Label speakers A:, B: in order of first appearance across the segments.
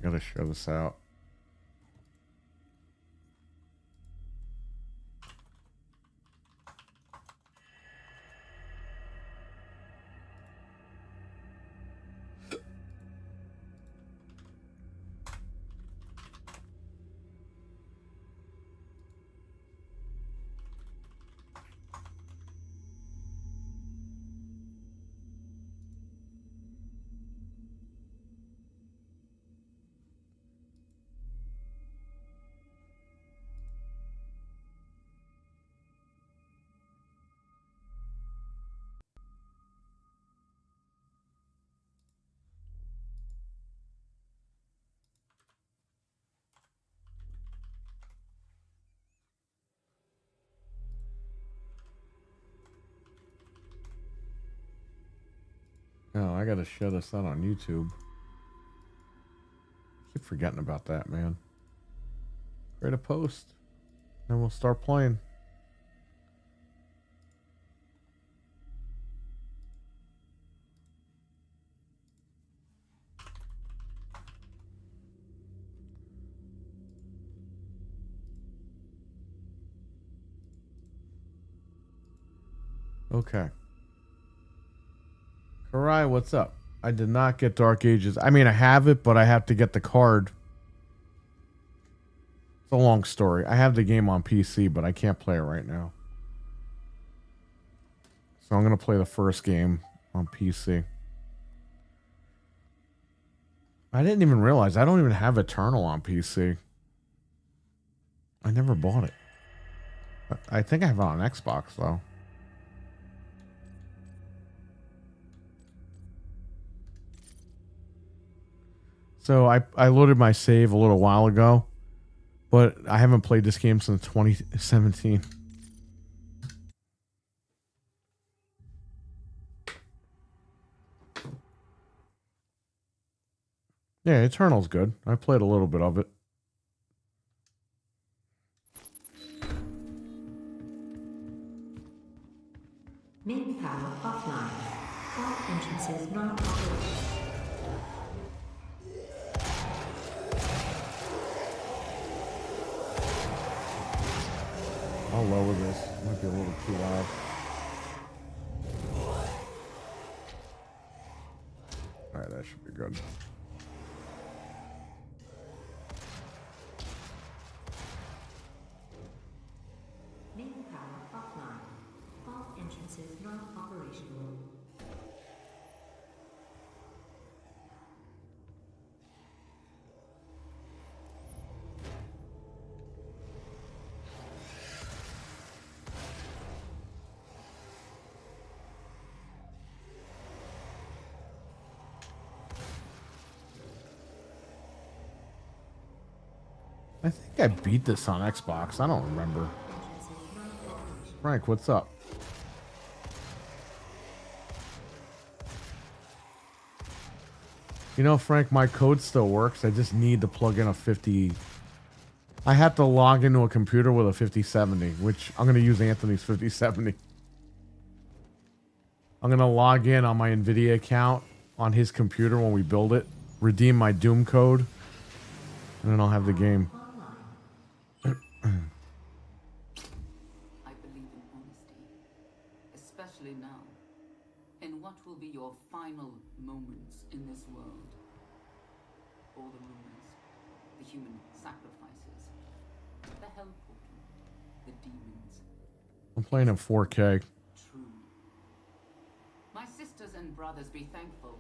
A: Gotta show this out. Oh, I gotta show this out on YouTube. Keep forgetting about that, man. Create a post. And we'll start playing. Okay. Karai, what's up? I did not get Dark Ages. I mean, I have it, but I have to get the card. It's a long story. I have the game on PC, but I can't play it right now. So I'm going to play the first game on PC. I didn't even realize I don't even have Eternal on PC. I never bought it. I think I have it on Xbox, though. So I loaded my save a little while ago, but I haven't played this game since 2017. Yeah, Eternal's good. I played a little bit of it.
B: Main power offline. All entrances not operating.
A: I'll lower this. Might be a little too loud. Alright, that should be good.
B: Main power offline. All entrances not operational.
A: I think I beat this on Xbox. I don't remember. Frank, what's up? You know, Frank, my code still works. I just need to plug in a 50. I have to log into a computer with a 5070, which I'm going to use Anthony's 5070. I'm going to log in on my NVIDIA account on his computer when we build it, redeem my Doom code, and then I'll have the game.
C: I believe in honesty, especially now, in what will be your final moments in this world. All the rumors, the human sacrifices, the hell portal, the demons.
A: I'm playing in 4K.
C: True. My sisters and brothers, be thankful.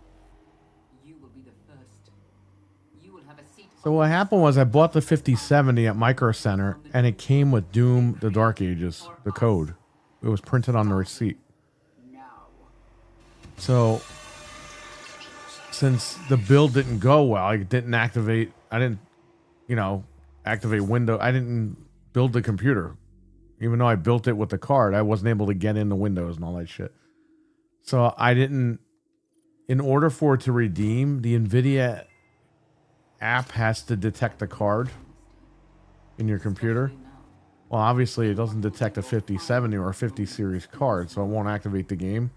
C: You will be the first. You will have a seat.
A: So what happened was I bought the 5070 at Micro Center, and it came with Doom: The Dark Ages, the code. It was printed on the receipt. So since the build didn't go well, I didn't activate. I didn't, activate Windows. I didn't build the computer, even though I built it with the card. I wasn't able to get into Windows and all that shit. So I didn't. In order for it to redeem, the NVIDIA app has to detect the card in your computer. Well, obviously it doesn't detect a 5070 or a 50 series card, so it won't activate the game.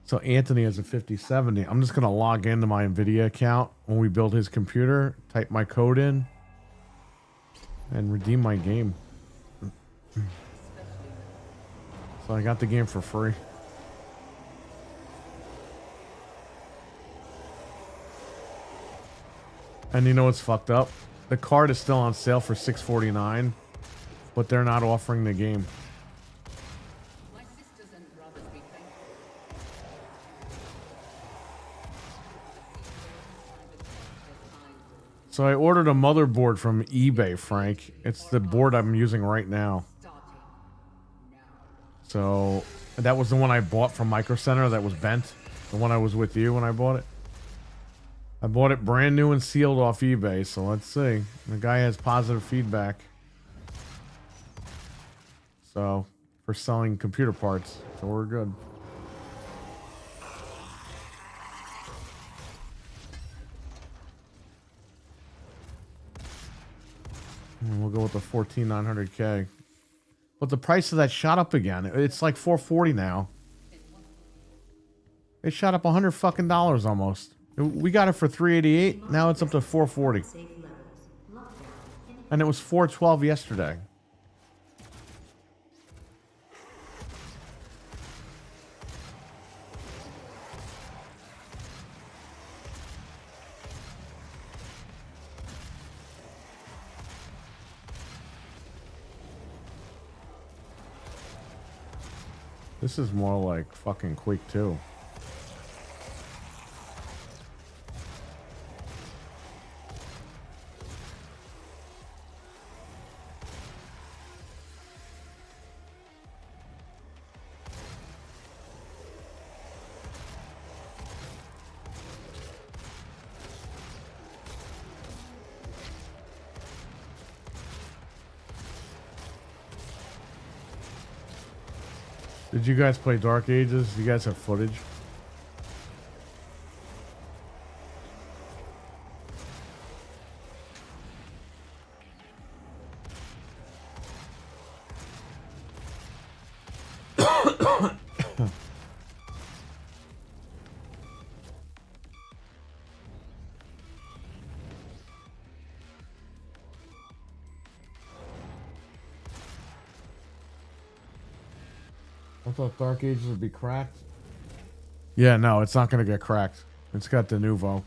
A: So Anthony has a 5070. I'm just gonna log into my NVIDIA account when we build his computer, type my code in, and redeem my game. So I got the game for free. And you know what's fucked up? The card is still on sale for $649, but they're not offering the game.
C: My sisters and brothers be thankful.
A: So I ordered a motherboard from eBay, Frank. It's the board I'm using right now.
C: Starting now.
A: So that was the one I bought from Micro Center that was bent. The one I was with you when I bought it. I bought it brand new and sealed off eBay. So let's see. The guy has positive feedback. So for selling computer parts. So we're good. And we'll go with the 14900K. But the price of that shot up again. It's like 440 now. It shot up $100 fucking almost. We got it for 388. Now it's up to 440.
B: Safe levels. Lockdown.
A: And it was 412 yesterday. This is more like fucking Quake 2. Did you guys play Dark Ages? Do you guys have footage? I thought Dark Ages would be cracked. Yeah, no, it's not going to get cracked. It's got Denuvo.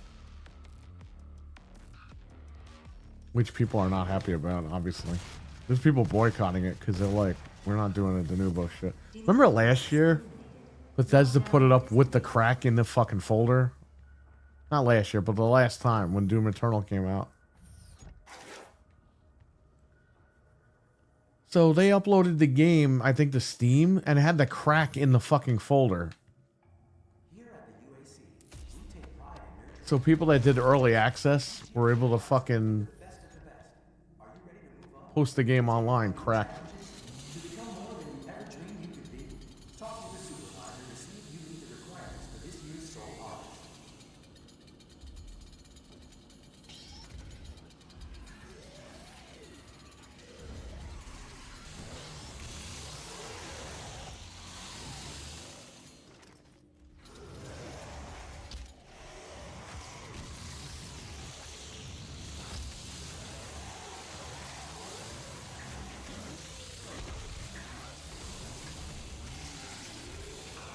A: Which people are not happy about, obviously. There's people boycotting it because they're like, we're not doing the Denuvo shit. Remember last year? Bethesda put it up with the crack in the fucking folder? Not last year, but the last time when Doom Eternal came out. So they uploaded the game, I think, to Steam, and it had the crack in the fucking folder. So people that did early access were able to fucking post the game online cracked.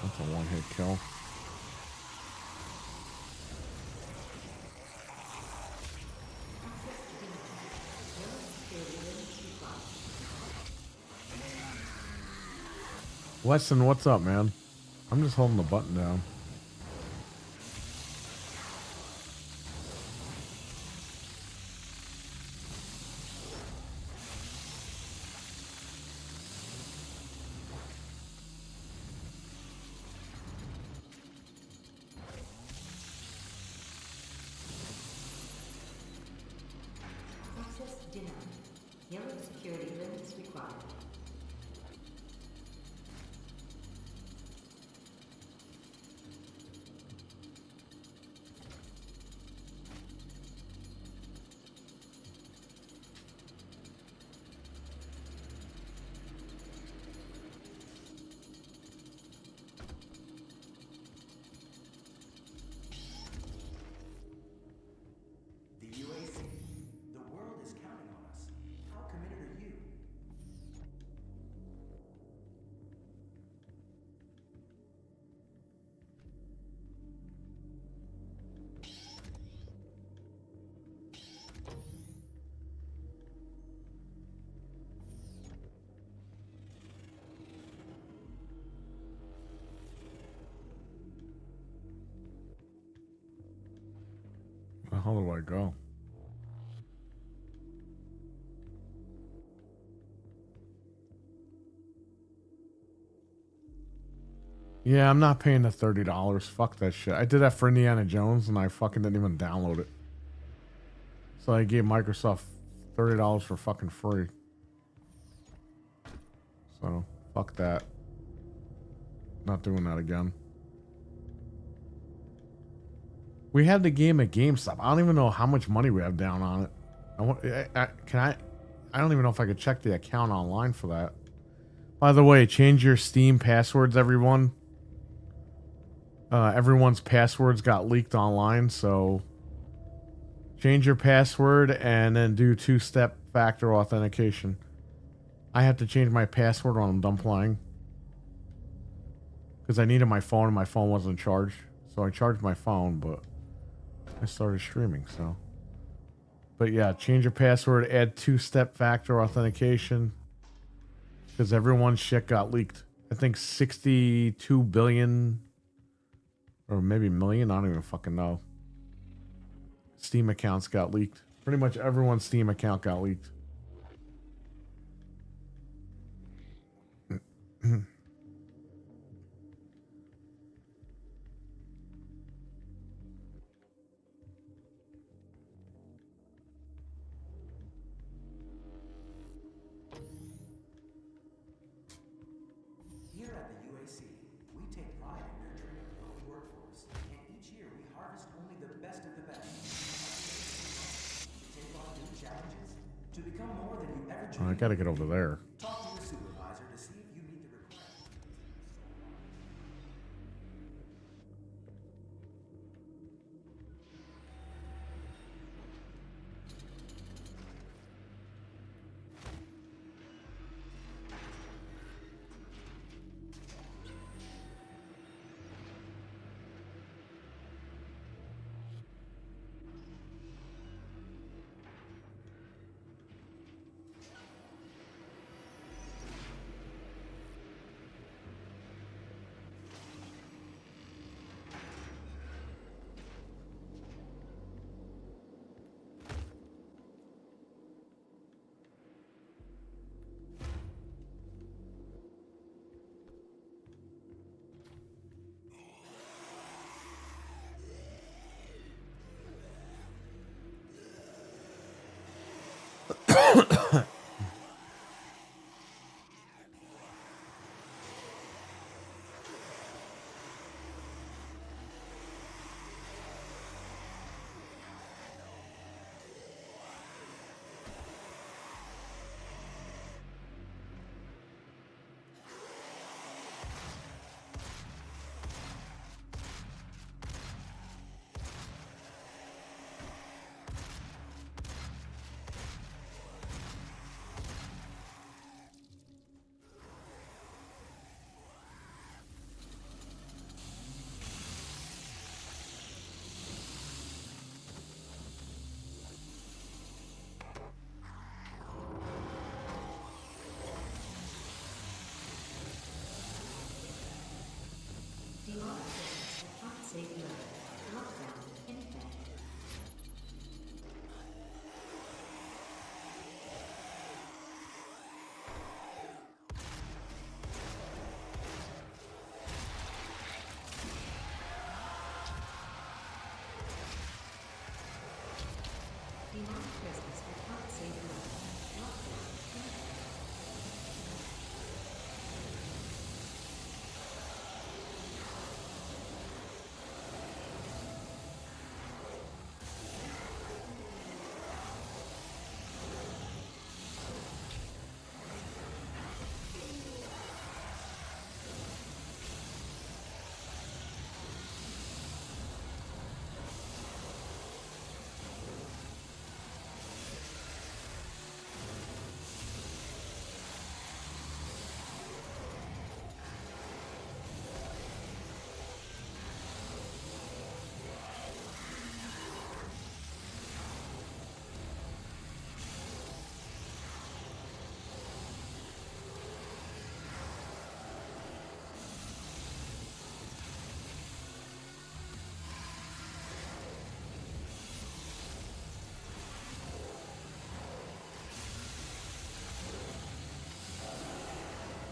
A: That's a one-hit kill. Weston, what's up, man? I'm just holding the button down.
B: Access denied. Yellow security limits required.
A: the hell do I go? Yeah, I'm not paying the $30. Fuck that shit. I did that for Indiana Jones and I fucking didn't even download it. So I gave Microsoft $30 for fucking free. So, fuck that. Not doing that again. We had the game at GameStop. I don't even know how much money we have down on it. I don't even know if I could check the account online for that. By the way, change your Steam passwords, everyone. Everyone's passwords got leaked online, so change your password and then do 2-step factor authentication. I had to change my password when I'm done playing because I needed my phone and my phone wasn't charged. So I charged my phone, but I started streaming, so. But yeah, change your password, add 2-step factor authentication because everyone's shit got leaked. I think 62 billion or maybe million, I don't even fucking know. Steam accounts got leaked. Pretty much everyone's Steam account got leaked.
D: Here at the UAC, we take pride in nurturing a growing workforce, and each year we harvest only the best of the best. Take on new challenges to become more than you ever dreamed.
A: I gotta get over there.
D: Talk to your supervisor to see if you meet the requirements.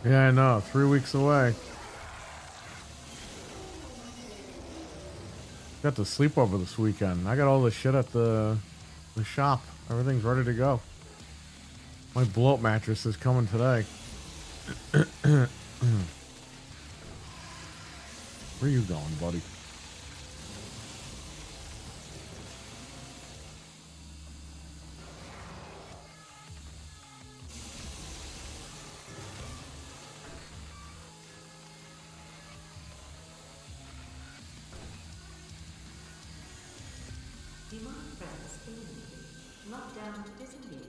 A: Yeah, I know. 3 weeks away. Got to sleep over this weekend. I got all the shit at the shop. Everything's ready to go. My bloat mattress is coming today. Where you going, buddy?
B: Demonic presence eliminated. Lockdown disengaged.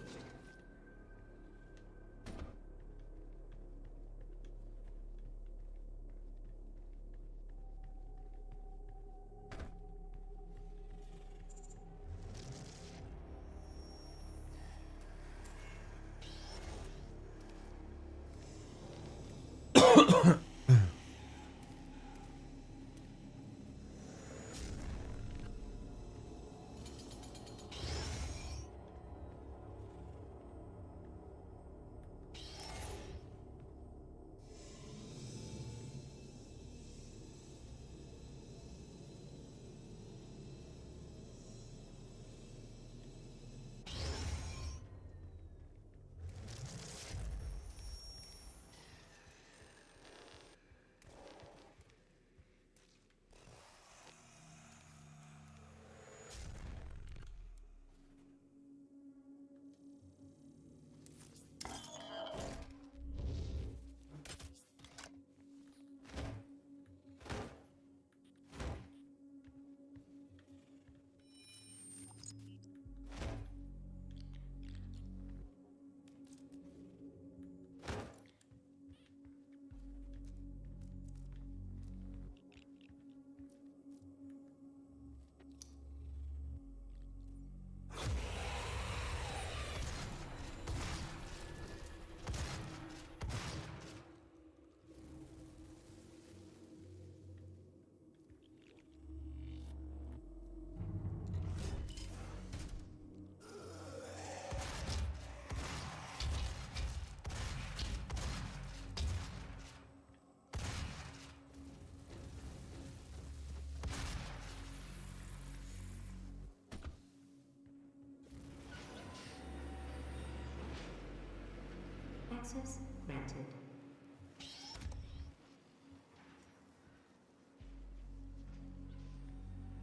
B: Access granted.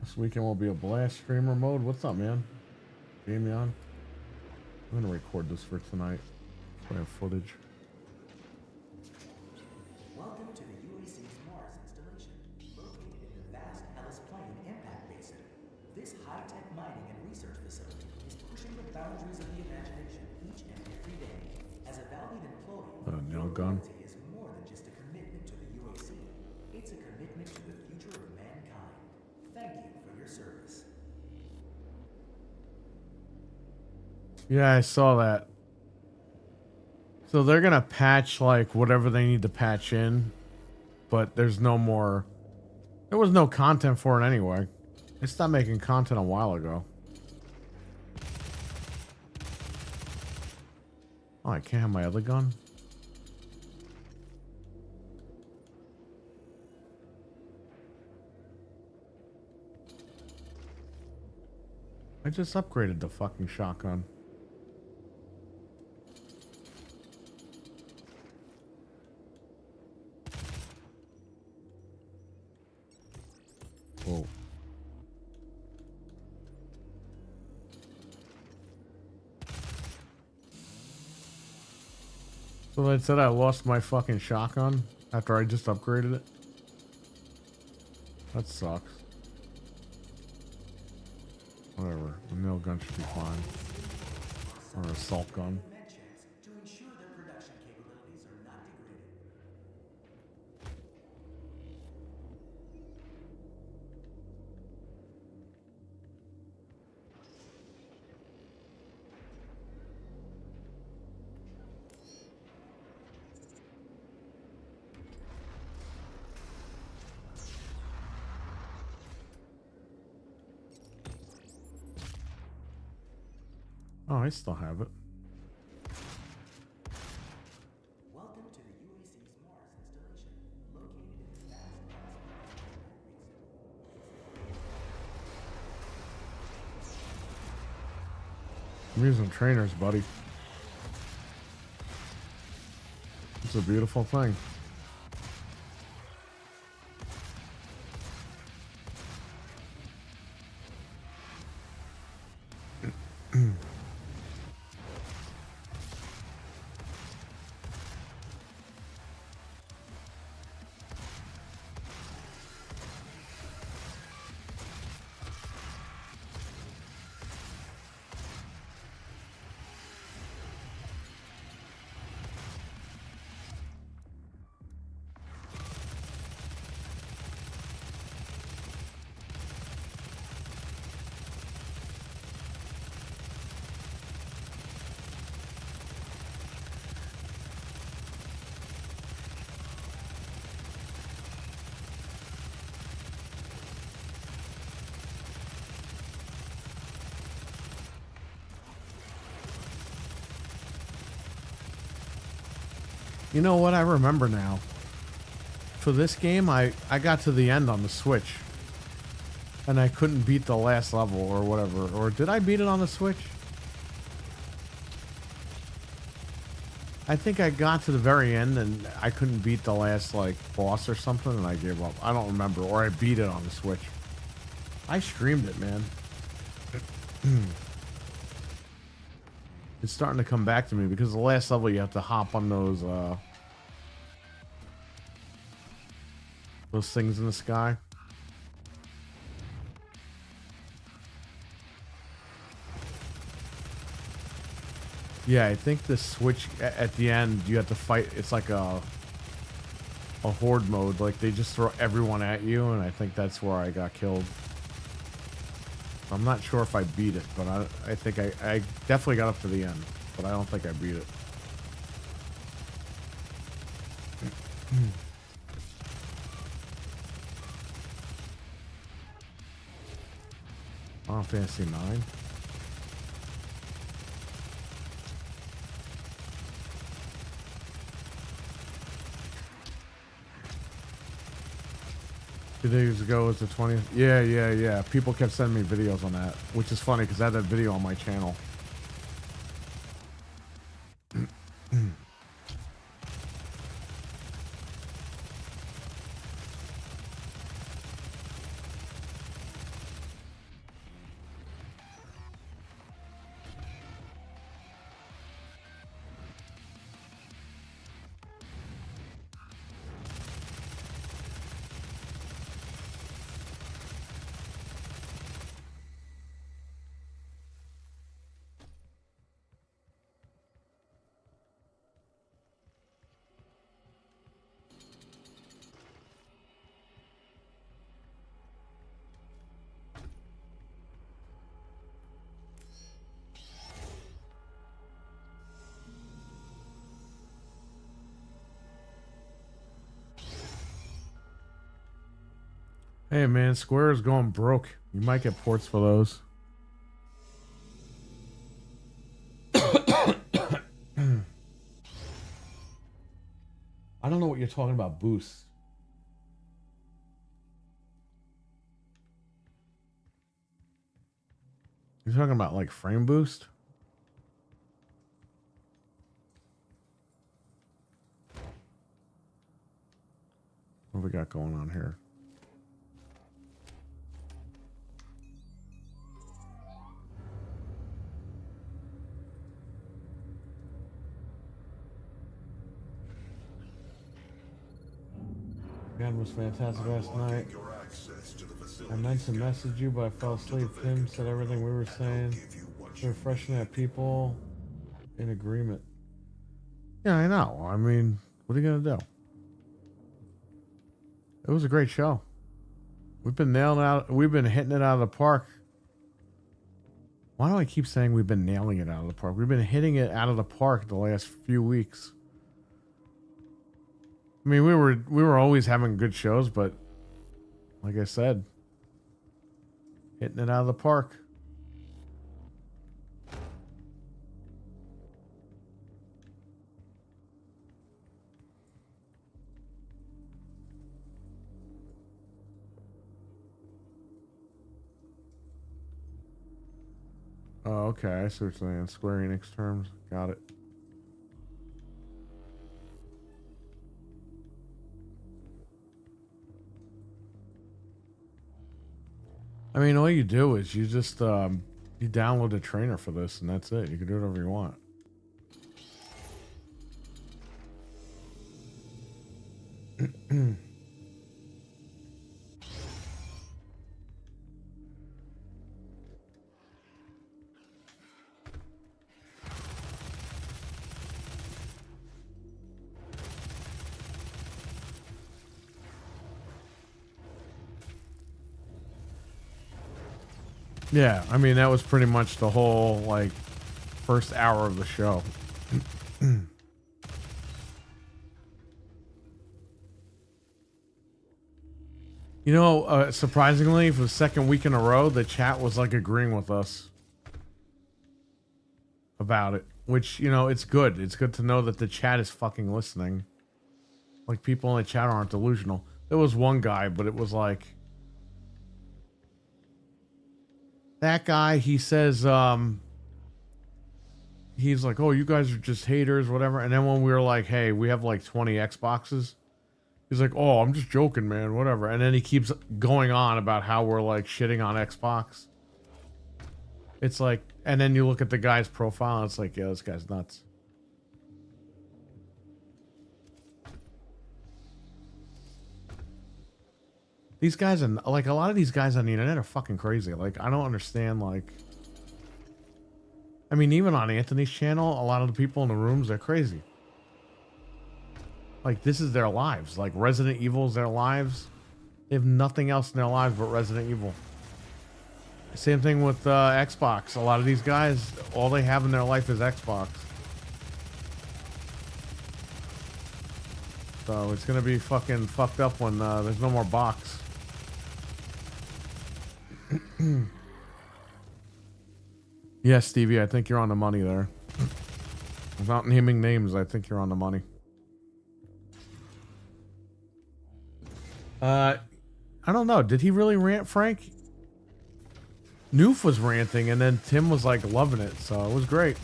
A: This weekend will be a blast. Streamer mode. What's up, man? Jamie on. I'm gonna record this for tonight. So I have footage.
D: Welcome to the UAC's Mars installation, located in the vast Hellas Plain impact basin. This high-tech mining and research facility is pushing the boundaries of the imagination each and every day. As a valued employee,
A: nail
D: your
A: gun.
D: loyalty is more than just a commitment to the UAC. It's a commitment to the future of mankind. Thank you for your service.
A: Yeah, I saw that. So they're gonna patch like whatever they need to patch in, but there's no more. There was no content for it anyway. They stopped making content a while ago. Oh, I can't have my other gun? I just upgraded the fucking shotgun. Whoa. So they said I lost my fucking shotgun after I just upgraded it. That sucks. Whatever. The nail gun should be fine. Or an assault gun.
D: Med checks to ensure their production capabilities are not degraded.
A: Oh, I still have it.
D: Welcome to the UAC's
A: I'm using trainers, buddy. It's a beautiful thing. You know what? I remember now. For this game, I got to the end on the Switch. And I couldn't beat the last level or whatever. Or did I beat it on the Switch? I think I got to the very end and I couldn't beat the last, like, boss or something and I gave up. I don't remember. Or I beat it on the Switch. I streamed it, man. It's starting to come back to me because the last level you have to hop on those things in the sky. Yeah, I think the Switch at the end you have to fight. It's like a horde mode. Like they just throw everyone at you, and I think that's where I got killed. I'm not sure if I beat it, but I think I definitely got up to the end, but I don't think I beat it. Final Fantasy 9. Two days ago was the 20th. Yeah. People kept sending me videos on that, which is funny because I had that video on my channel. Hey man, Square is going broke. You might get ports for those. I don't know what you're talking about, boost. You're talking about like frame boost? What we got going on here? God was fantastic last night. I meant to message you, but I fell asleep. Tim said everything we were saying. Refreshing that people in agreement. Yeah, I know. I mean, what are you gonna do? It was a great show. We've been nailing out. We've been hitting it out of the park. Why do I keep saying we've been nailing it out of the park? We've been hitting it out of the park the last few weeks. I mean, we were always having good shows, but like I said, hitting it out of the park. Oh, okay. I see what you're saying. Square Enix terms. Got it. I mean, all you do is you just you download a trainer for this, and that's it. You can do whatever you want. Yeah, I mean that was pretty much the whole like first hour of the show. You know, surprisingly, for the second week in a row, the chat was like agreeing with us about it. Which, you know, it's good. It's good to know that the chat is fucking listening. Like, people in the chat aren't delusional. There was one guy, but it was like... That guy, he says, he's like, oh, you guys are just haters, whatever. And then when we were like, hey, we have like 20 Xboxes. He's like, oh, I'm just joking, man, whatever. And then he keeps going on about how we're like shitting on Xbox. It's like, and then you look at the guy's profile and it's like, yeah, this guy's nuts. These guys are like, a lot of these guys on the internet are fucking crazy. Like, I don't understand, like, I mean, even on Anthony's channel, a lot of the people in the rooms, they're crazy. Like, this is their lives. Like, Resident Evil's their lives. They have nothing else in their lives but Resident Evil. Same thing with Xbox. A lot of these guys, all they have in their life is Xbox. So it's gonna be fucking fucked up when there's no more box. Yes, Stevie, I think you're on the money there. Without naming names, I think you're on the money. I don't know. Did he really rant, Frank? Noof was ranting, and then Tim was like loving it, so it was great.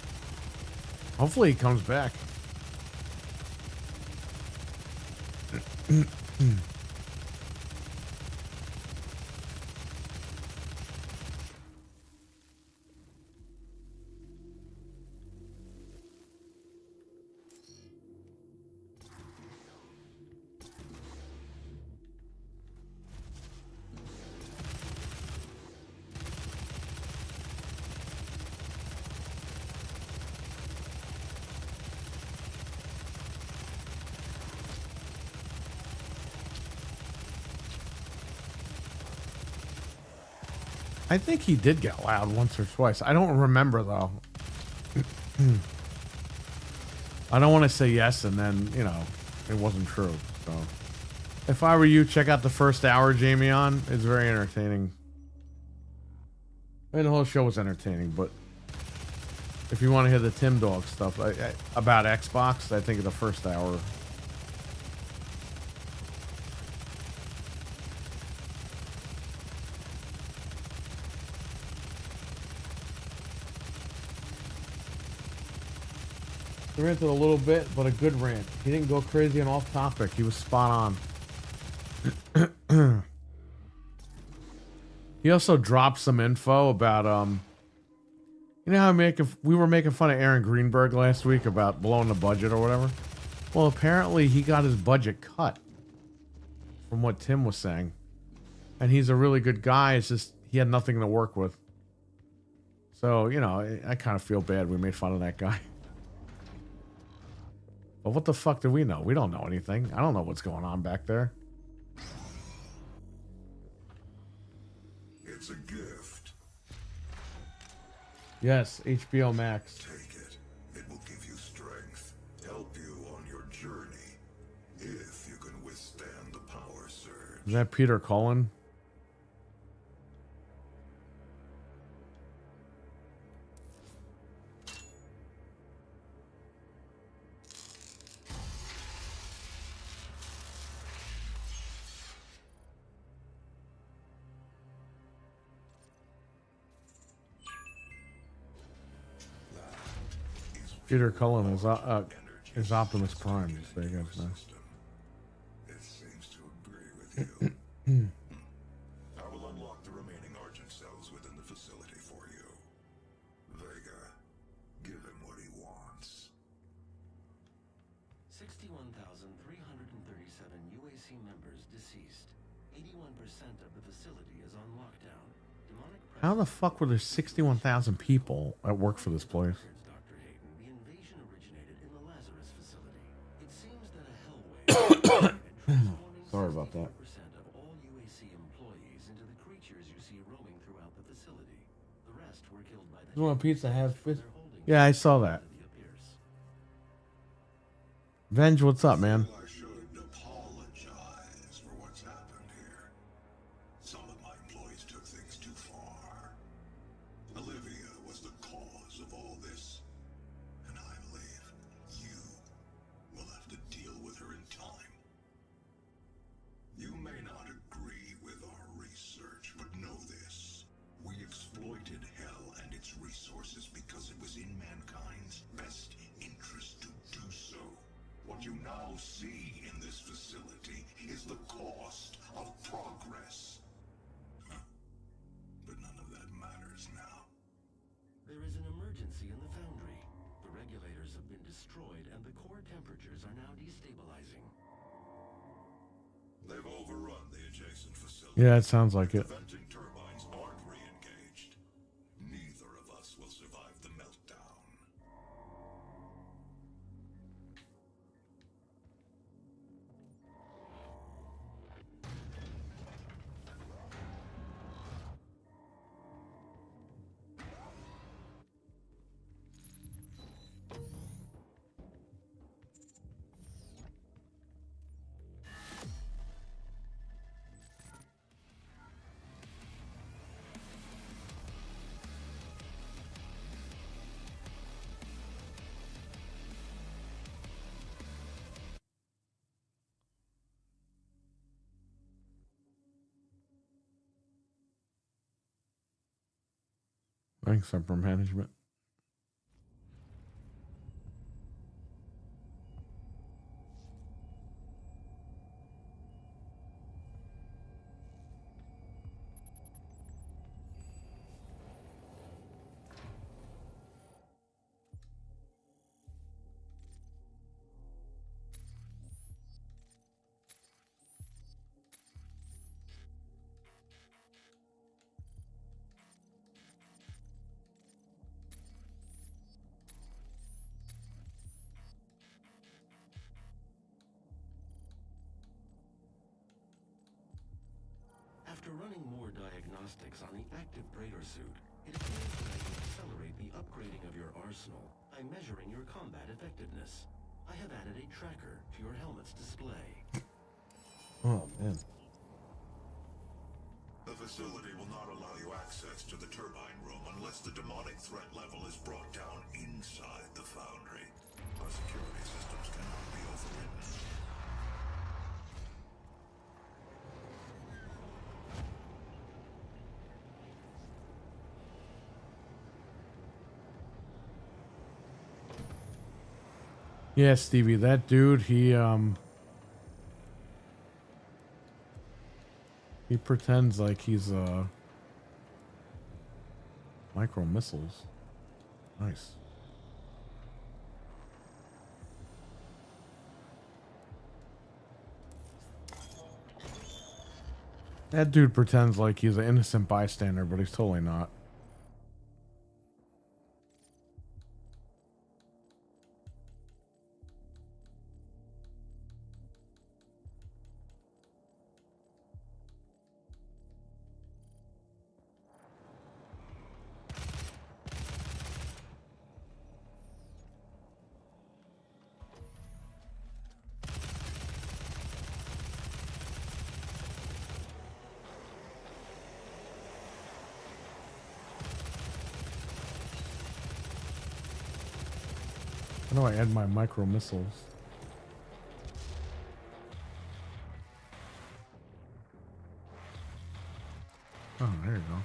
A: Hopefully he comes back. I think he did get loud once or twice. I don't remember, though. I don't want to say yes and then, you know, it wasn't true. So, if I were you, check out the first hour, Jamie, on. It's very entertaining. I mean, the whole show was entertaining, but if you want to hear the Tim Dog stuff about Xbox, I think the first hour. He ranted a little bit, but a good rant. He didn't go crazy and off topic. He was spot on. He also dropped some info about you know how we were making fun of Aaron Greenberg last week about blowing the budget or whatever? Well, apparently he got his budget cut from what Tim was saying. And he's a really good guy. It's just he had nothing to work with. So, you know, I kind of feel bad we made fun of that guy. But what the fuck do we know? We don't know anything. I don't know what's going on back there.
E: It's a gift.
A: Yes, HBO Max.
E: Take it. It will give you strength, help you on your journey, if you can withstand the power surge.
A: Is that Peter Cullen? Peter Cullen is Optimus Prime. So you guys know.
E: It seems to agree with you. I will unlock the remaining Argent cells within the facility for you. Vega, give him what he wants.
F: 61,337 UAC members deceased. 81% of the facility is on lockdown. Demonic
A: How the fuck were there 61,000 people that work for this place?
F: Dr. Hayden, the invasion originated in the Lazarus facility. It seems that a hellwave
A: Sorry about that.
F: of all UAC employees into the creatures you see roaming throughout the facility. The rest were killed by the
A: You want a pizza? Have
F: their
A: fish?
F: holding
A: Yeah, I saw that.
F: the Pierce.
A: Venge, what's up, man?
E: I should apologize for what's happened here. Some of my employees took things too far. Olivia was the cause of all this, and I believe you will have to deal with her in time. You may not agree with our research, but know this. We exploited Hell and its resources because it was in mankind's best interest to do so. What you now see in this facility is the cost of progress. Huh. But none of that matters now.
F: There is an emergency in the foundry. The regulators have been destroyed and the core temperatures are now destabilizing.
E: They've overrun the adjacent facility.
A: Yeah, it sounds like it.
E: Venting turbines aren't re-engaged. Neither of us will survive the meltdown.
A: Thanks, upper management.
F: After running more diagnostics on the active Praetor suit, it appears that I can accelerate the upgrading of your arsenal by measuring your combat effectiveness. I have added a tracker to your helmet's display.
A: Oh, man.
E: The facility will not allow you access to the turbine room unless the demonic threat level is brought down inside the foundry. Our security systems cannot be overridden.
A: Yeah, Stevie, that dude, he pretends like he's micro missiles. Nice. That dude pretends like he's an innocent bystander, but he's totally not. How do I add my micro missiles? Oh, there you go.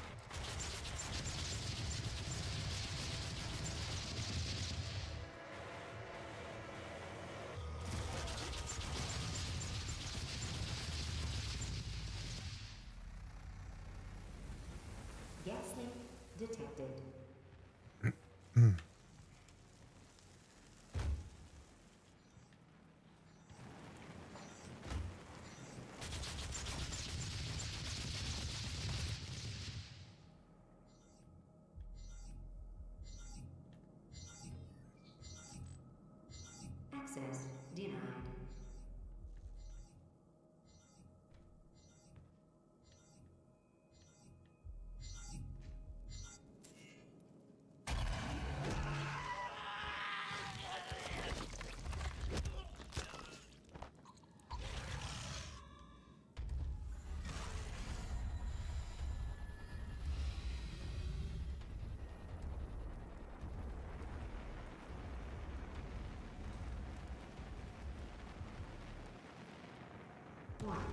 B: warning.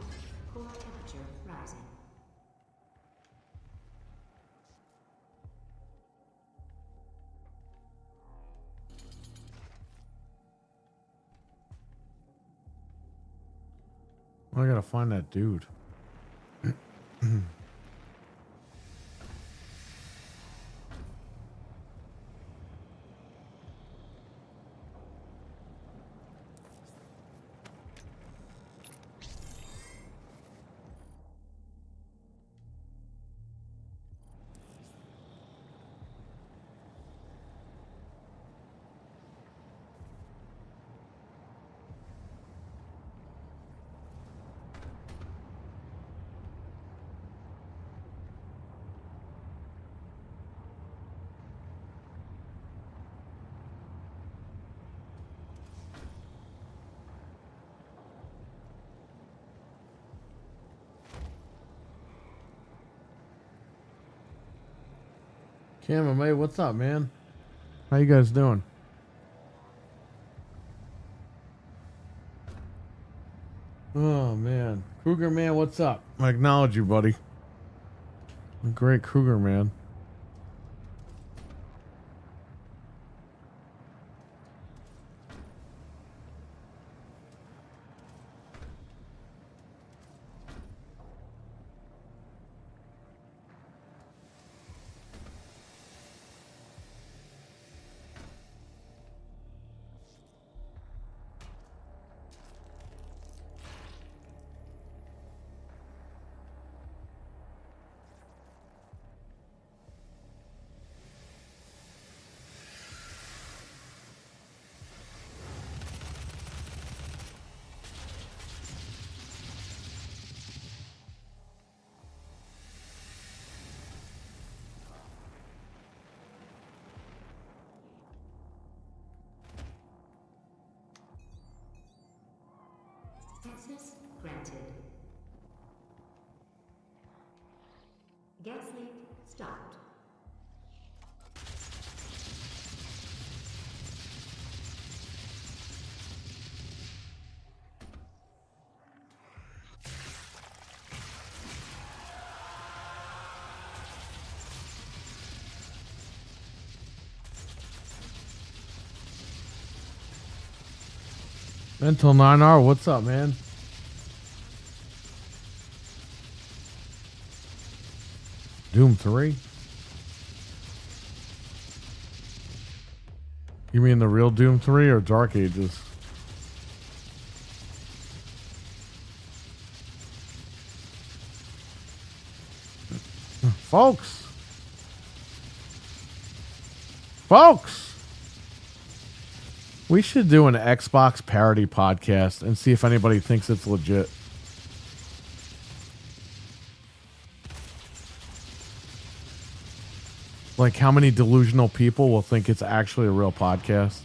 B: Core temperature rising.
A: I gotta find that dude. Cam and May, what's up, man? How you guys doing? Oh man, Kruger man, what's up? I acknowledge you, buddy. Great Kruger man.
B: Access granted. Gas leak stopped.
A: Mental 9R, what's up, man? Doom 3? You mean the real Doom 3 or Dark Ages? Folks! We should do an Xbox parody podcast and see if anybody thinks it's legit. Like, how many delusional people will think it's actually a real podcast?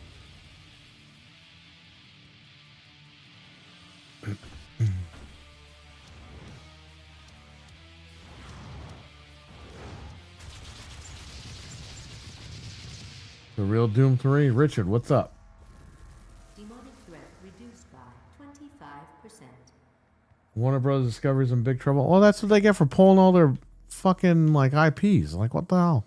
A: The real Doom 3? Richard, what's up?
B: Demonic threat reduced by 25%.
A: Warner Brothers Discovery's in big trouble. Well, that's what they get for pulling all their fucking, like, IPs. Like, what the hell?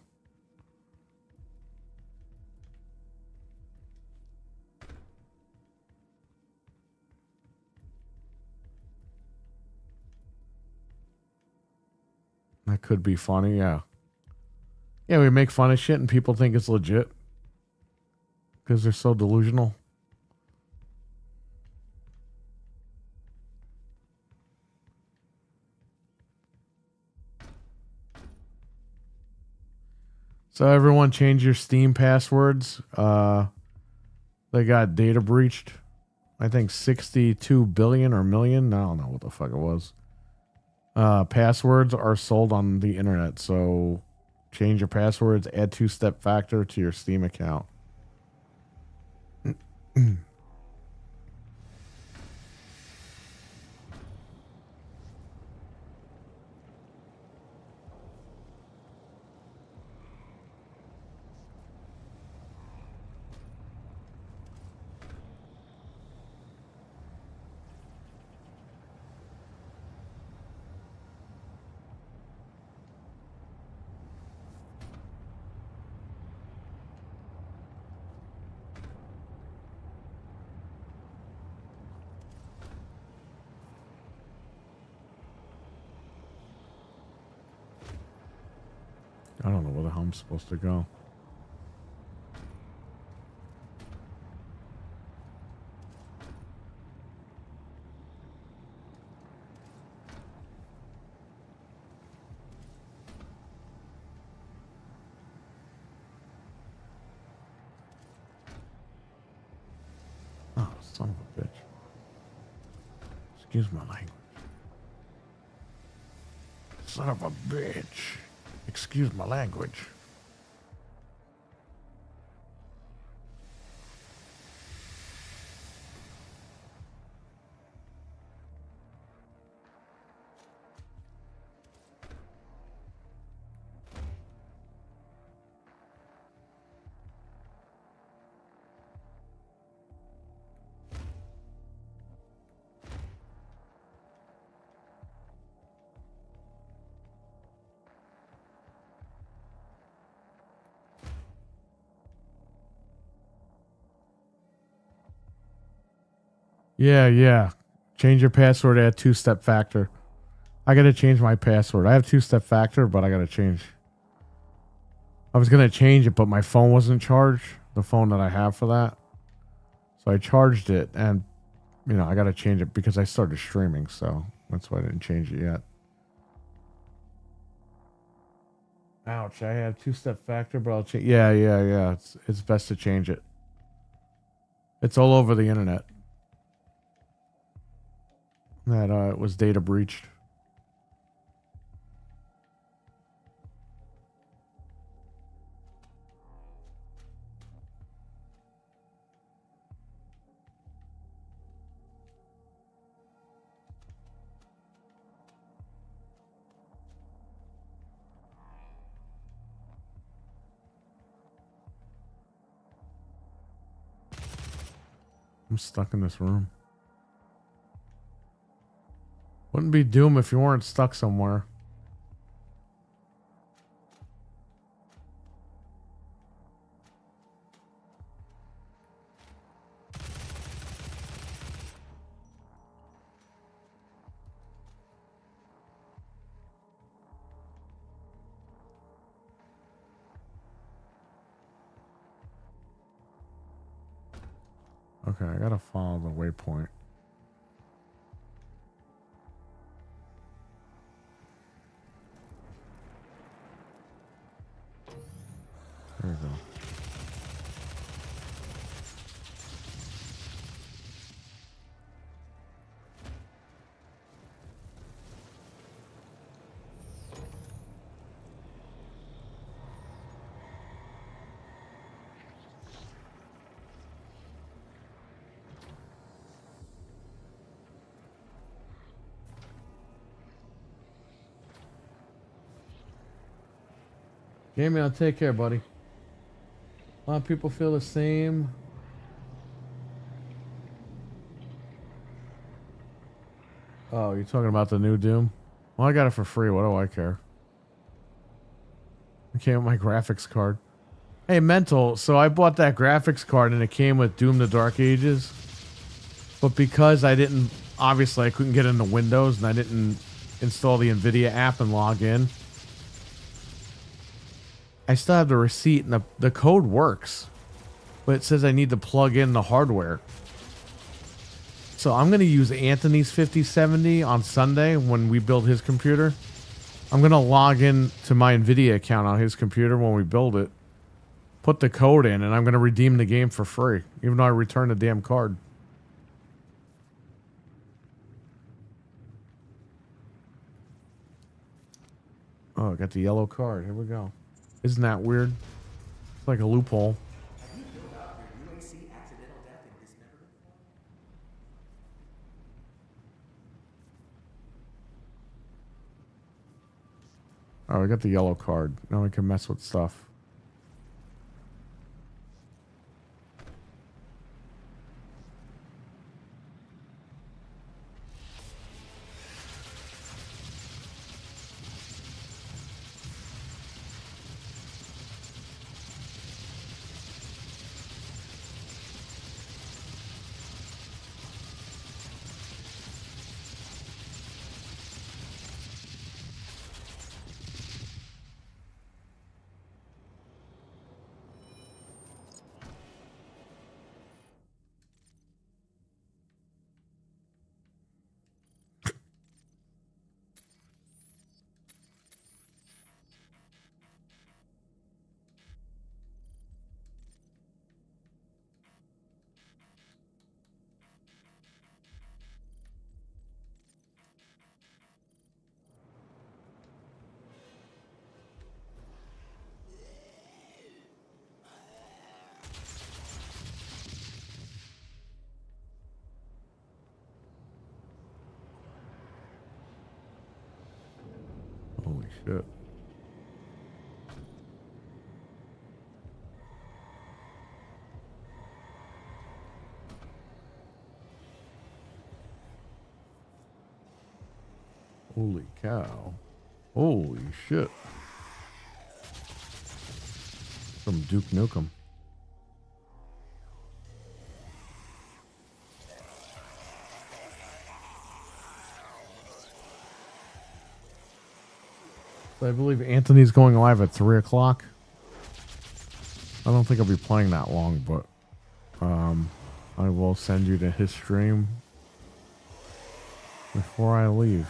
A: That could be funny, yeah. Yeah, we make fun of shit and people think it's legit. Because they're so delusional. So everyone change your Steam passwords. They got data breached. I think 62 billion or million. I don't know what the fuck it was. Passwords are sold on the internet, so change your passwords, add 2-step factor to your Steam account. I don't know where the hell I'm supposed to go. Oh, son of a bitch. Excuse my language. Son of a bitch. Excuse my language. Yeah. Change your password, add two-step factor. I gotta change my password. I have two-step factor, but I gotta change. I was gonna change it, but my phone wasn't charged. The phone that I have for that. So I charged it, and I gotta change it because I started streaming, so that's why I didn't change it yet. Ouch, I have two-step factor, but I'll change. Yeah. It's best to change it. It's all over the internet. That it was data breached. I'm stuck in this room. Wouldn't be Doom if you weren't stuck somewhere. Okay, I gotta follow the waypoint. There we go. Jamie, I'll take care, buddy. A lot of people feel the same. Oh, you're talking about the new Doom? Well, I got it for free. What do I care? It came with my graphics card. Hey, Mental. So I bought that graphics card and it came with Doom the Dark Ages. But because I didn't... Obviously, I couldn't get into Windows and I didn't install the NVIDIA app and log in. I still have the receipt and the code works, but it says I need to plug in the hardware. So I'm going to use Anthony's 5070 on Sunday when we build his computer. I'm going to log in to my NVIDIA account on his computer when we build it, put the code in, and I'm going to redeem the game for free, even though I returned the damn card. Oh, I got the yellow card. Here we go. Isn't that weird? It's like a loophole.
D: Have you filled out your UAC accidental death and dismemberment form?
A: Oh, we got the yellow card. Now we can mess with stuff. shit. Holy cow. Holy shit. From Duke Nukem. I believe Anthony's going live at 3 o'clock. I don't think I'll be playing that long, but I will send you to his stream before I leave.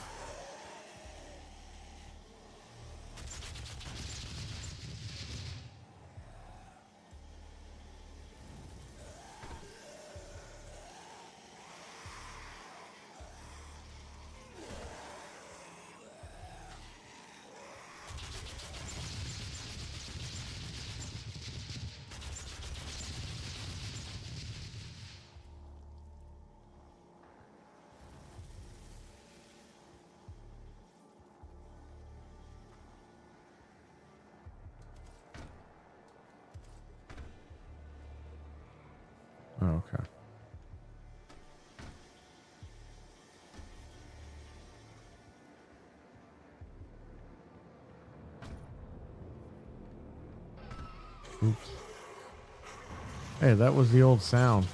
A: Oh, okay. Oops. Hey, that was the old sound.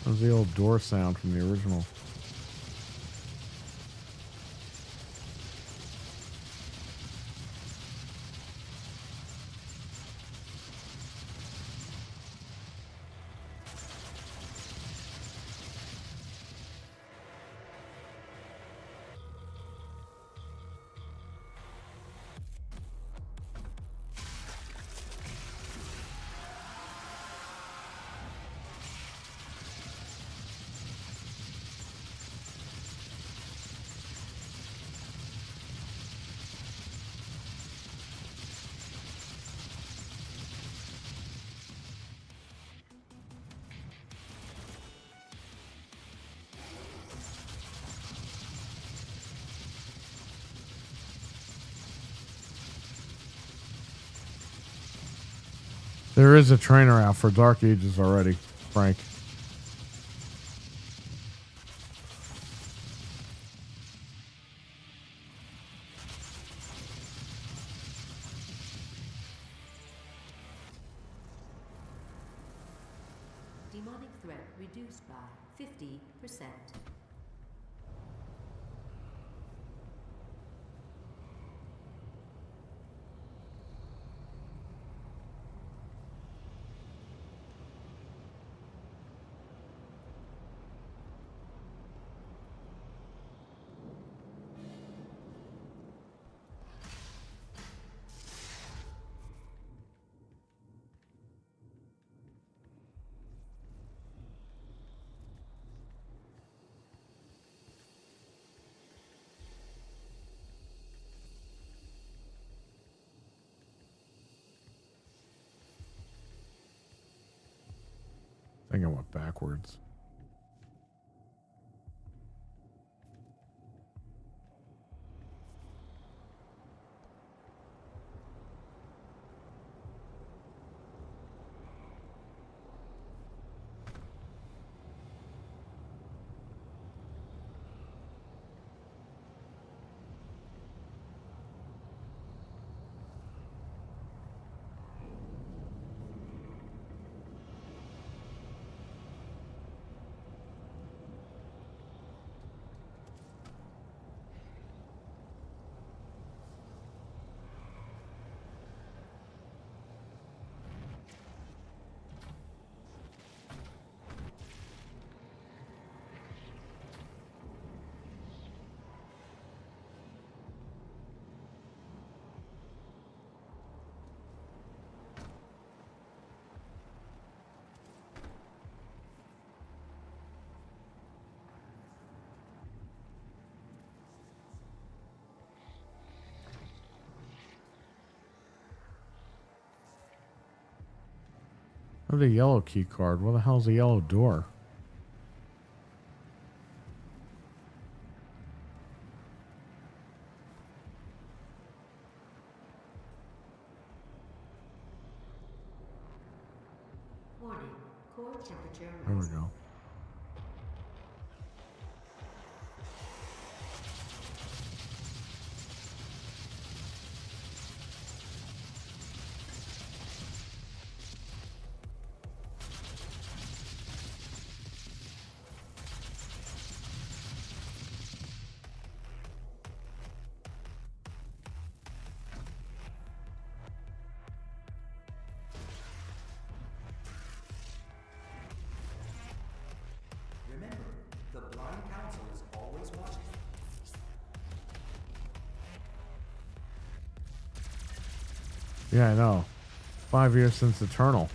A: That was the old door sound from the original. There is a trainer out for Dark Ages already, Frank.
B: Demonic threat reduced by 50%.
A: I think I went backwards. I have the yellow key card. What the hell's a yellow door?
B: Warning, core temperature
A: There we
B: rising.
A: go.
D: Remember, the Blind Council is always watching.
A: Yeah, I know. 5 years since Eternal.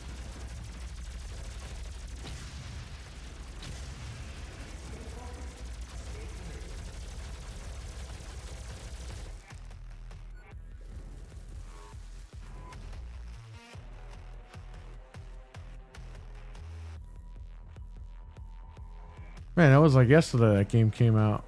A: Man, that was like yesterday that game came out.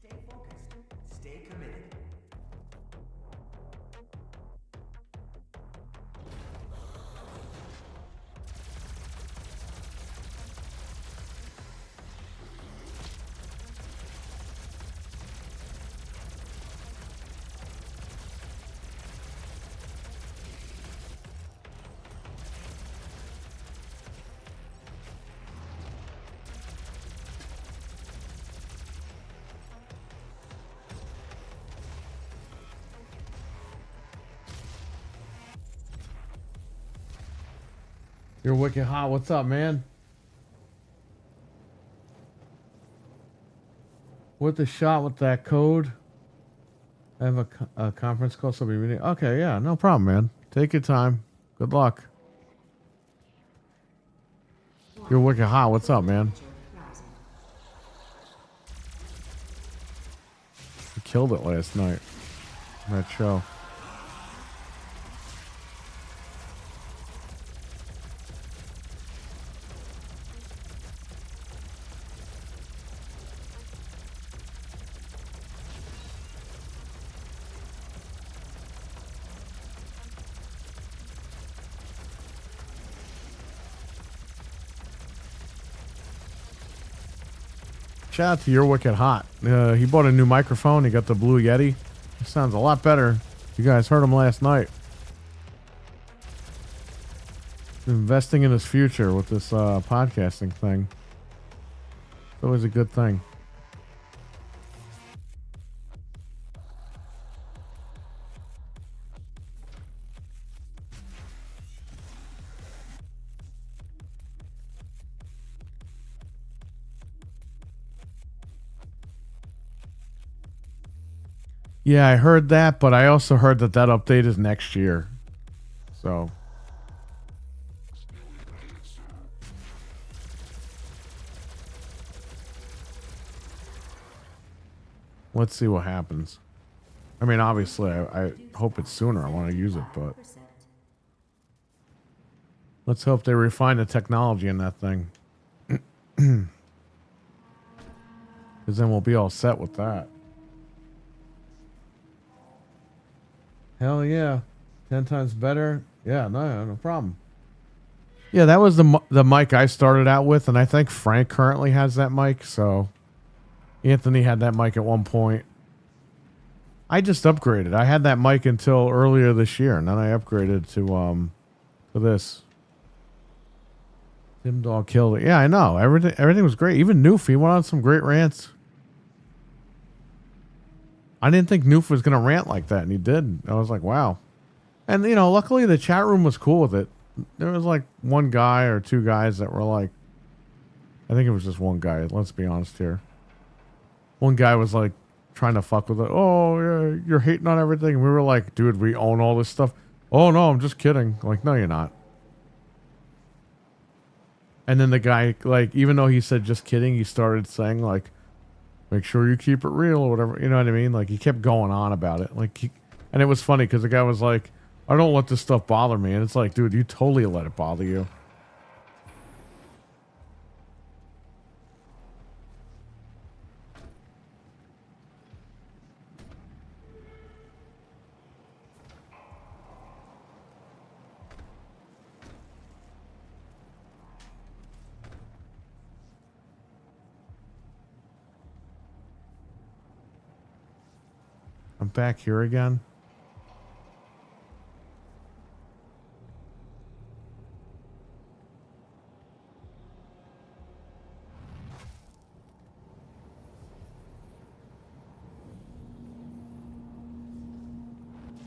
D: Stay focused. Stay committed.
A: You're wicked hot. What's up, man? With the shot with that code. I have a conference call, so I'll be reading. Okay, yeah, no problem, man. Take your time. Good luck. You're wicked hot. What's up, man?
B: Rising.
A: You killed it last night. That show. Shout out to Your Wicked Hot. He bought a new microphone. He got the Blue Yeti. It sounds a lot better. You guys heard him last night. Investing in his future with this podcasting thing. It's always a good thing. Yeah, I heard that, but I also heard that that update is next year. So. Let's see what happens. I mean, obviously, I hope it's sooner. I want to use it, but
B: 5%.
A: let's hope they refine the technology in that thing. Because then we'll be all set with that. Hell yeah. 10 times better. Yeah, no problem. Yeah, that was the mic I started out with, and I think Frank currently has that mic, so Anthony had that mic at one point. I just upgraded. I had that mic until earlier this year, and then I upgraded to this. Tim Dog killed it. Yeah, I know. Everything was great. Even Noof, he went on some great rants. I didn't think Noof was gonna rant like that, and he did. I was like, wow. And you know, luckily the chat room was cool with it. There was like one guy or two guys that were like, I think it was just one guy. Let's be honest here. One guy was like trying to fuck with it. Oh, yeah, you're hating on everything. And we were like, dude, we own all this stuff. Oh no, I'm just kidding. Like, no, you're not. And then the guy, like, even though he said just kidding, he started saying like, make sure you keep it real or whatever. You know what I mean? Like, he kept going on about it. Like, and it was funny because the guy was like, I don't let this stuff bother me. And it's like, dude, you totally let it bother you. I'm back here again.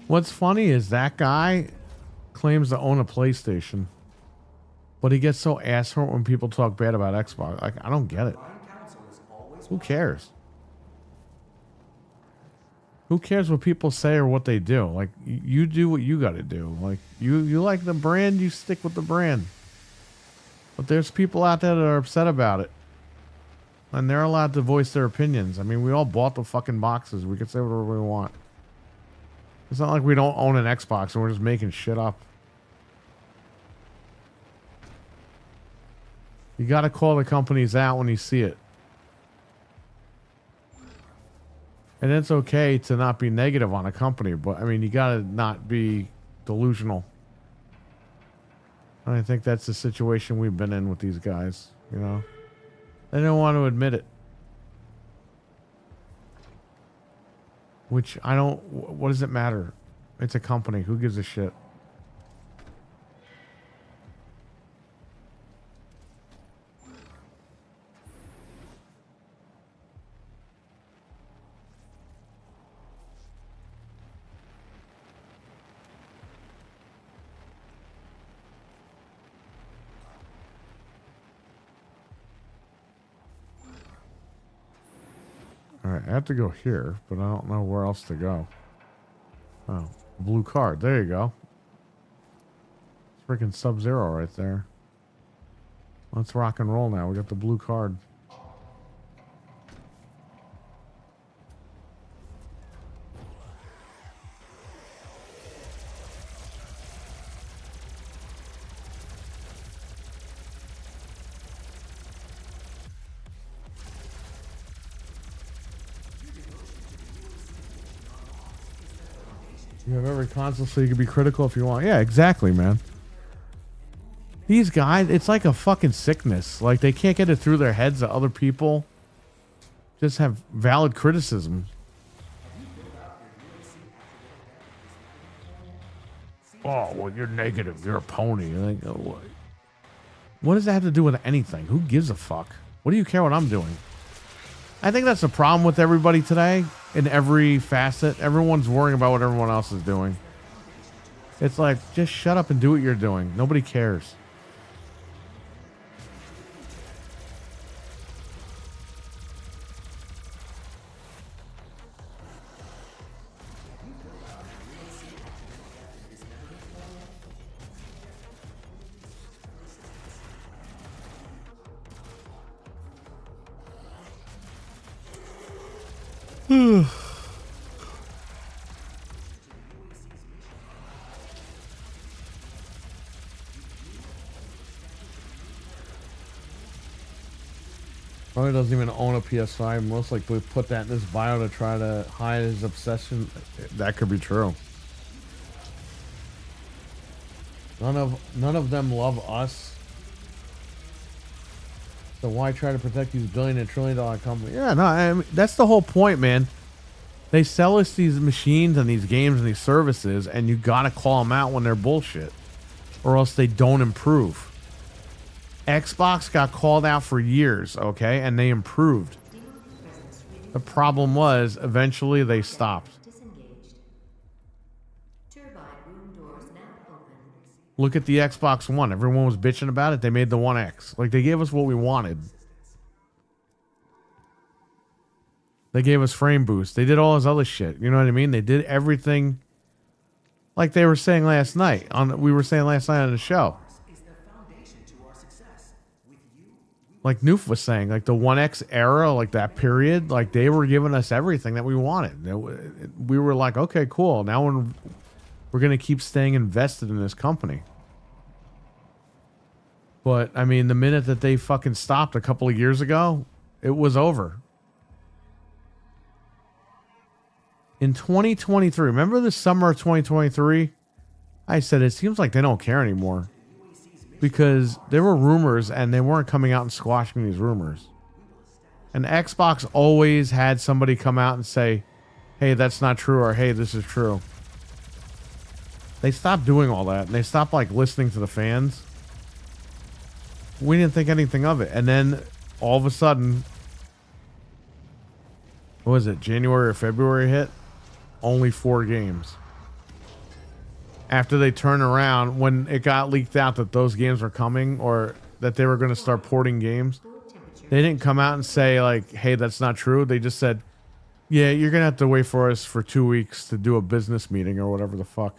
A: What's funny is that guy claims to own a PlayStation, but he gets so ass hurt when people talk bad about Xbox. Like, I don't get it. Who cares? Who cares what people say or what they do? Like, you do what you got to do. Like, you like the brand, you stick with the brand. But there's people out there that are upset about it, and they're allowed to voice their opinions. I mean, we all bought the fucking boxes. We can say whatever we want. It's not like we don't own an Xbox and we're just making shit up. You got to call the companies out when you see it. And it's okay to not be negative on a company, but I mean, you got to not be delusional. And I think that's the situation we've been in with these guys, you know? They don't want to admit it. Which I don't... What does it matter? It's a company. Who gives a shit? Alright, I have to go here, but I don't know where else to go. Oh, blue card. There you go. Freaking Sub-Zero right there. Let's rock and roll now. We got the blue card. You have every console, so you can be critical if you want. Yeah, exactly, man. These guys, it's like a fucking sickness. Like, they can't get it through their heads that other people just have valid criticism. Oh, well, you're negative. You're a pony. Like, oh, what does that have to do with anything? Who gives a fuck? What do you care what I'm doing? I think that's the problem with everybody today in every facet. Everyone's worrying about what everyone else is doing. It's like, just shut up and do what you're doing. Nobody cares. Probably doesn't even own a PS5. Most likely put that in his bio to try to hide his obsession. That could be true. None of them love us. So why try to protect these billion and trillion dollar companies? Yeah, no, I mean, that's the whole point, man. They sell us these machines and these games and these services, and you gotta call them out when they're bullshit, or else they don't improve. Xbox got called out for years, okay, and they improved. The problem was eventually they stopped.
B: Disengaged. Turbine room doors now open.
A: Look at the Xbox One. Everyone was bitching about it. They made the One X. Like, they gave us what we wanted. They gave us frame boost. They did all this other shit. You know what I mean? They did everything like they were saying last night. We were saying last night on the show. Like Noof was saying, like the 1X era, like that period, like they were giving us everything that we wanted. We were like, okay, cool. Now we're going to keep staying invested in this company. But, I mean, the minute that they fucking stopped a couple of years ago, it was over. In 2023, remember the summer of 2023? I said, it seems like they don't care anymore. Because there were rumors and they weren't coming out and squashing these rumors. And Xbox always had somebody come out and say, hey, that's not true, or hey, this is true. They stopped doing all that, and they stopped like listening to the fans. We didn't think anything of it, and then all of a sudden, what was it, January or February hit? Only 4 games. After they turned around, when it got leaked out that those games were coming, or that they were going to start porting games, they didn't come out and say like, hey, that's not true. They just said, yeah, you're going to have to wait for us for 2 weeks to do a business meeting or whatever the fuck.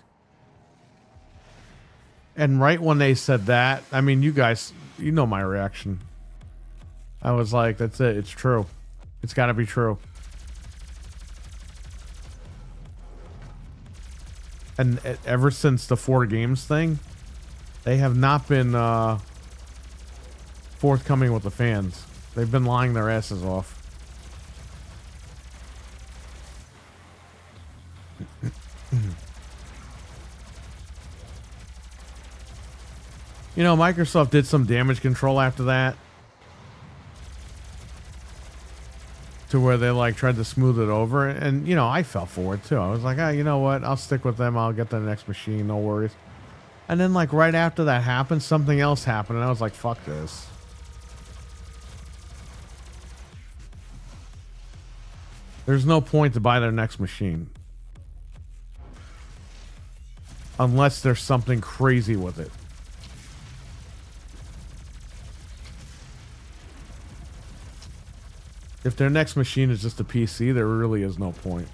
A: And right when they said that, I mean, you guys, you know my reaction. I was like, that's it. It's true. It's got to be true. And ever since the 4 games thing, they have not been forthcoming with the fans. They've been lying their asses off. You know, Microsoft did some damage control after that, to where they like tried to smooth it over, and you know, I fell for it too. I was like, ah, you know what, I'll stick with them, I'll get the next machine, no worries. And then like right after that happened, something else happened, and I was like, fuck this. There's no point to buy their next machine unless there's something crazy with it. If their next machine is just a PC, there really is no point.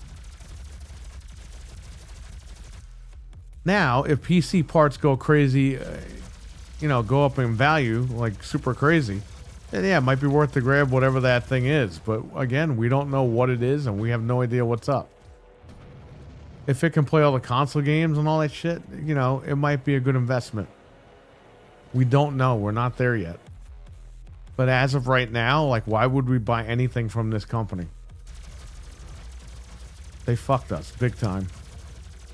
A: Now, if PC parts go crazy, you know, go up in value, like super crazy, then yeah, it might be worth to grab whatever that thing is. But again, we don't know what it is, and we have no idea what's up. If it can play all the console games and all that shit, you know, it might be a good investment. We don't know. We're not there yet. But as of right now, like, why would we buy anything from this company? They fucked us big time.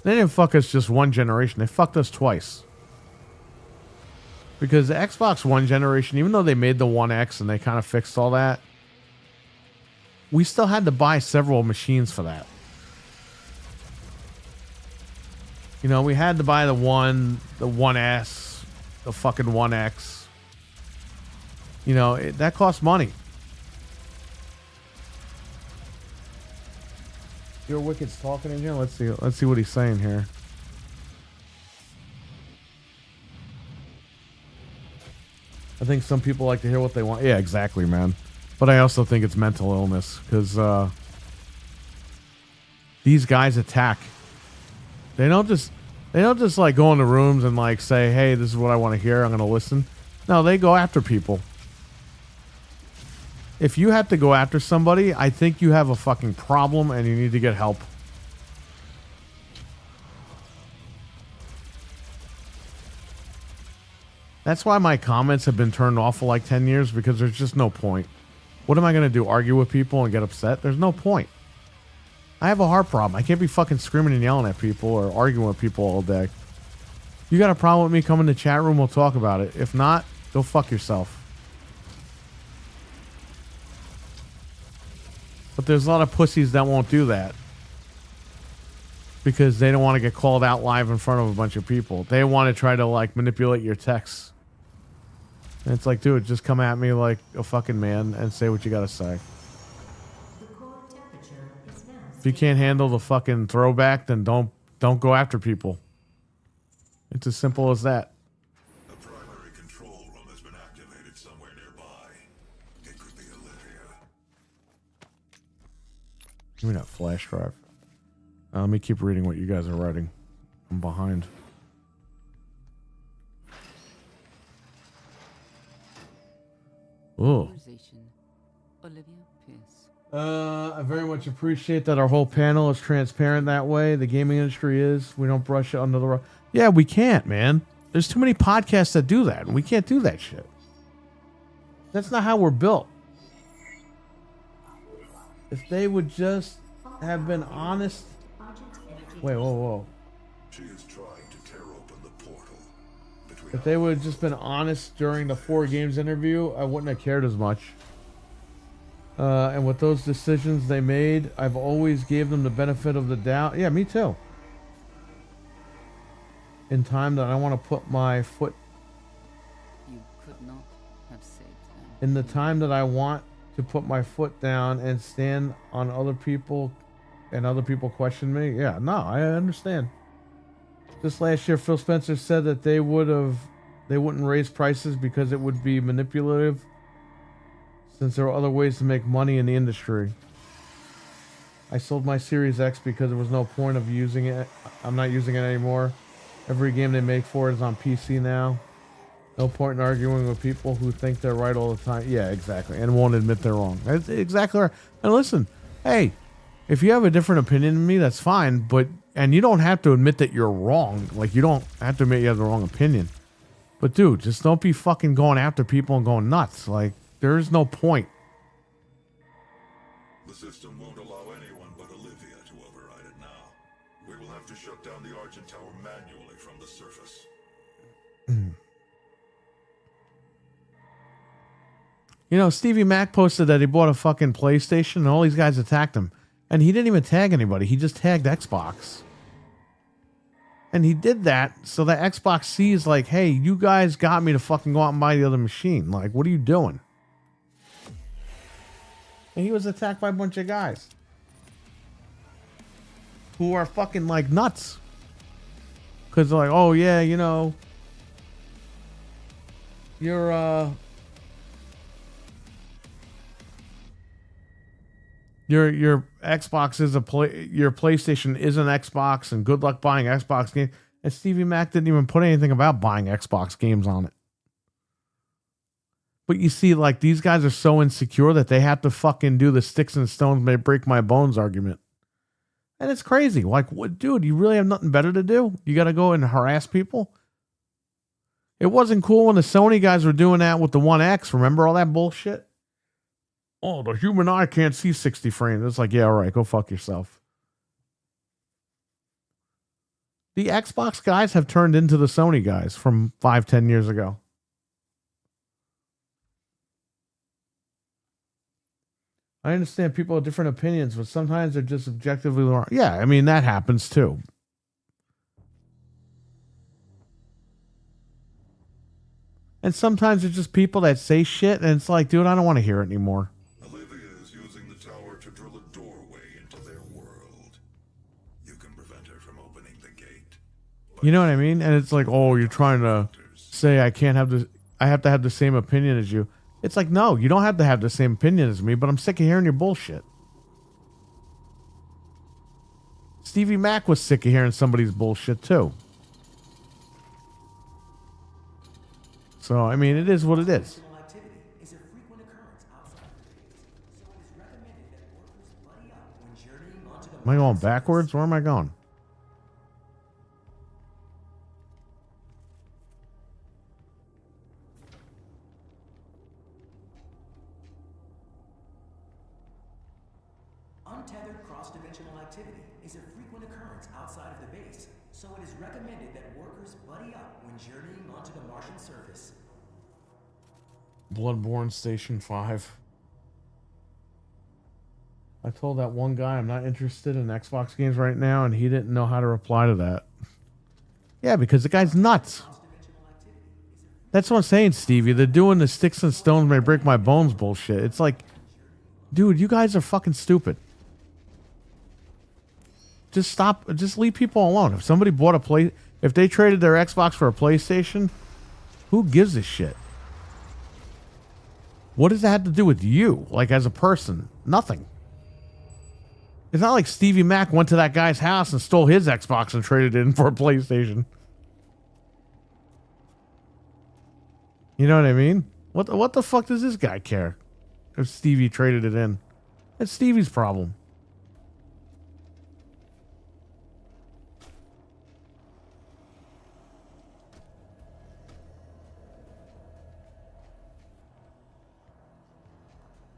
A: They didn't fuck us just one generation. They fucked us twice. Because the Xbox One generation, even though they made the One X and they kind of fixed all that, we still had to buy several machines for that. You know, we had to buy the 1S, the fucking 1X. You know, that costs money. Your Wicked's talking in here. Let's see what he's saying here. I think some people like to hear what they want. Yeah, exactly, man. But I also think it's mental illness, because these guys attack. They don't just like go in the rooms and like say, hey, this is what I want to hear, I'm gonna listen. No, they go after people. If you have to go after somebody, I think you have a fucking problem and you need to get help. That's why my comments have been turned off for like 10 years, because there's just no point. What am I going to do? Argue with people and get upset? There's no point. I have a heart problem. I can't be fucking screaming and yelling at people or arguing with people all day. You got a problem with me, come in the chat room, we'll talk about it. If not, go fuck yourself. But there's a lot of pussies that won't do that, because they don't want to get called out live in front of a bunch of people. They want to try to like manipulate your texts. And it's like, dude, just come at me like a fucking man and say what you gotta say.
B: The core temperature is now
A: If you can't handle the fucking throwback, then don't go after people. It's as simple as that.
E: A primary control room has been activated somewhere nearby. It could be Olivia.
A: Give me that flash drive. Let me keep reading what you guys are writing. I'm behind. Oh.
C: Olivia Pierce.
A: I very much appreciate that our whole panel is transparent that way. The gaming industry is. We don't brush it under the rug. Yeah, we can't, man. There's too many podcasts that do that, and we can't do that shit. That's not how we're built. If they would just have been honest. Wait, whoa.
E: She is trying to tear open the portal between.
A: If they would have just been honest during the 4 games interview, I wouldn't have cared as much. And with those decisions they made, I've always gave them the benefit of the doubt. Yeah, me too. In time that I want to put my foot
C: You could not have saved them.
A: in the time that I want to put my foot down and stand on other people and other people question me. Yeah, no, I understand. This last year Phil Spencer said that they wouldn't raise prices because it would be manipulative since there are other ways to make money in the industry. I sold my Series X because there was no point of using it. I'm not using it anymore. Every game they make for it is on PC now. No point in arguing with people who think they're right all the time. Yeah, exactly. And won't admit they're wrong. That's exactly right. And listen, hey, if you have a different opinion than me, that's fine. But, and you don't have to admit that you're wrong. Like, you don't have to admit you have the wrong opinion. But, dude, just don't be fucking going after people and going nuts. Like, there is no point.
E: The system won't allow anyone but Olivia to override it now. We will have to shut down the Argent Tower manually from the surface.
A: You know, Stevie Mac posted that he bought a fucking PlayStation and all these guys attacked him. And he didn't even tag anybody. He just tagged Xbox. And he did that so that Xbox sees like, hey, you guys got me to fucking go out and buy the other machine. Like, what are you doing? And he was attacked by a bunch of guys who are fucking like nuts. Because they're like, oh yeah, you know, your Xbox is your PlayStation is an Xbox, and good luck buying Xbox games. And Stevie Mac didn't even put anything about buying Xbox games on it. But you see, like, these guys are so insecure that they have to fucking do the sticks and stones may break my bones argument. And it's crazy. Like, what, dude, you really have nothing better to do? You got to go and harass people? It wasn't cool when the Sony guys were doing that with the One X. Remember all that bullshit? Oh, the human eye can't see 60 frames. It's like, yeah, all right, go fuck yourself. The Xbox guys have turned into the Sony guys from 5-10 years ago. I understand people have different opinions, but sometimes they're just objectively wrong. Yeah, I mean, that happens too. And sometimes it's just people that say shit, and it's like, dude, I don't want to hear it anymore.
E: Olivia is using the tower to drill a doorway into their world. You can prevent her from opening the gate.
A: You know what I mean? And it's like, oh, you're trying to say I have to have the same opinion as you. It's like, no, you don't have to have the same opinion as me, but I'm sick of hearing your bullshit. Stevie Mac was sick of hearing somebody's bullshit too. So, I mean, it is what it is.
D: Activity is a frequent occurrence outside of the base, so it is recommended that workers buddy up when journeying onto the
A: Am I going backwards? Where am I going?
D: Untethered cross-dimensional activity is a frequent occurrence outside of the base, so it is recommended that workers buddy up when journeying onto the Martian surface.
A: Bloodborne Station 5. I told that one guy I'm not interested in Xbox games right now, and he didn't know how to reply to that. Yeah, because the guy's nuts. That's what I'm saying, Stevie. They're doing the sticks and stones may break my bones bullshit. It's like, dude, you guys are fucking stupid. Just stop. Just leave people alone. If somebody bought if they traded their Xbox for a PlayStation, who gives a shit? What does that have to do with you, like as a person? Nothing. It's not like Stevie Mac went to that guy's house and stole his Xbox and traded it in for a PlayStation. You know what I mean? What the fuck does this guy care if Stevie traded it in? It's Stevie's problem.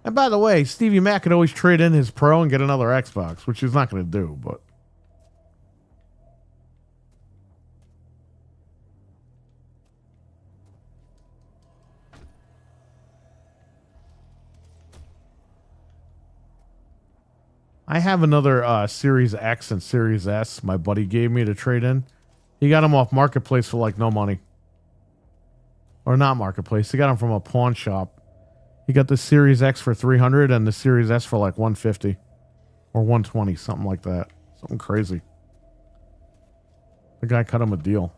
A: And by the way, Stevie Mac could always trade in his Pro and get another Xbox, which he's not going to do, but... I have another Series X and Series S my buddy gave me to trade in. He got them off Marketplace for like no money. Or not Marketplace. He got them from a pawn shop. He got the Series X for 300 and the Series S for like 150 or 120, something like that. Something crazy. The guy cut him a deal.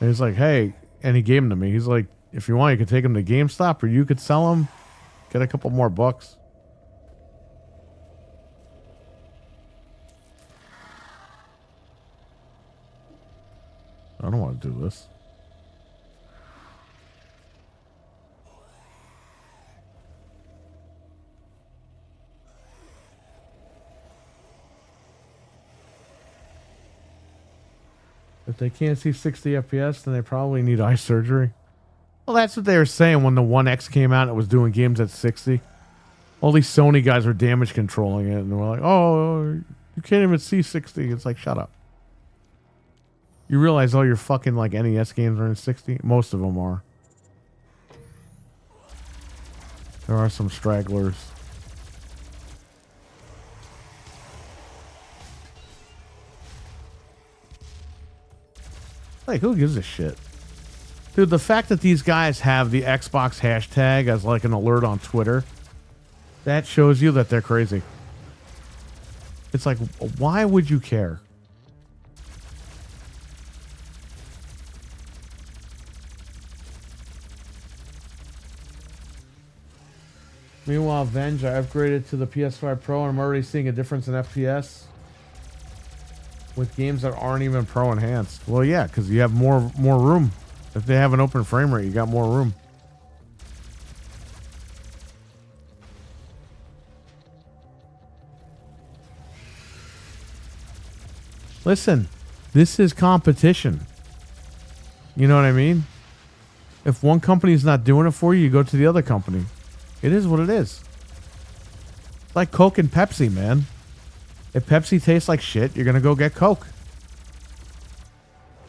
A: And he's like, hey, and he gave them to me. He's like, if you want, you could take them to GameStop or you could sell them, get a couple more bucks. I don't want to do this. If they can't see 60 FPS, then they probably need eye surgery. Well, that's what they were saying when the One X came out. It was doing games at 60. All these Sony guys were damage controlling it, and they were like, "Oh, you can't even see 60." It's like, shut up. You realize all your fucking like NES games are in 60? Most of them are. There are some stragglers. Like, who gives a shit? Dude, the fact that these guys have the Xbox hashtag as like an alert on Twitter, that shows you that they're crazy. It's like, why would you care? Meanwhile, Venge, I upgraded to the PS5 Pro and I'm already seeing a difference in FPS with games that aren't even Pro enhanced. Well, yeah, because you have more room. If they have an open frame rate, you got more room. Listen, this is competition. You know what I mean? If one company's not doing it for you, you go to the other company. It is what it is. It's like Coke and Pepsi, man. If Pepsi tastes like shit, you're going to go get Coke.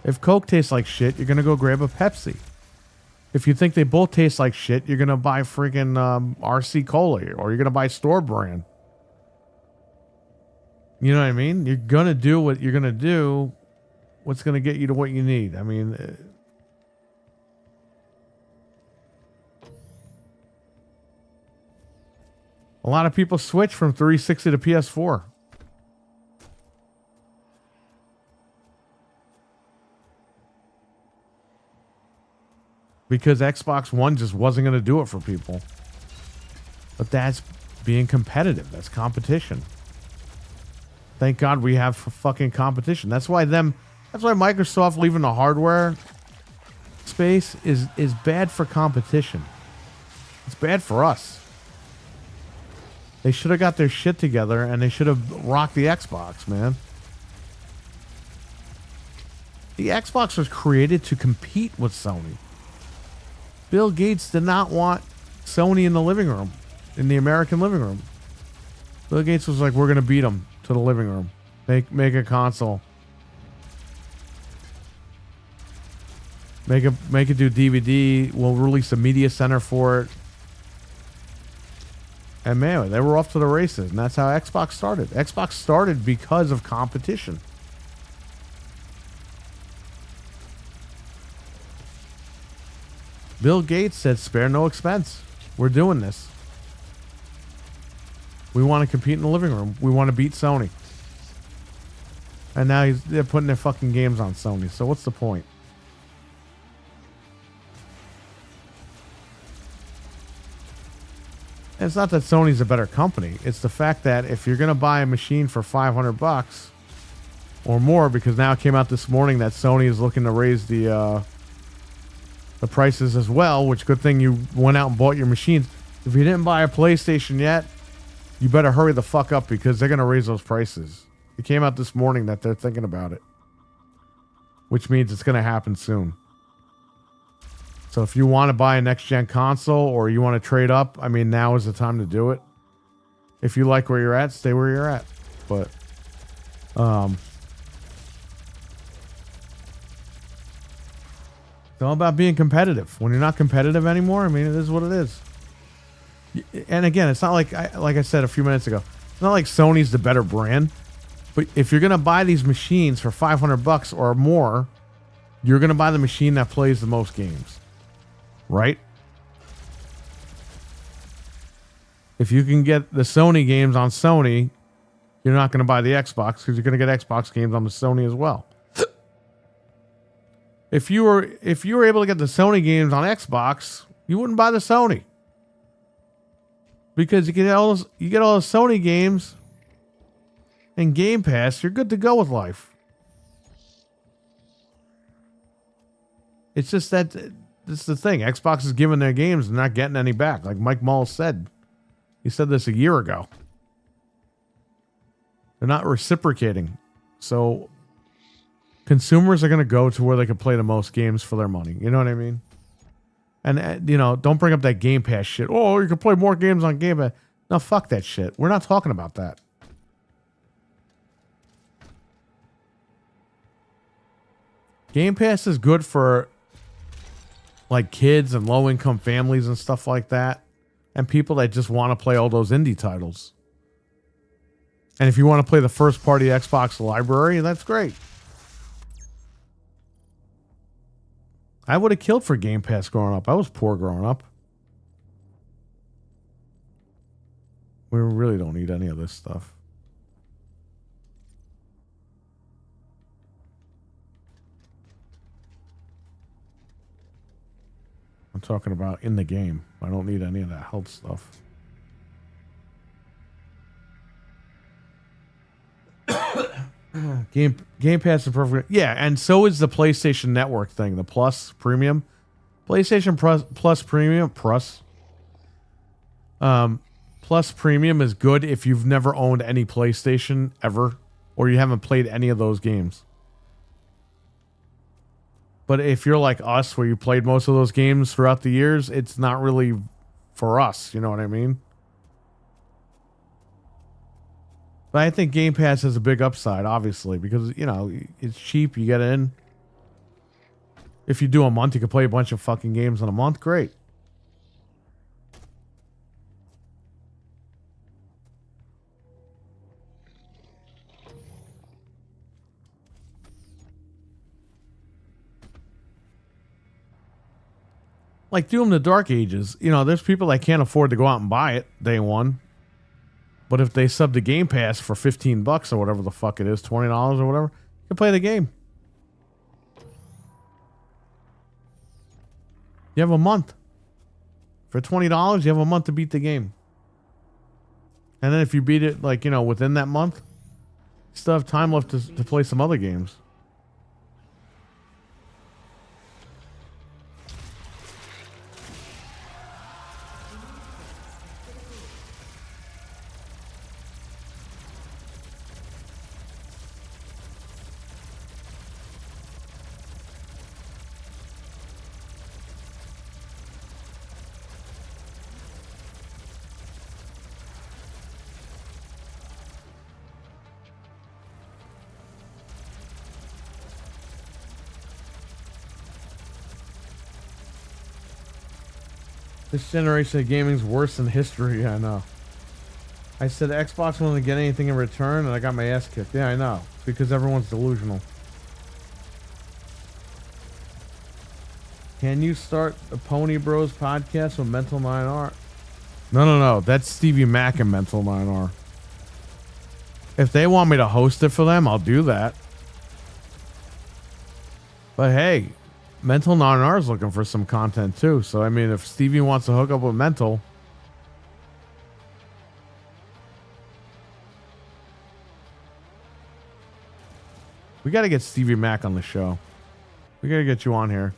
A: If Coke tastes like shit, you're going to go grab a Pepsi. If you think they both taste like shit, you're going to buy freaking RC Cola or you're going to buy store brand. You know what I mean? You're going to do what you're going to do. What's going to get you to what you need? I mean, a lot of people switch from 360 to PS4. Because Xbox One just wasn't going to do it for people. But that's being competitive. That's competition. Thank God we have fucking competition. That's why Microsoft leaving the hardware space is bad for competition. It's bad for us. They should have got their shit together and they should have rocked the Xbox, man. The Xbox was created to compete with Sony. Bill Gates did not want Sony in the living room, in the American living room. Bill Gates was like, we're going to beat them to the living room. Make a console. Make it do DVD. We'll release a media center for it. And man, they were off to the races. And that's how Xbox started. Xbox started because of competition. Bill Gates said, spare no expense. We're doing this. We want to compete in the living room. We want to beat Sony. And now they're putting their fucking games on Sony. So what's the point? And it's not that Sony's a better company. It's the fact that if you're going to buy a machine for $500 or more, because now it came out this morning that Sony is looking to raise the prices as well, which good thing you went out and bought your machines. If you didn't buy a PlayStation yet, you better hurry the fuck up because they're going to raise those prices. It came out this morning that they're thinking about it, which means it's going to happen soon. So if you want to buy a next-gen console or you want to trade up, I mean, now is the time to do it. If you like where you're at, stay where you're at. But, it's all about being competitive. When you're not competitive anymore, I mean, it is what it is. And again, it's not like I said a few minutes ago. Not like Sony's the better brand, but if you're gonna buy these machines for $500 or more, you're gonna buy the machine that plays the most games, right? If you can get the Sony games on Sony, you're not gonna buy the Xbox because you're gonna get Xbox games on the Sony as well. If you were able to get the Sony games on Xbox, you wouldn't buy the Sony. Because you get all the Sony games and Game Pass, you're good to go with life. It's just that this is the thing. Xbox is giving their games and not getting any back. Like Mike Mull said. He said this a year ago. They're not reciprocating. So consumers are going to go to where they can play the most games for their money. You know what I mean? And, don't bring up that Game Pass shit. Oh, you can play more games on Game Pass. No, fuck that shit. We're not talking about that. Game Pass is good for, like, kids and low-income families and stuff like that. And people that just want to play all those indie titles. And if you want to play the first-party Xbox library, that's great. I would have killed for Game Pass growing up. I was poor growing up. We really don't need any of this stuff. I'm talking about in the game. I don't need any of that health stuff. Game Pass is perfect. Yeah, and so is the PlayStation Network thing, the Plus Premium. PlayStation Plus Premium Plus Premium is good if you've never owned any PlayStation ever, or you haven't played any of those games. But if you're like us, where you played most of those games throughout the years, it's not really for us. You know what I mean? But I think Game Pass has a big upside, obviously, because, it's cheap. You get in. If you do a month, you can play a bunch of fucking games in a month. Great. Like Doom the Dark Ages. There's people that can't afford to go out and buy it day one. But if they sub the Game Pass for $15 or whatever the fuck it is, $20 or whatever, you can play the game. You have a month. For $20, you have a month to beat the game. And then if you beat it, within that month, you still have time left to play some other games. This generation of gaming's worse than history. I know. I said Xbox wasn't get anything in return, and I got my ass kicked. Yeah, I know. Because everyone's delusional. Can you start a Pony Bros podcast with Mental 9R? No. That's Stevie Mac and Mental 9R. If they want me to host it for them, I'll do that. But hey, Mental 9R is looking for some content too. So, I mean, if Stevie wants to hook up with Mental, we got to get Stevie Mac on the show. We got to get you on here.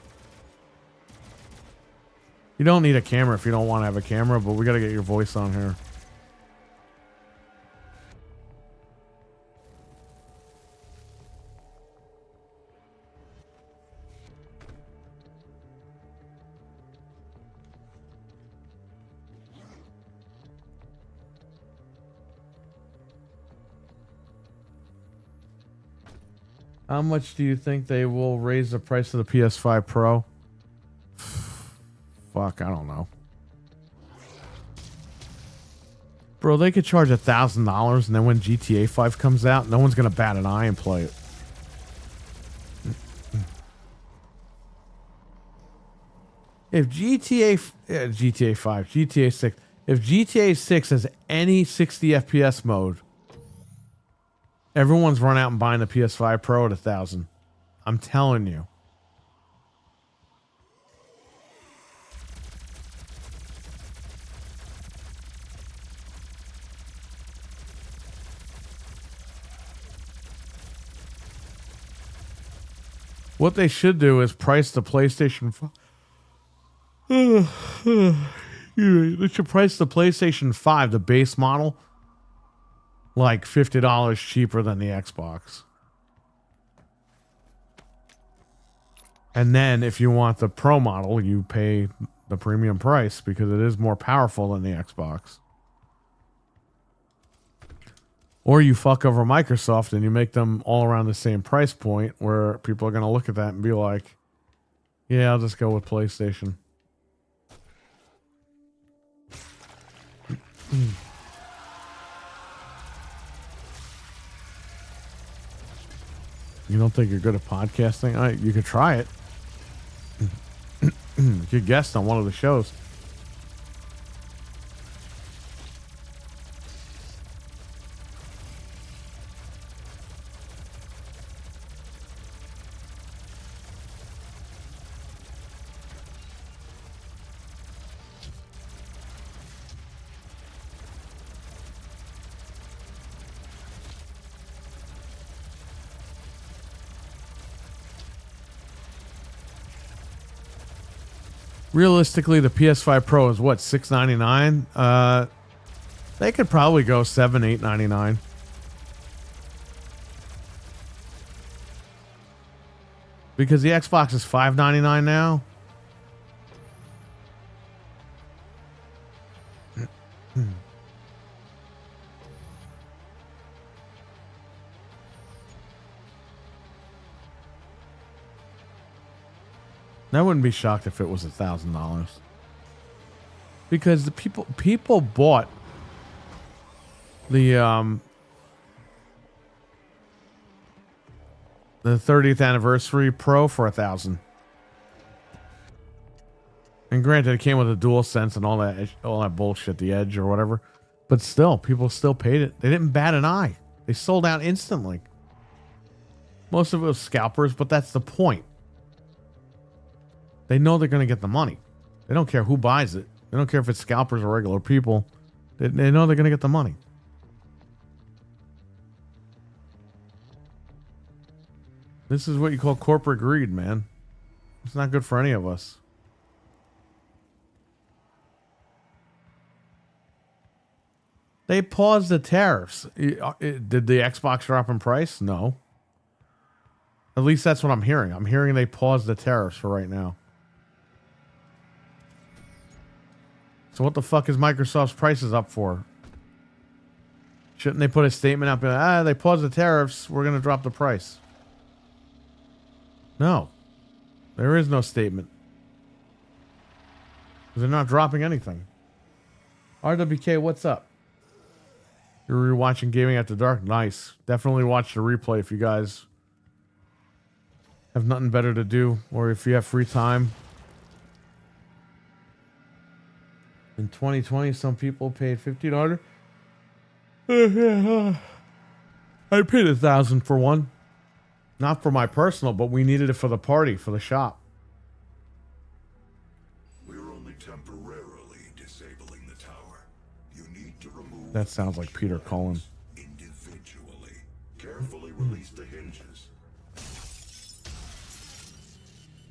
A: You don't need a camera if you don't want to have a camera, but we got to get your voice on here. How much do you think they will raise the price of the PS5 Pro? Fuck, I don't know. Bro, they could charge $1,000 and then when GTA 5 comes out, no one's gonna bat an eye and play it. If GTA 5, GTA 6, if GTA 6 has any 60 FPS mode, everyone's run out and buying the PS5 Pro at $1,000. I'm telling you. What they should do is price the PlayStation 5. They should price the PlayStation 5, the base model, like $50 cheaper than the Xbox. And then if you want the Pro model, you pay the premium price because it is more powerful than the Xbox. Or you fuck over Microsoft and you make them all around the same price point where people are going to look at that and be like, yeah, I'll just go with PlayStation. You don't think you're good at podcasting? You could try it. You could guest on one of the shows. Realistically, the PS5 Pro is what, $699? They could probably go $7, $8.99. Because the Xbox is $5.99 now. I wouldn't be shocked if it was $1,000. Because the people bought the 30th anniversary Pro for $1,000. And granted, it came with a DualSense and all that bullshit, the Edge or whatever. But still, people still paid it. They didn't bat an eye. They sold out instantly. Most of it was scalpers, but that's the point. They know they're going to get the money. They don't care who buys it. They don't care if it's scalpers or regular people. They know they're going to get the money. This is what you call corporate greed, man. It's not good for any of us. They paused the tariffs. Did the Xbox drop in price? No. At least that's what I'm hearing. I'm hearing they paused the tariffs for right now. So what the fuck is Microsoft's prices up for? Shouldn't they put a statement up? They paused the tariffs. We're going to drop the price. No. There is no statement. They're not dropping anything. RWK, what's up? You're rewatching Gaming After Dark? Nice. Definitely watch the replay if you guys have nothing better to do or if you have free time. In 2020, some people paid $1,500. I paid $1,000 for one. Not for my personal, but we needed it for the party, for the shop.
E: We're only temporarily disabling the tower. You need to remove.
A: That sounds like Peter Cullen.
E: Individually. Carefully release the hinges.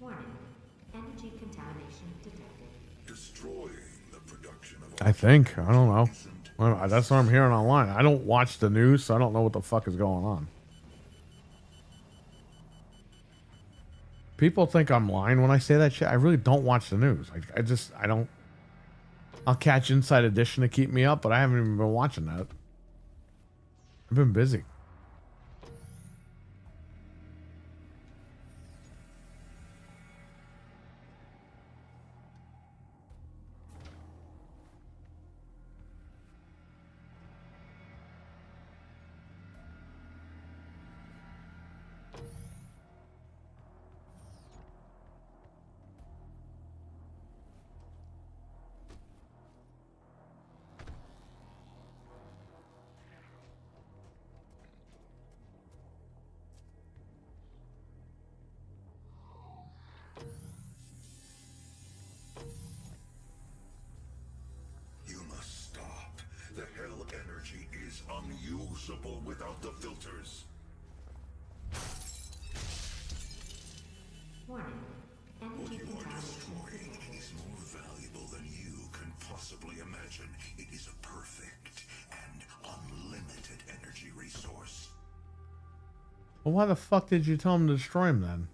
B: Warning. Energy contamination detected.
E: Destroying the production of.
A: I think. I don't know. Well, that's what I'm hearing online. I don't watch the news, so I don't know what the fuck is going on. People think I'm lying when I say that shit. I really don't watch the news. I don't. I'll catch Inside Edition to keep me up, but I haven't even been watching that. I've been busy.
E: crucible without the filters.
B: Warning.
E: What
B: Energy
E: you are
B: contamination
E: destroying
B: detected.
E: is more valuable than you can possibly imagine. It is a perfect and unlimited energy resource.
A: Well, why the fuck did you tell him to destroy him then?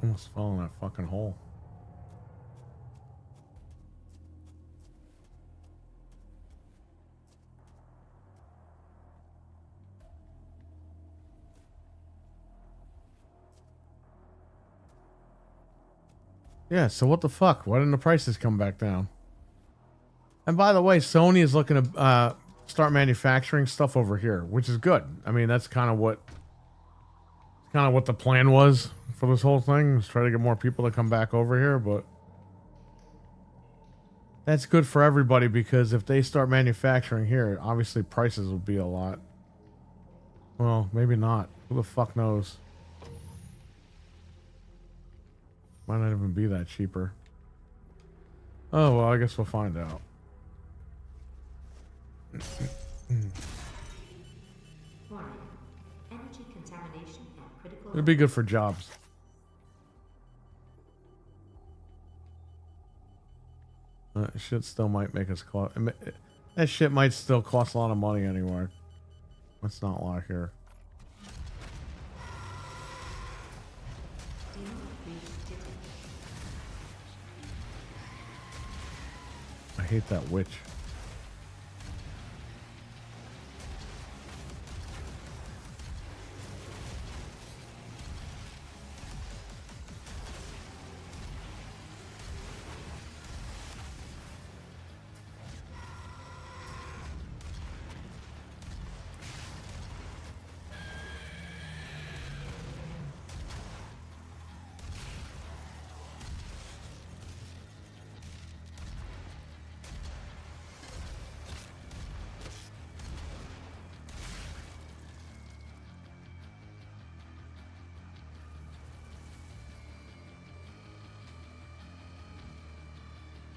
A: Almost fell in that fucking hole. Yeah, so what the fuck? Why didn't the prices come back down? And by the way, Sony is looking to start manufacturing stuff over here, which is good. I mean, that's kind of what the plan was for this whole thing, was try to get more people to come back over here, but that's good for everybody because if they start manufacturing here, obviously prices will be a lot. Well, maybe not. Who the fuck knows? Might not even be that cheaper. Oh, well, I guess we'll find out.
B: Warning. Energy contamination at critical.
A: It'd be good for jobs. Shit still might make us cost. That shit might still cost a lot of money anyway. Let's not lie here.
B: Do not reach detected.
A: I hate that witch.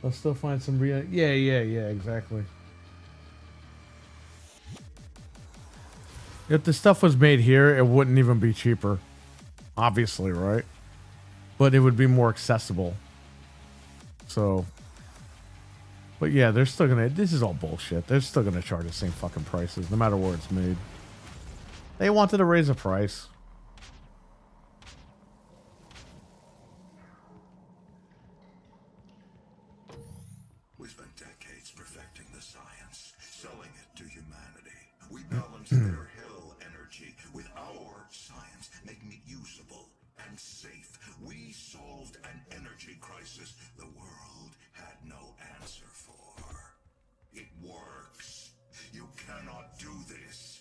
A: I'll still find some real. Yeah, exactly. If the stuff was made here, it wouldn't even be cheaper. Obviously, right? But it would be more accessible. So. But yeah, they're still gonna. This is all bullshit. They're still gonna charge the same fucking prices, no matter where it's made. They wanted to raise the price.
E: We spent decades perfecting the science, selling it to humanity. We balanced their hell energy with our science, making it usable and safe. We solved an energy crisis the world had no answer for. It works. You cannot do this.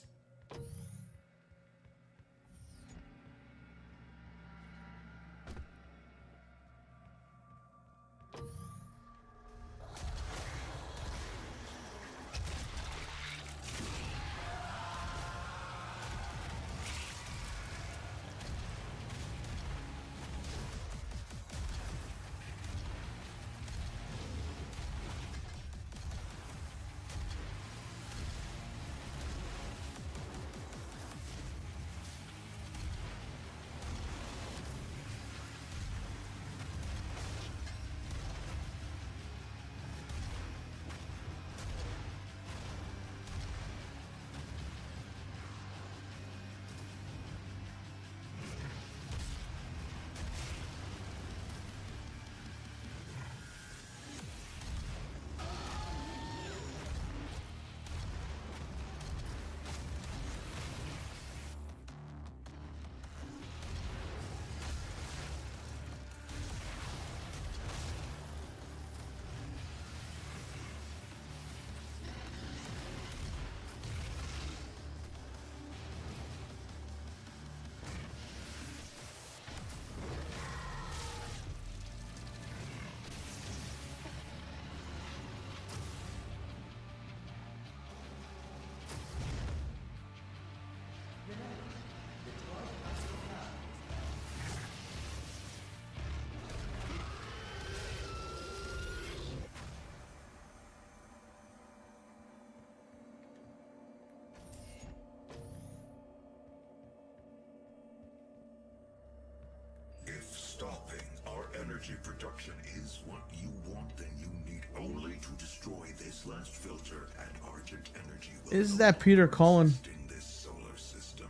E: energy production is what you want, then you need only to destroy this last filter, and Argent Energy will
A: Is
E: no
A: that Peter
E: longer
A: Cullen?
E: exist in this solar system.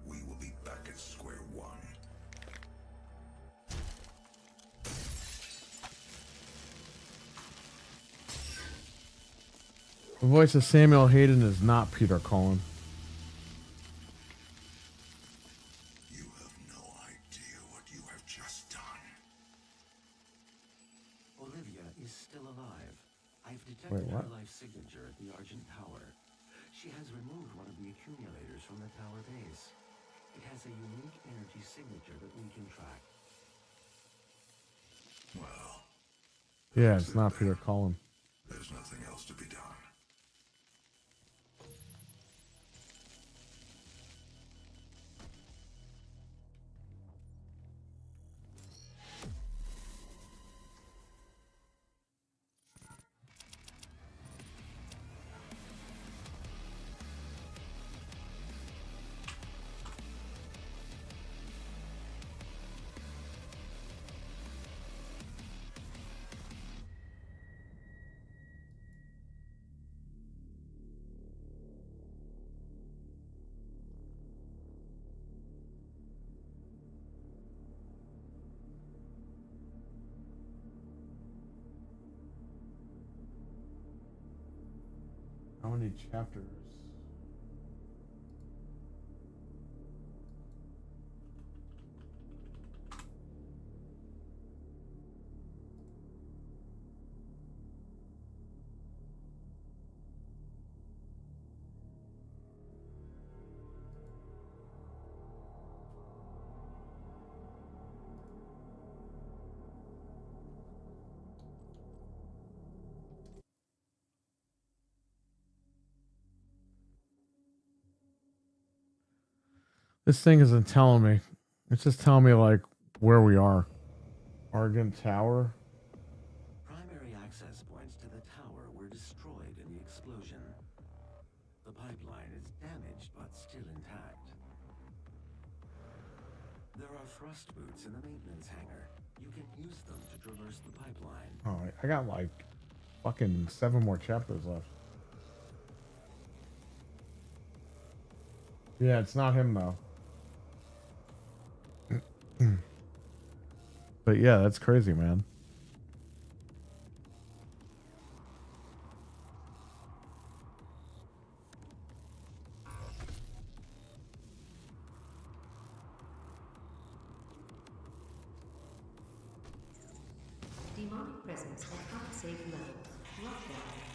E: We will be back at square one.
A: The voice of Samuel Hayden is not Peter Cullen.
E: You have no idea what you have just done.
F: Olivia is still alive. I've
A: Wait,
F: detected
A: what?
F: her life signature at the Argent Tower. She has removed one of the accumulators from the tower base. It has a unique energy signature that we can track.
E: Well,
A: Yeah, it's not Peter Cullen.
E: there's nothing else to be done.
A: How many chapters? This thing isn't telling me. It's just telling me like where we are. Argent Tower.
F: Primary access points to the tower were destroyed in the explosion. The pipeline is damaged but still intact. There are thrust boots in the maintenance hangar. You can use them to traverse the pipeline.
A: Oh, I got like fucking 7 more chapters left. Yeah, it's not him though. But yeah, that's crazy, man.
B: Demonic presence at unsafe levels. Lockdown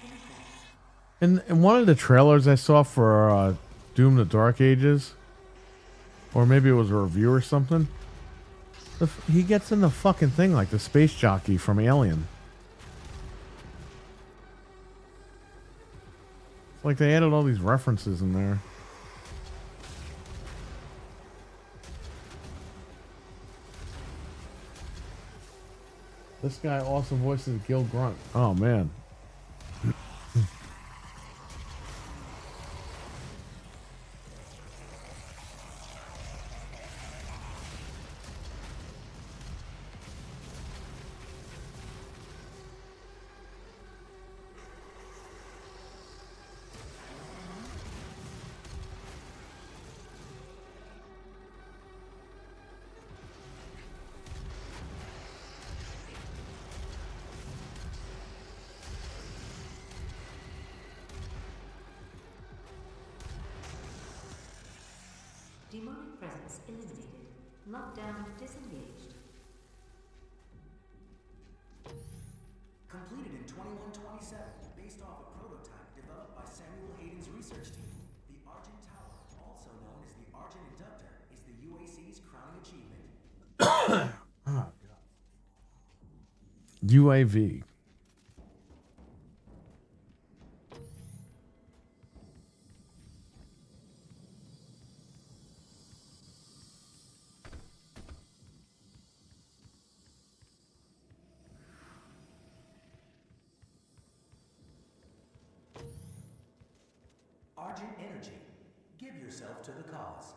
B: in effect.
A: In one of the trailers I saw for Doom: The Dark Ages, or maybe it was a review or something, he gets in the fucking thing like the space jockey from Alien. It's like they added all these references in there. This guy also voices Gil Grunt. Oh man.
B: Demonic presence eliminated. Lockdown disengaged.
D: Completed in 2127, based off a prototype developed by Samuel Hayden's research team. The Argent Tower, also known as the Argent Inductor, is the UAC's crowning achievement.
A: UAV.
D: Argent Energy. Give yourself to the cause.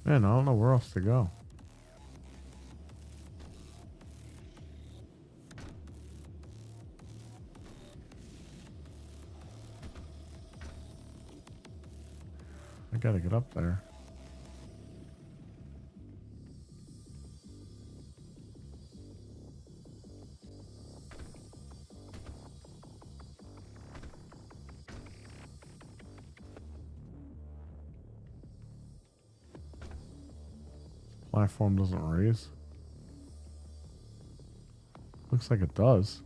A: Man, I don't know where else to go. I gotta get up there. Platform doesn't raise. Looks like it does.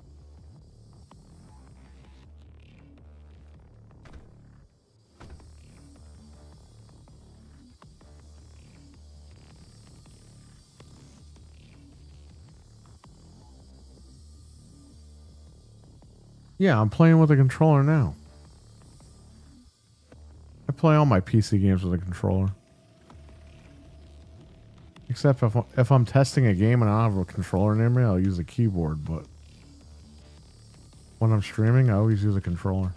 A: Yeah, I'm playing with a controller now. I play all my PC games with a controller. Except if I'm testing a game and I don't have a controller near me, I'll use a keyboard. But when I'm streaming, I always use a controller.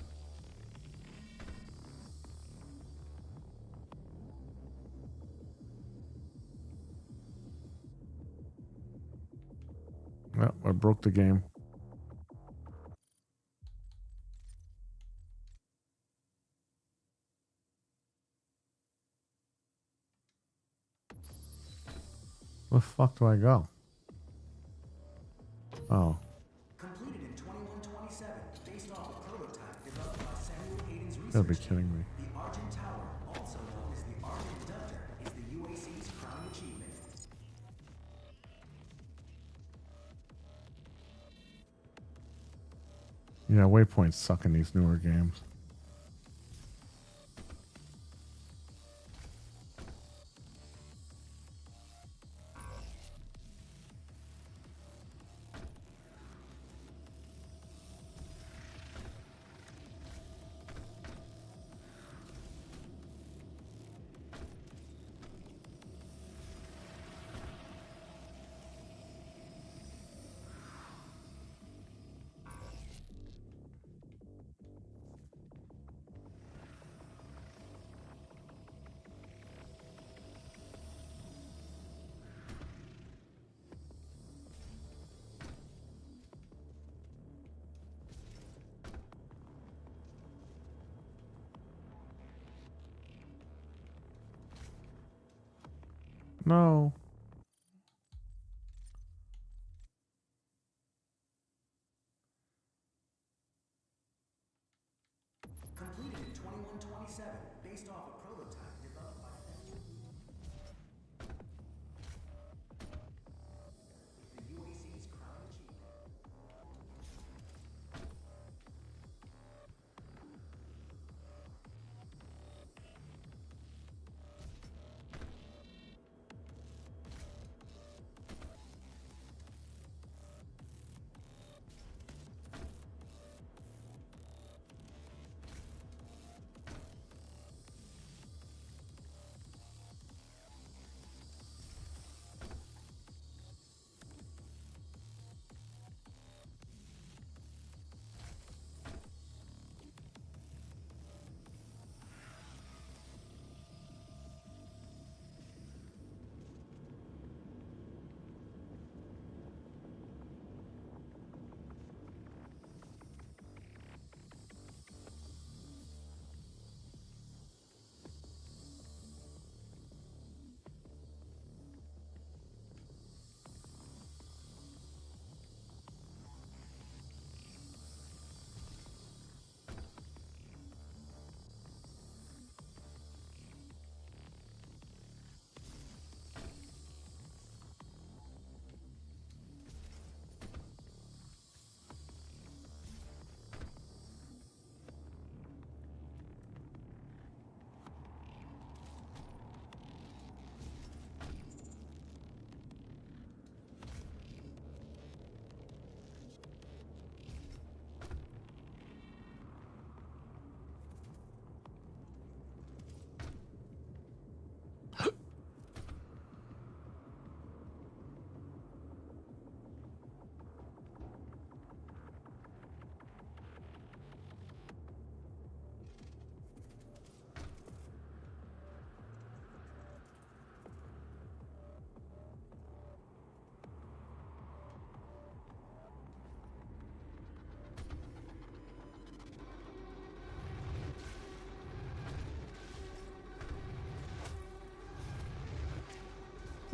A: Well, I broke the game. Where the fuck do I go? Oh.
D: Completed in 2127, based off a prototype developed by Samuel Hayden's
A: You gotta be
D: research.
A: kidding me.
D: The Argent Tower, also known as the Argent Ductor, is the UAC's crowning achievement.
A: Yeah, waypoints suck in these newer games. No.
D: Completed in 2127, based off a prototype developed by the UAC's crowning achievement.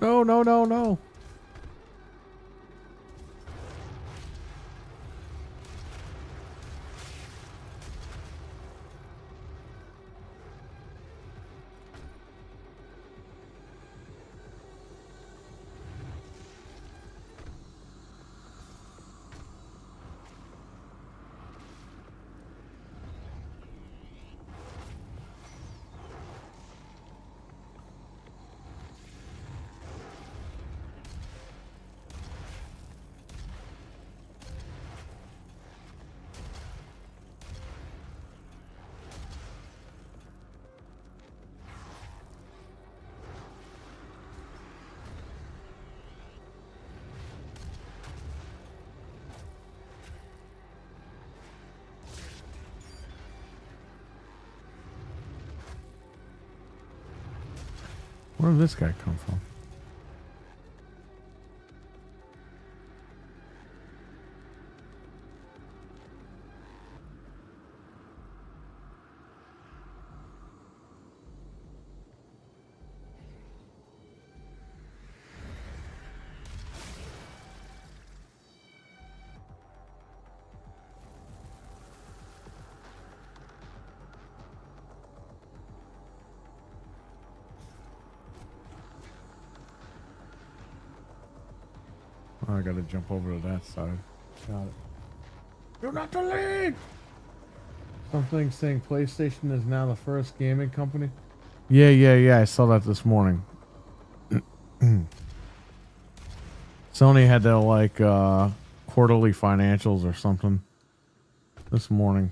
A: No, no, no, no. Where did this guy come from? Oh, I gotta jump over to that side. Got it. You're not the lead! Something saying PlayStation is now the first gaming company. Yeah. I saw that this morning. Sony had their like quarterly financials or something this morning.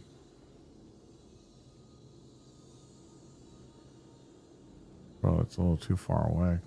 A: Bro, it's a little too far away.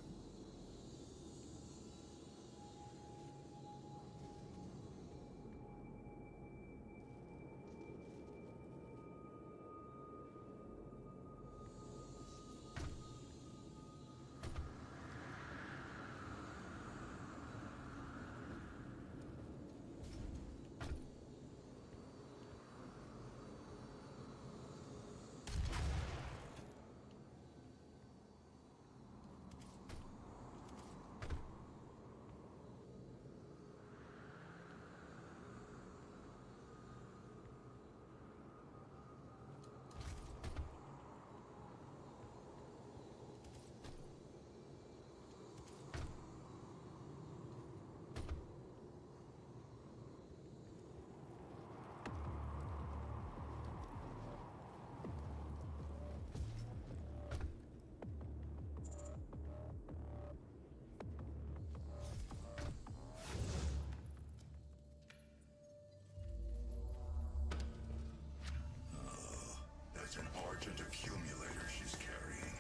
E: That's an Argent accumulator she's carrying.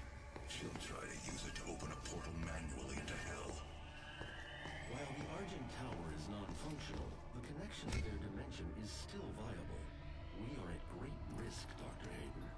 E: She'll try to use it to open a portal manually into hell.
F: While the Argent Tower is non-functional, the connection to their dimension is still viable. We are at great risk, Dr. Hayden.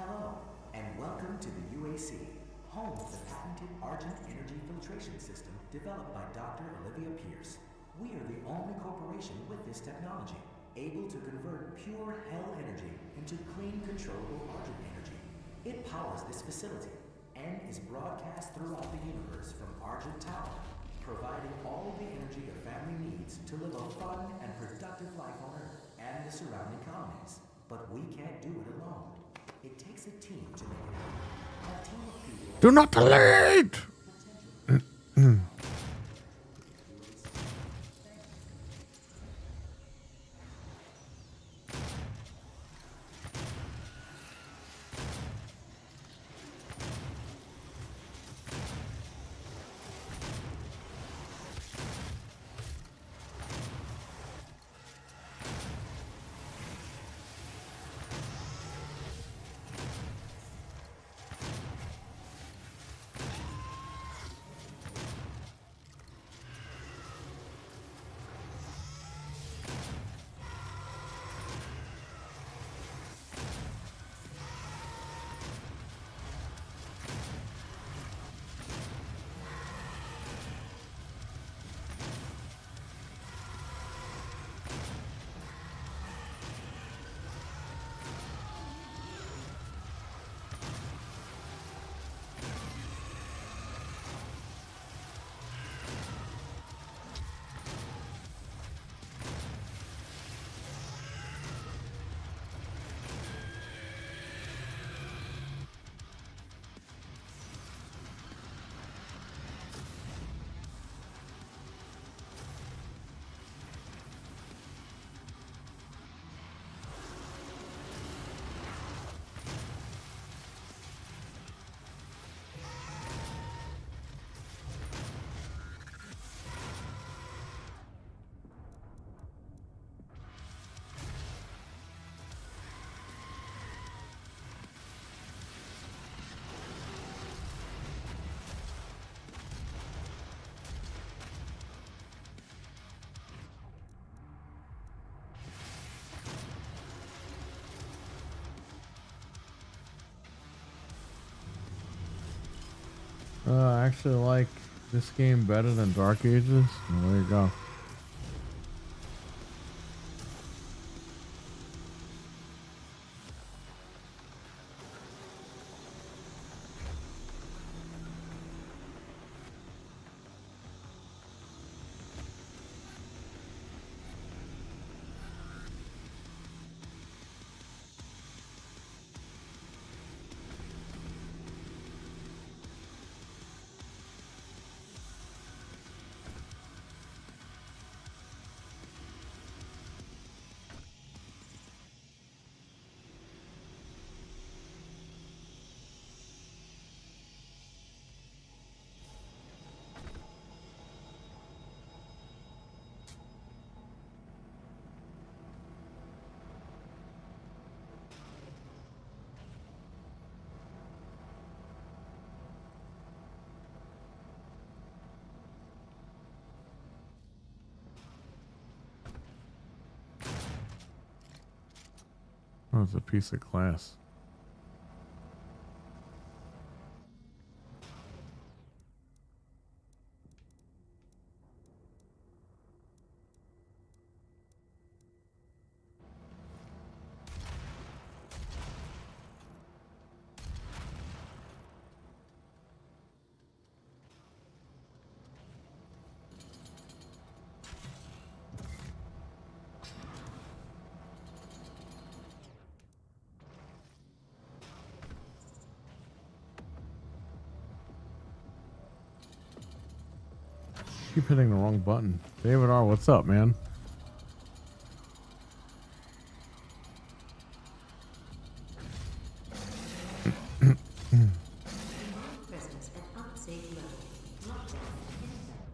D: Hello, and welcome to the UAC, home of the patented Argent Energy Filtration System developed by Dr. Olivia Pierce. We are the only corporation with this technology, able to convert pure hell energy into clean, controllable Argent energy. It powers this facility and is broadcast throughout the universe from Argent Tower, providing all the energy a family needs to live a fun and productive life on Earth and the surrounding colonies. But we can't do it alone. It takes a team to make it happen. A team of people.
A: Do not delete! I actually like this game better than Dark Ages. Well, there you go. Oh, it's a piece of glass. Keep hitting the wrong button. David R, what's up, man?
B: Demonic presence at unsafe level. Lockdown in effect.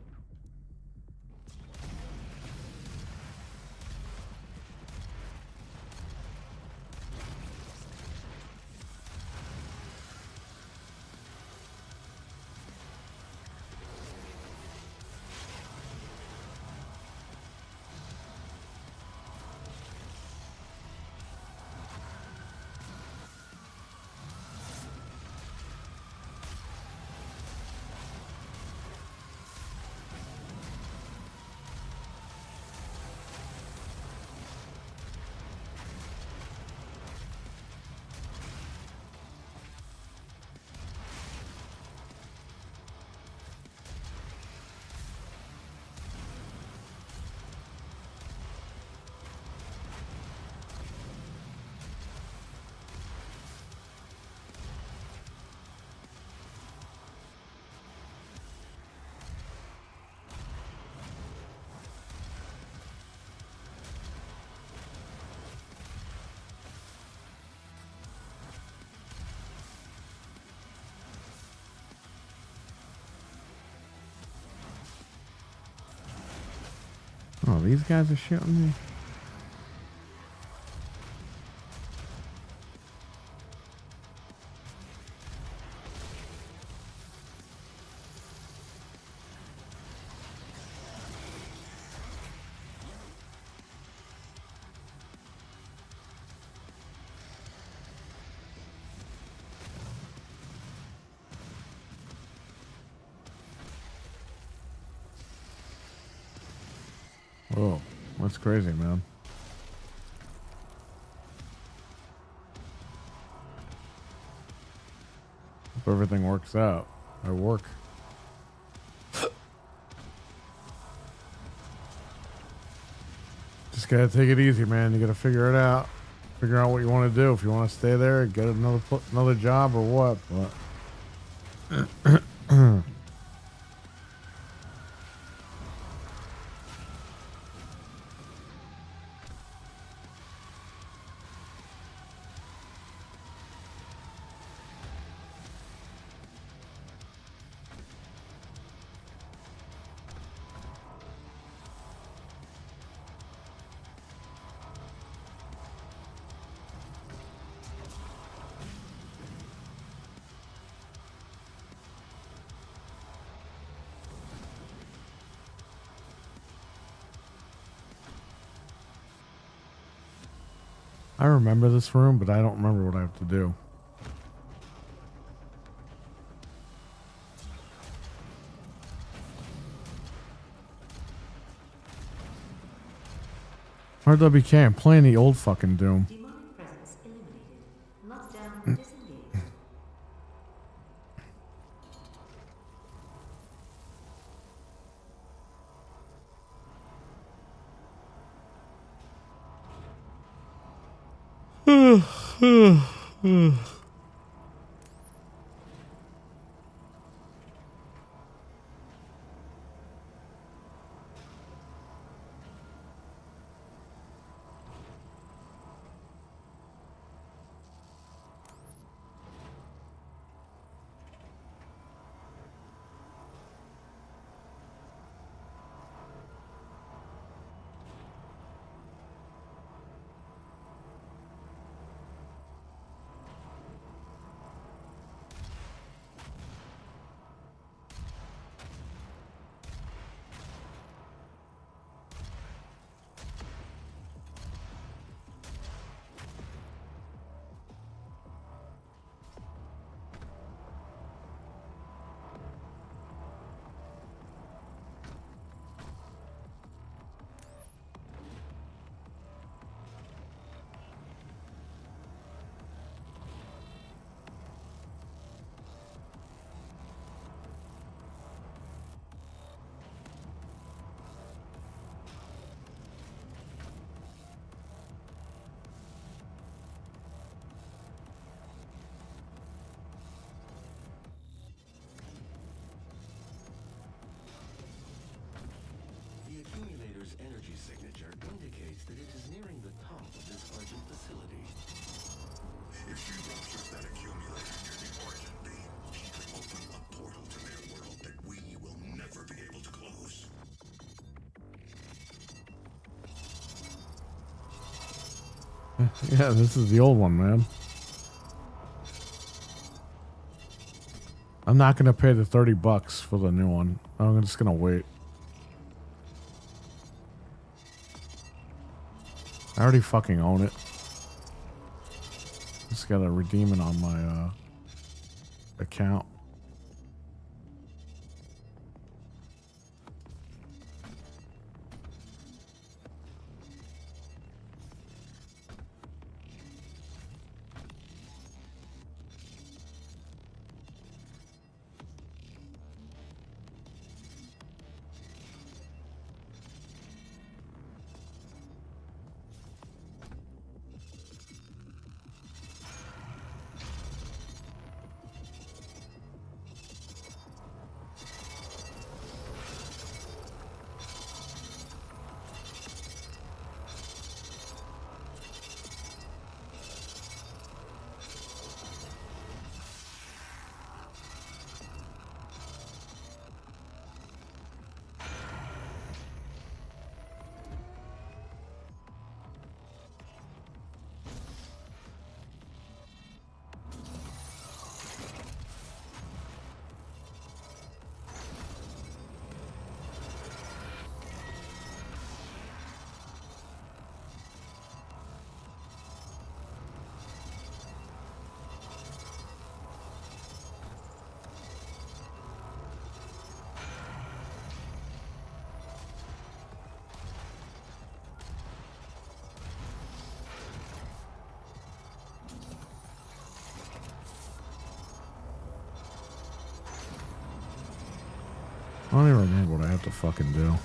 A: Oh, these guys are shooting me. Whoa, that's crazy, man. Hope everything works out. I work. Just gotta take it easy, man. You gotta figure it out. Figure out what you want to do. If you want to stay there, get another job or what. But I remember this room, but I don't remember what I have to do. RWK, I'm playing the old fucking Doom.
B: Demonic presence eliminated. Lockdown disengaged.
F: The accumulator's energy signature indicates that it is nearing the top of this Argent facility.
E: If you rupture that accumulator near the Argent beam, she could open a portal to their world that we will never be able to close.
A: Yeah, this is the old one, man. I'm not gonna pay the $30 for the new one. I'm just gonna wait. I already fucking own it. Just gotta redeem it on my account. I don't even remember what I have to fucking do.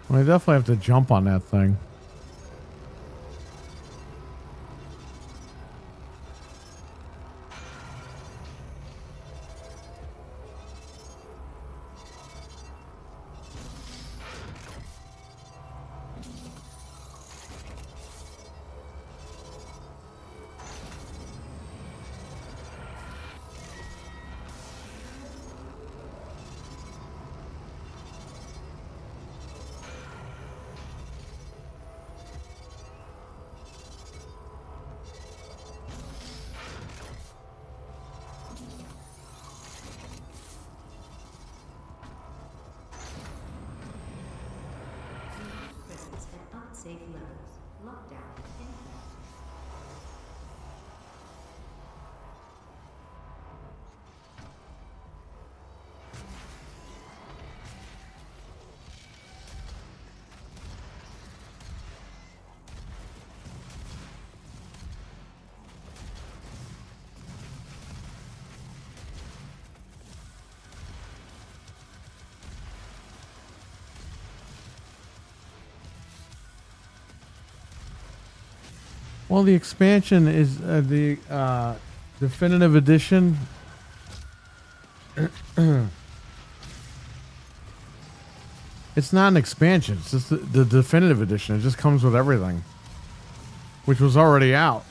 A: Well, I definitely have to jump on that thing.
B: safe levels. Lockdown in effect.
A: Well, the expansion is the definitive edition. It's not an expansion. It's just the definitive edition. It just comes with everything, which was already out.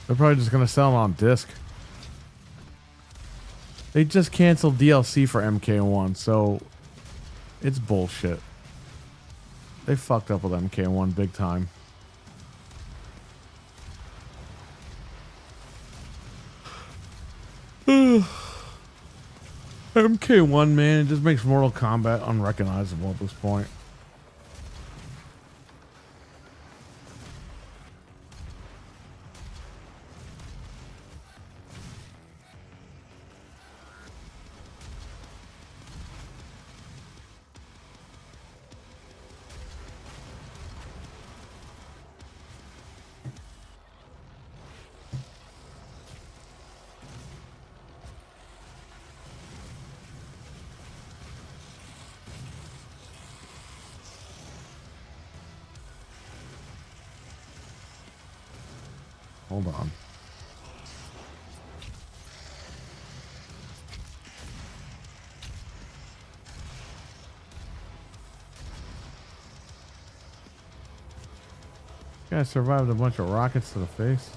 A: They're probably just gonna sell it on disc. They just canceled DLC for MK1, so it's bullshit. They fucked up with MK1 big time. MK1, man, it just makes Mortal Kombat unrecognizable at this point. Hold on. Guy survived a bunch of rockets to the face.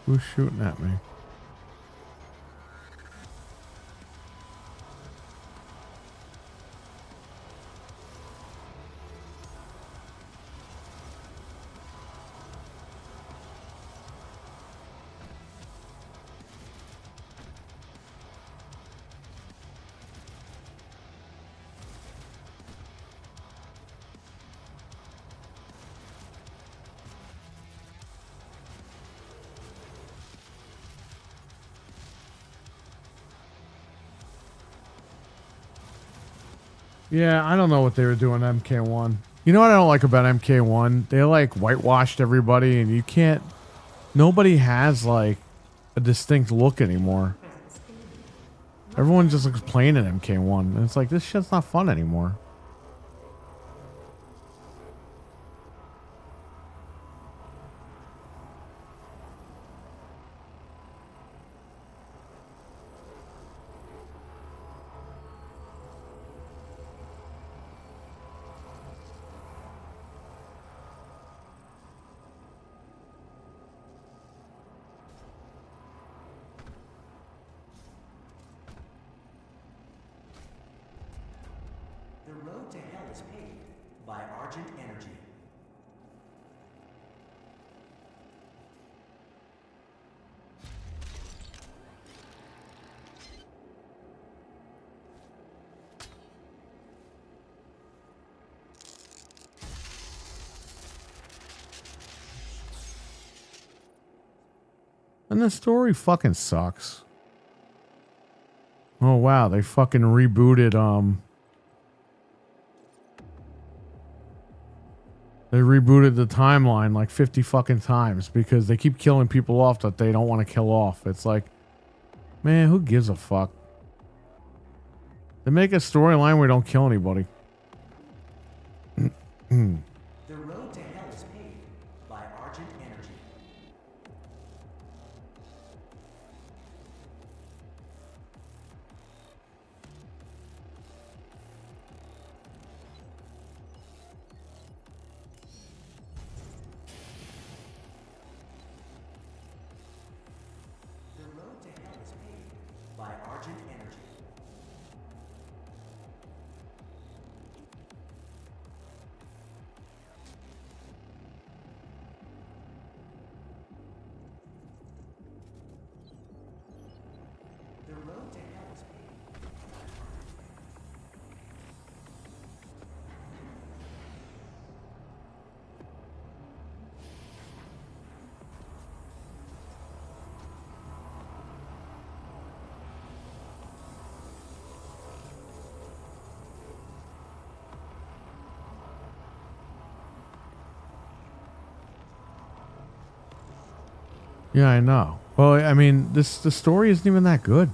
A: Who's shooting at me? Yeah, I don't know what they were doing MK1. You know what I don't like about MK1? They like whitewashed everybody and you can't, nobody has like a distinct look anymore. Everyone just looks plain in MK1 and it's like this shit's not fun anymore.
D: The road to hell is paved by Argent Energy.
A: And the story fucking sucks. Oh wow, they fucking rebooted they rebooted the timeline like 50 fucking times because they keep killing people off that they don't want to kill off. It's like, man, who gives a fuck? They make a storyline where we don't kill anybody.
D: The road to hell is paved by Argent Energy. The road to hell is paved by Argent Energy. The road to hell is paved.
A: Yeah, I know. Well, I mean, the story isn't even that good.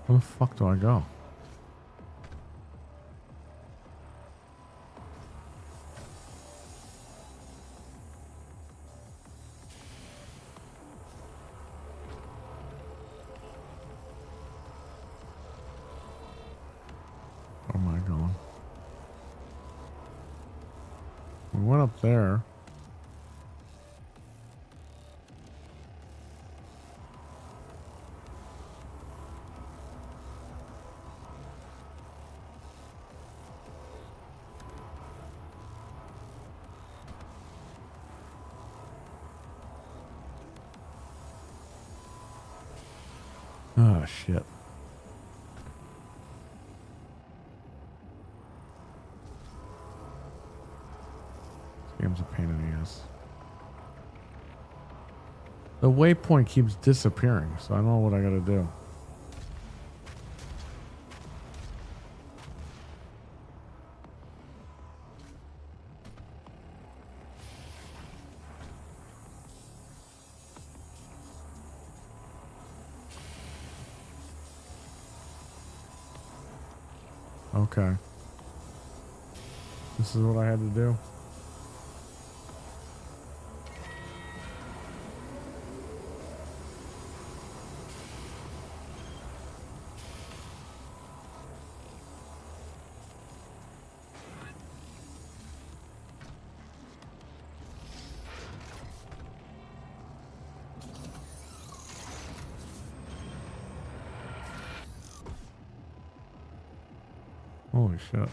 A: Where the fuck do I go? Where am I going? We went up there. Oh, shit. This game's a pain in the ass. The waypoint keeps disappearing, so I don't know what I gotta do. Okay. This is what I had to do. Holy shit.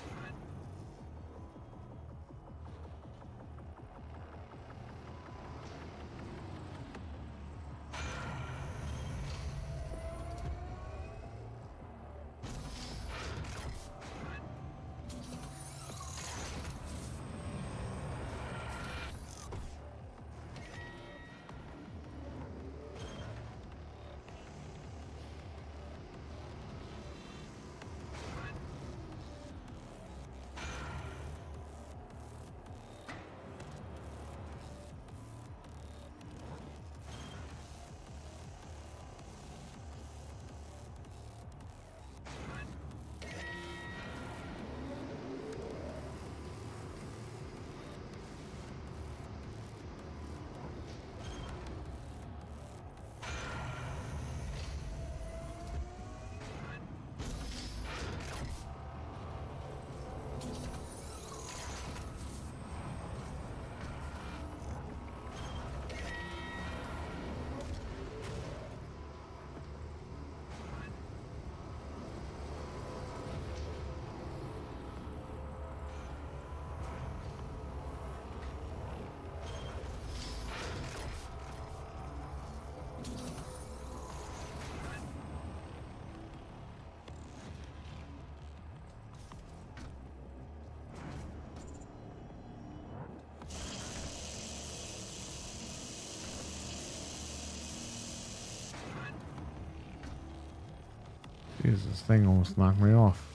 A: Jesus, this thing almost knocked me off.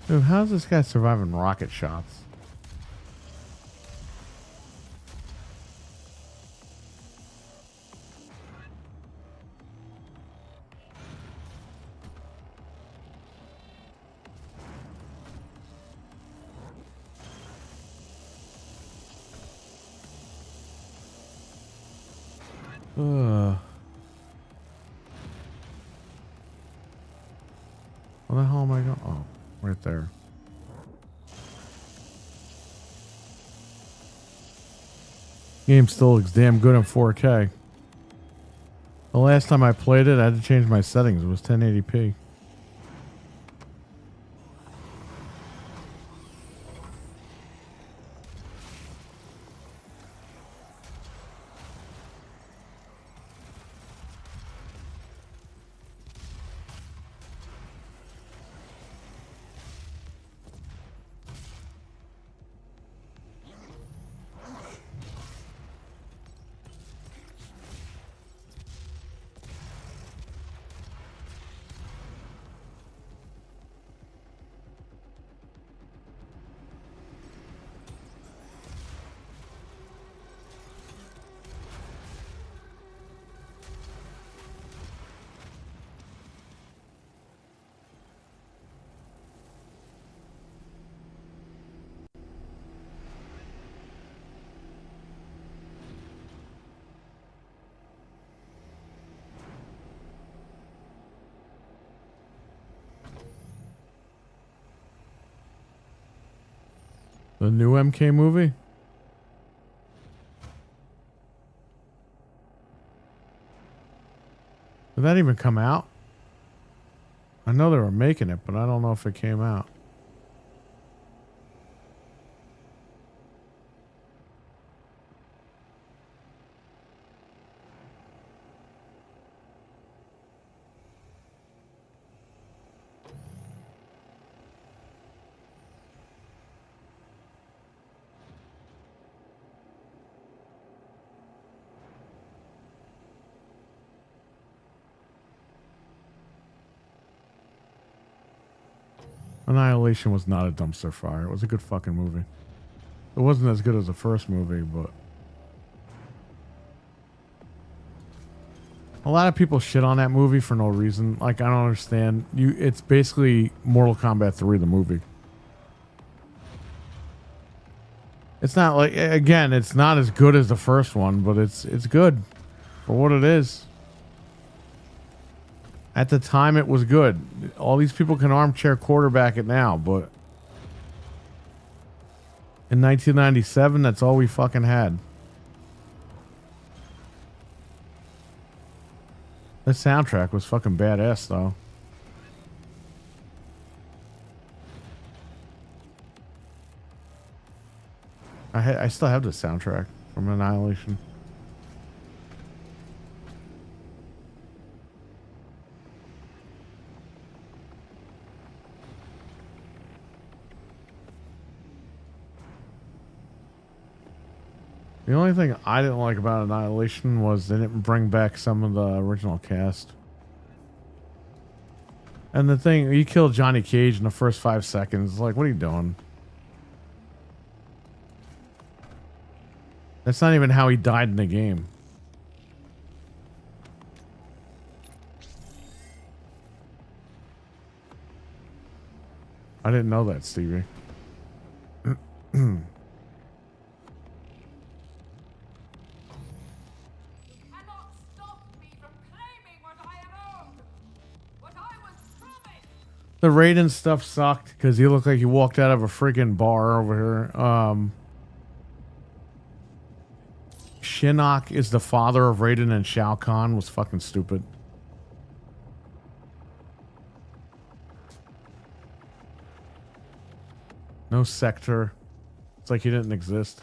A: Dude, how's this guy surviving rocket shots? Ugh. Where the hell am I going? Oh, right there. Game still looks damn good in 4K. The last time I played it, I had to change my settings. It was 1080p. The new MK movie? Did that even come out? I know they were making it, but I don't know if it came out. Annihilation was not a dumpster fire. It was a good fucking movie. It wasn't as good as the first movie, but a lot of people shit on that movie for no reason. Like, I don't understand. It's basically Mortal Kombat 3, the movie. It's not like, again, it's not as good as the first one, but it's good for what it is. At the time, it was good. All these people can armchair quarterback it now, but in 1997, that's all we fucking had. The soundtrack was fucking badass, though. I still have the soundtrack from Annihilation. The only thing I didn't like about Annihilation was they didn't bring back some of the original cast. And the thing, you killed Johnny Cage in the first 5 seconds. Like, what are you doing? That's not even how he died in the game. I didn't know that, Stevie. The Raiden stuff sucked because he looked like he walked out of a freaking bar over here. Shinnok is the father of Raiden and Shao Kahn was fucking stupid. No sector. It's like he didn't exist.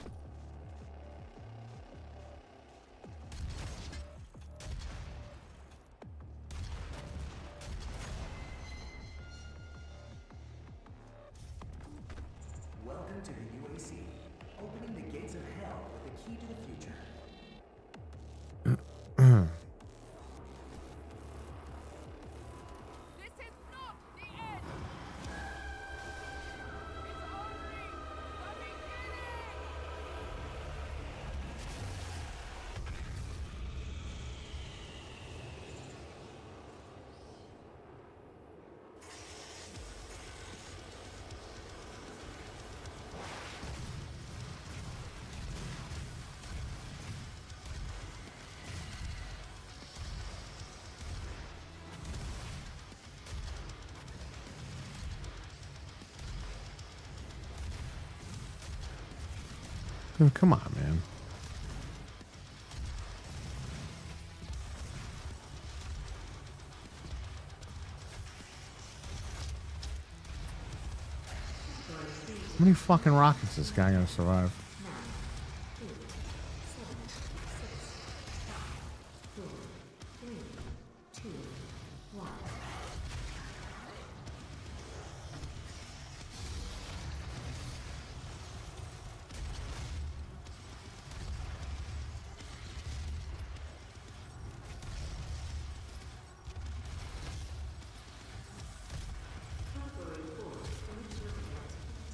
D: Welcome to the UAC, opening the gates of hell with the key to the future.
G: This is not the end! It's only the beginning!
A: Oh, come on, man. How many fucking rockets is this guy gonna survive?
B: 9, 8, 7, 6, 5, 4, 3, 2, 1.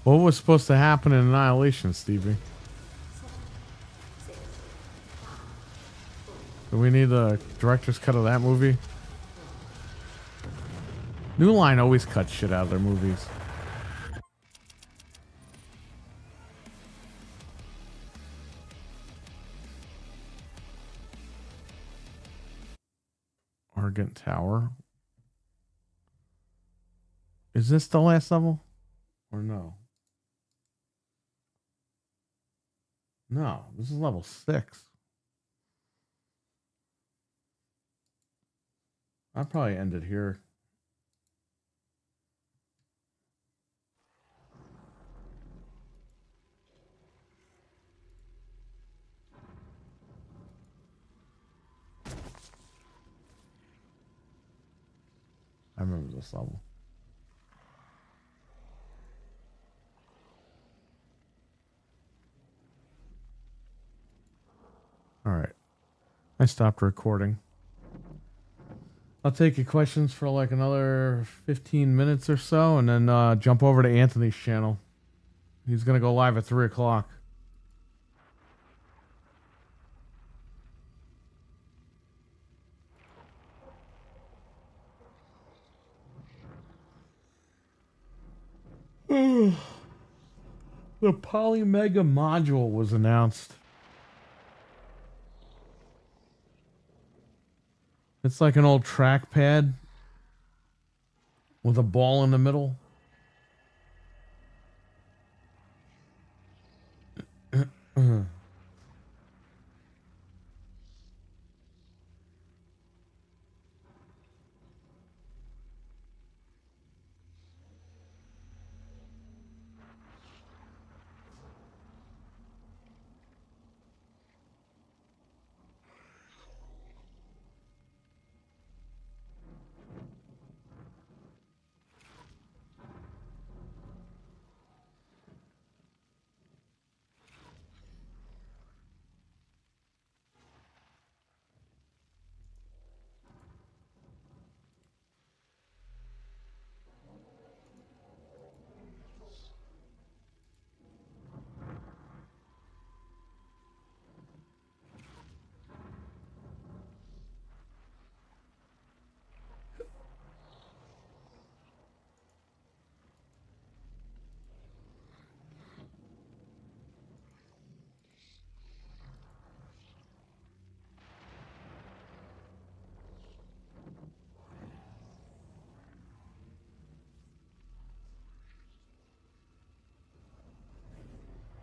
A: What was supposed to happen in Annihilation, Stevie? Do we need a director's cut of that movie? New Line always cuts shit out of their movies. Argent Tower. Is this the last level? Or no? No, this is level 6. I'll probably end it here. I remember this level. All right. I stopped recording. I'll take your questions for like another 15 minutes or so and then jump over to Anthony's channel. He's going to go live at 3 o'clock. The Polymega module was announced. It's like an old trackpad with a ball in the middle.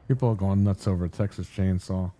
A: People are going nuts over Texas Chainsaw.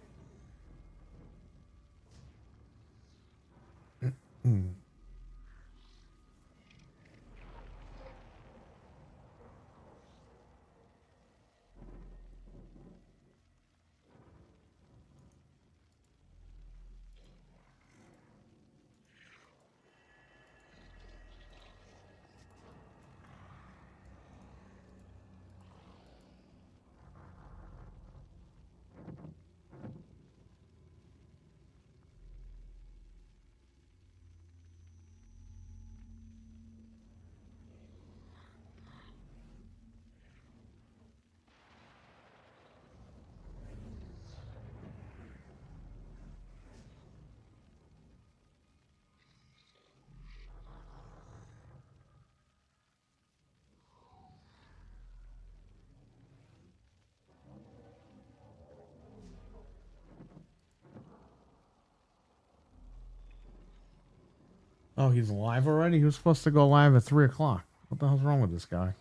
A: Oh, he's live already? He was supposed to go live at 3 o'clock. What the hell's wrong with this guy?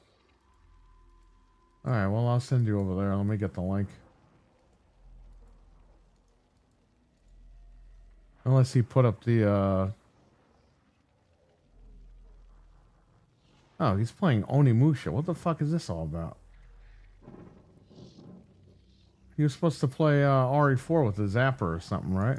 A: Alright, well, I'll send you over there. Let me get the link. Unless he put up the, Oh, he's playing Onimusha. What the fuck is this all about? He was supposed to play RE4 with the Zapper or something, right?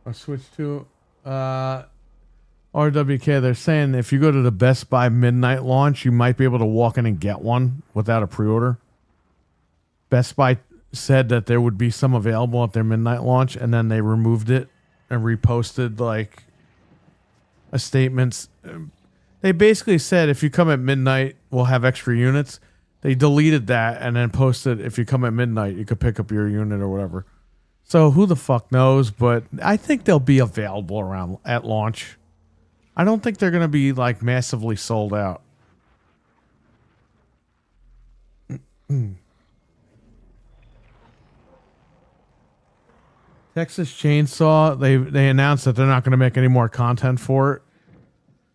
A: Or Switch 2. RWK, they're saying if you go to the Best Buy midnight launch, you might be able to walk in and get one without a pre-order. Best Buy said that there would be some available at their midnight launch, and then they removed it and reposted like a statement. They basically said if you come at midnight, we'll have extra units. They deleted that and then posted if you come at midnight, you could pick up your unit or whatever. So who the fuck knows? But I think they'll be available around at launch. I don't think they're going to be like massively sold out. Texas Chainsaw, they announced that they're not going to make any more content for it.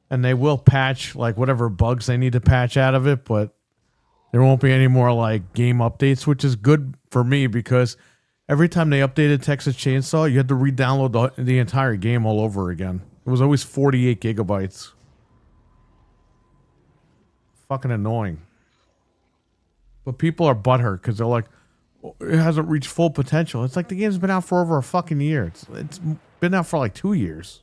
A: And they will patch like whatever bugs they need to patch out of it, but there won't be any more like game updates, which is good for me because every time they updated Texas Chainsaw, you had to re-download the entire game all over again. It was always 48 gigabytes. Fucking annoying. But people are butthurt because they're like, it hasn't reached full potential. It's like the game's been out for over a fucking year. It's been out for like 2 years.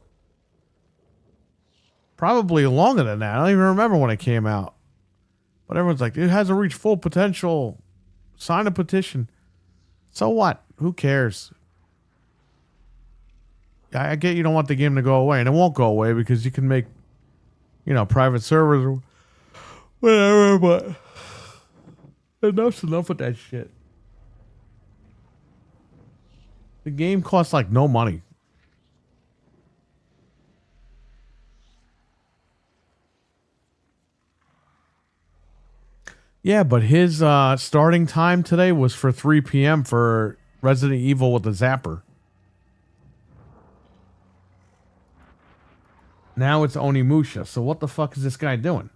A: Probably longer than that. I don't even remember when it came out. But everyone's like, it hasn't reached full potential. Sign a petition. So what? Who cares? I get you don't want the game to go away, and it won't go away because you can make, private servers or whatever, but enough's enough with that shit. The game costs like no money. Yeah, but his starting time today was for 3 p.m. for Resident Evil with the Zapper. Now it's Onimusha. So what the fuck is this guy doing?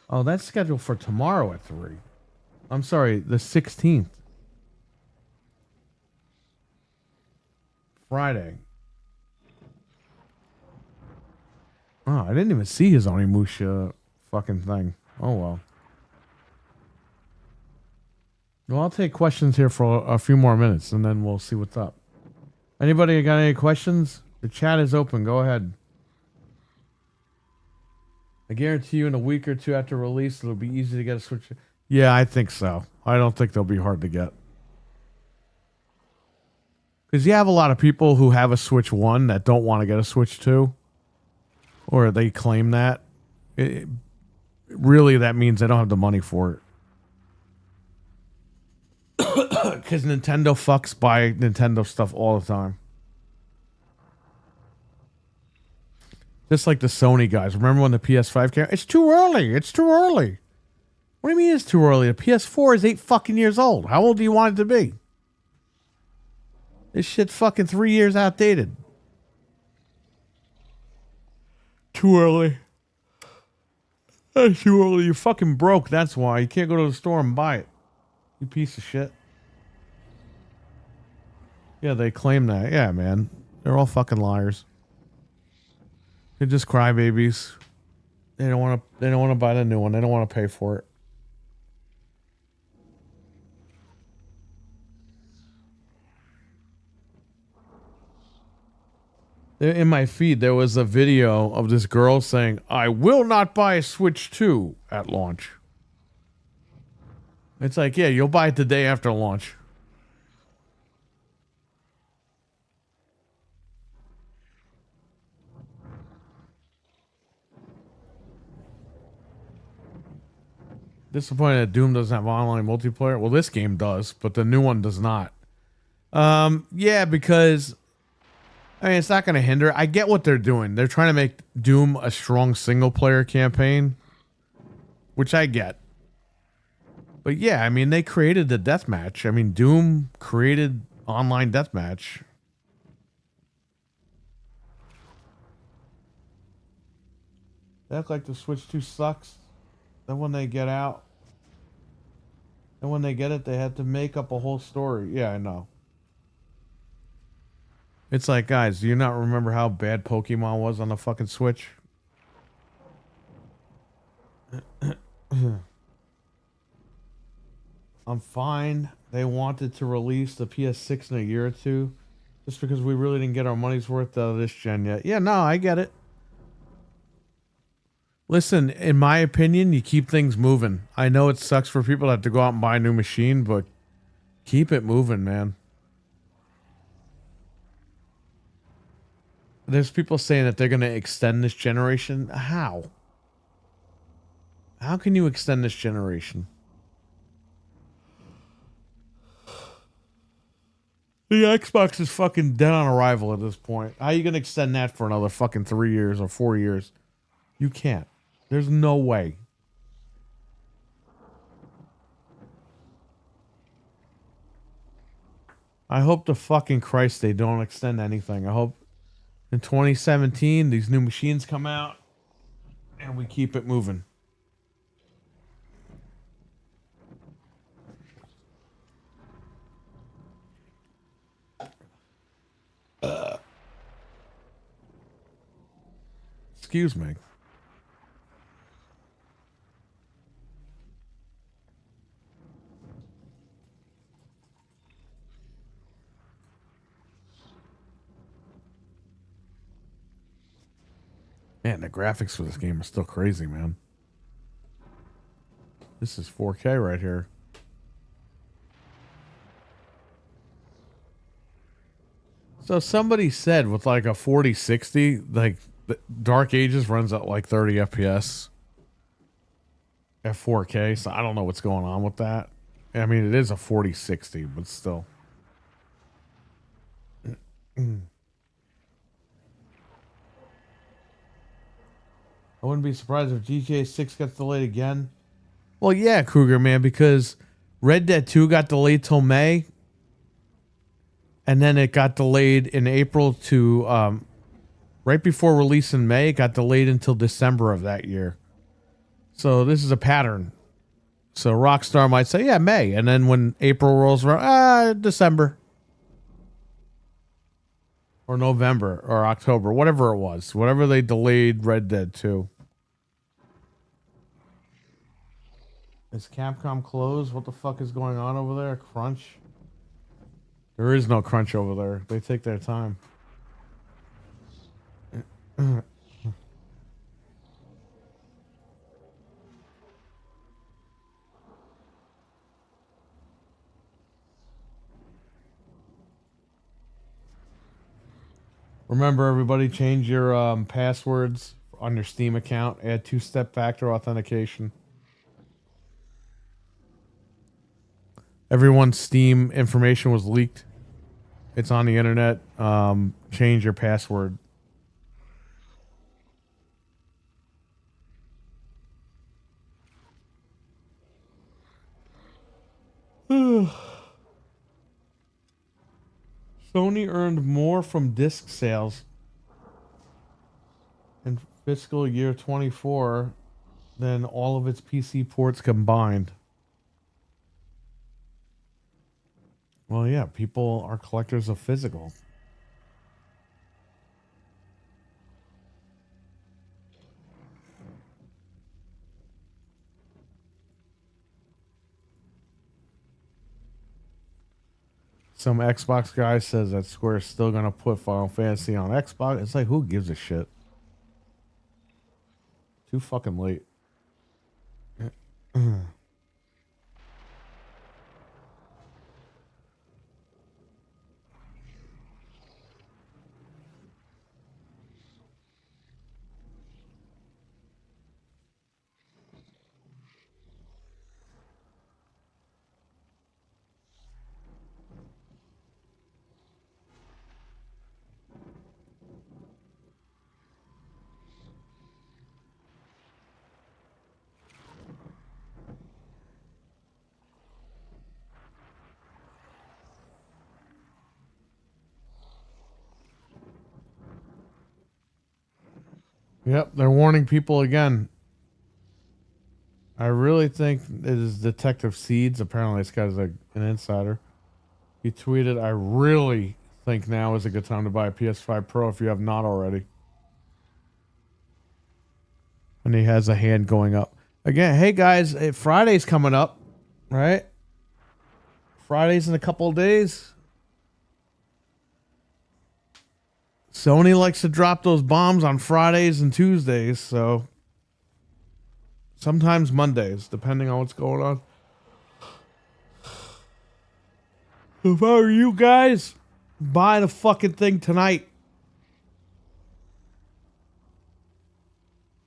A: Oh, that's scheduled for tomorrow at 3. I'm sorry, the 16th. Friday. Oh, I didn't even see his Onimusha fucking thing. Oh, well. Well, I'll take questions here for a few more minutes, and then we'll see what's up. Anybody got any questions? The chat is open. Go ahead. I guarantee you in a week or two after release, it'll be easy to get a Switch. Yeah, I think so. I don't think they'll be hard to get. Because you have a lot of people who have a Switch 1 that don't want to get a Switch 2. Or they claim that. Really, that means they don't have the money for it. Because Nintendo fucks buy Nintendo stuff all the time. Just like the Sony guys. Remember when the PS5 came? It's too early. It's too early. What do you mean it's too early? The PS4 is 8 fucking years old. How old do you want it to be? This shit's fucking 3 years outdated. Too early. That's too early. You're fucking broke. That's why. You can't go to the store and buy it. You piece of shit. Yeah, they claim that. Yeah, man. They're all fucking liars. They're just crybabies. They don't want to. They don't want to buy the new one. They don't want to pay for it. In my feed, there was a video of this girl saying, "I will not buy a Switch 2 at launch." It's like, yeah, you'll buy it the day after launch. Disappointed that Doom doesn't have online multiplayer. Well, this game does, but the new one does not. Yeah, because I mean, it's not going to hinder. I get what they're doing. They're trying to make Doom a strong single player campaign, which I get. But yeah, I mean, they created the deathmatch. I mean, Doom created online deathmatch. They act like the Switch 2 sucks. Then when they get out, and when they get it, they had to make up a whole story. Yeah, I know. It's like, guys, do you not remember how bad Pokemon was on the fucking Switch? I'm fine. They wanted to release the PS6 in a year or two just because we really didn't get our money's worth out of this gen yet. Yeah, no, I get it. Listen, in my opinion, you keep things moving. I know it sucks for people that have to go out and buy a new machine, but keep it moving, man. There's people saying that they're going to extend this generation. How? How can you extend this generation? The Xbox is fucking dead on arrival at this point. How are you going to extend that for another fucking 3 years or 4 years? You can't. There's no way. I hope to fucking Christ they don't extend anything. I hope in 2017 these new machines come out and we keep it moving. Excuse me. Man, the graphics for this game are still crazy, man. This is 4K right here. So somebody said with like a 4060, like the Dark Ages runs at like 30 FPS at 4K. So I don't know what's going on with that. I mean, it is a 4060, but still. I wouldn't be surprised if GTA 6 gets delayed again. Well, yeah, Kruger, man, because Red Dead 2 got delayed till May. And then it got delayed in April to, right before release in May, it got delayed until December of that year. So this is a pattern. So Rockstar might say, yeah, May. And then when April rolls around, December. Or November or October, whatever it was. Whatever they delayed Red Dead 2. Is Capcom closed? What the fuck is going on over there? Crunch? There is no crunch over there. They take their time. Remember, everybody, change your passwords on your Steam account. Add two-step factor authentication. Everyone's Steam information was leaked. It's on the internet. Change your password. Sony earned more from disc sales in fiscal year 24 than all of its PC ports combined. Well, yeah, people are collectors of physical. Some Xbox guy says that Square's still gonna put Final Fantasy on Xbox. It's like, who gives a shit? Too fucking late. Yep, they're warning people again. I really think it is Detective Seeds. Apparently, this guy's an insider. He tweeted, I really think now is a good time to buy a PS5 Pro if you have not already. And he has a hand going up. Again, hey guys, Friday's coming up, right? Friday's in a couple of days. Sony likes to drop those bombs on Fridays and Tuesdays, so sometimes Mondays, depending on what's going on. If I were you guys, buy the fucking thing tonight.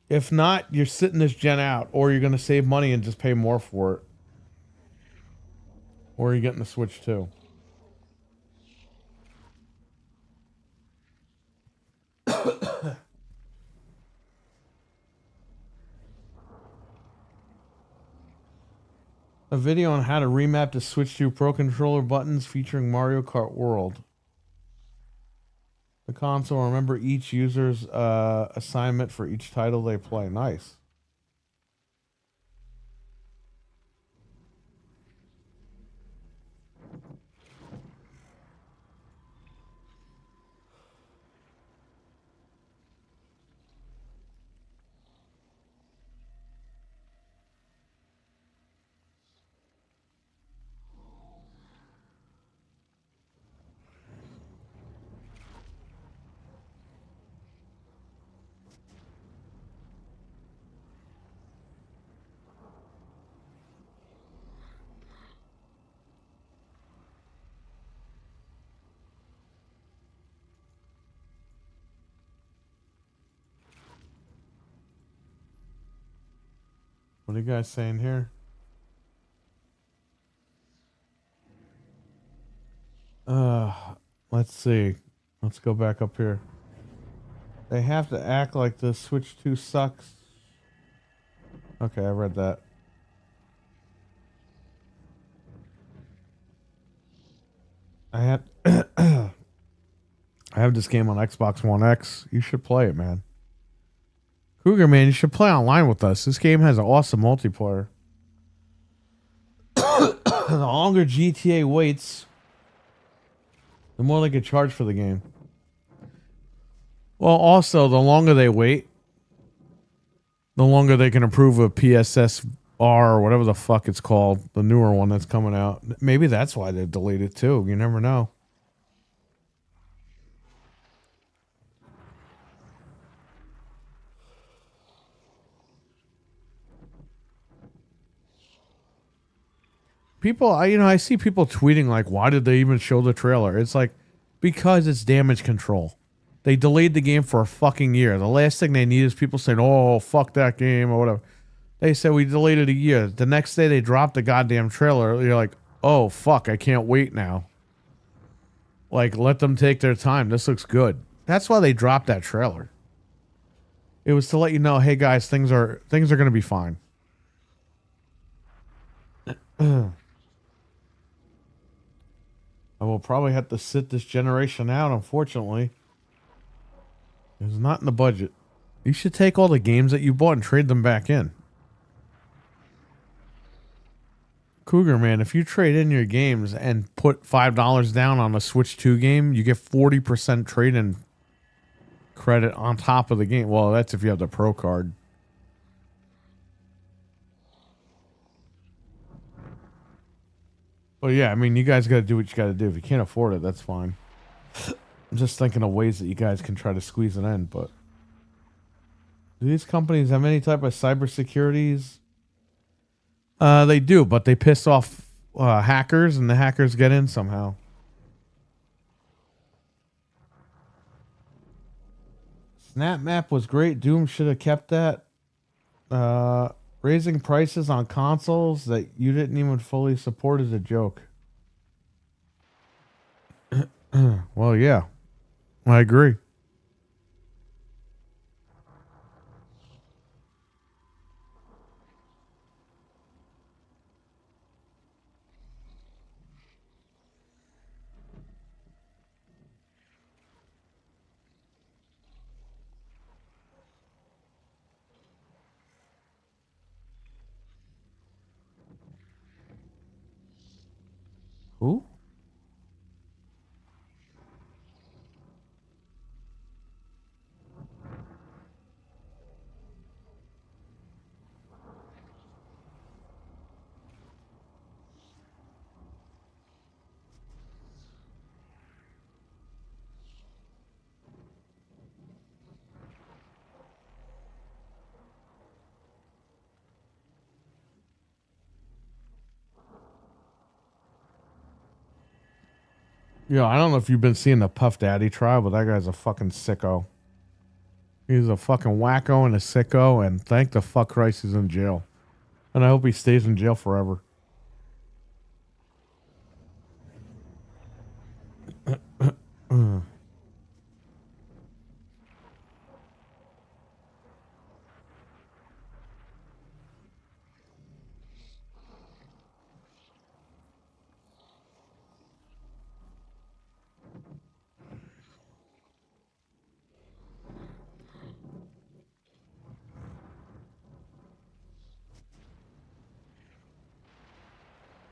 A: If not, you're sitting this gen out, or you're going to save money and just pay more for it. Or you're getting the Switch too. A video on how to remap the Switch 2 Pro controller buttons featuring Mario Kart World. The console will remember each user's assignment for each title they play. Nice. What are you guys saying here? Let's see. Let's go back up here. They have to act like the Switch 2 sucks. Okay, I read that. I have I have this game on Xbox One X. You should play it, man. Cougar, man, you should play online with us. This game has an awesome multiplayer. The longer GTA waits, the more they could charge for the game. Well, also, the longer they wait, the longer they can improve a PSSR or whatever the fuck it's called, the newer one that's coming out. Maybe that's why they delayed it too. You never know. People, I see people tweeting like, why did they even show the trailer? It's like, because it's damage control. They delayed the game for a fucking year. The last thing they need is people saying, oh, fuck that game or whatever. They said we delayed it a year. The next day they dropped the goddamn trailer. You're like, oh, fuck, I can't wait now. Like, let them take their time. This looks good. That's why they dropped that trailer. It was to let you know, hey guys, things are going to be fine. I will probably have to sit this generation out, unfortunately. It's not in the budget. You should take all the games that you bought and trade them back in. Cougar, man, if you trade in your games and put $5 down on a Switch 2 game, you get 40% trade-in credit on top of the game. Well, that's if you have the Pro card. Well, yeah, I mean, you guys got to do what you got to do. If you can't afford it, that's fine. I'm just thinking of ways that you guys can try to squeeze it in, but do these companies have any type of cybersecurities? They do, but they piss off hackers, and the hackers get in somehow. SnapMap was great. Doom should have kept that. Raising prices on consoles that you didn't even fully support is a joke. Well, yeah. I agree. Who? Yo, I don't know if you've been seeing the Puff Daddy trial, but that guy's a fucking sicko. He's a fucking wacko and a sicko, and thank the fuck Christ he's in jail. And I hope he stays in jail forever.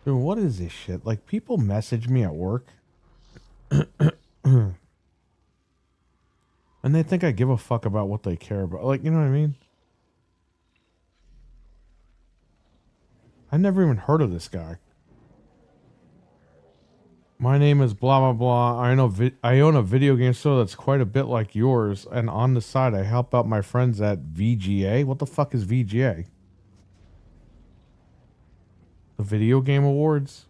A: Dude, what is this shit? Like, people message me at work. And they think I give a fuck about what they care about. Like, you know what I mean? I never even heard of this guy. My name is blah, blah, blah. I own a video game store that's quite a bit like yours. And on the side, I help out my friends at VGA. What the fuck is VGA? The Video Game Awards?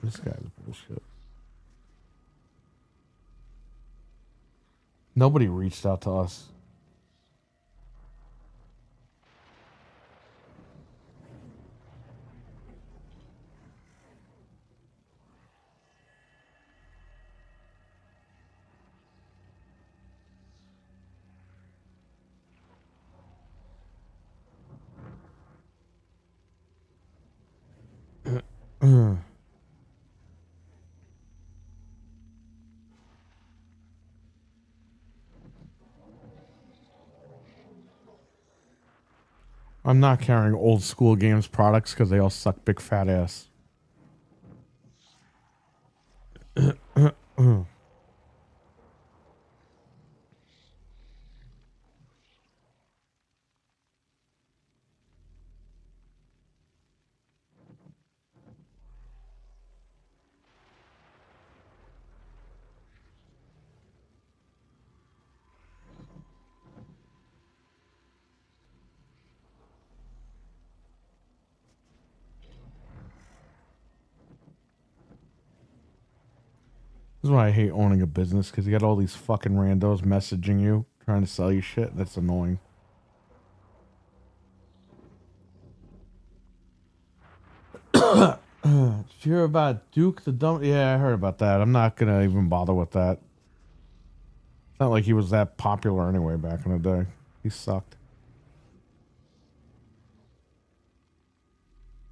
A: This guy's bullshit. Nobody reached out to us. I'm not carrying old school games products because they all suck big fat ass. This is why I hate owning a business, because you got all these fucking randos messaging you, trying to sell you shit. That's annoying. Did you hear about Duke the Dumb? Yeah, I heard about that. I'm not going to even bother with that. It's not like he was that popular anyway back in the day. He sucked.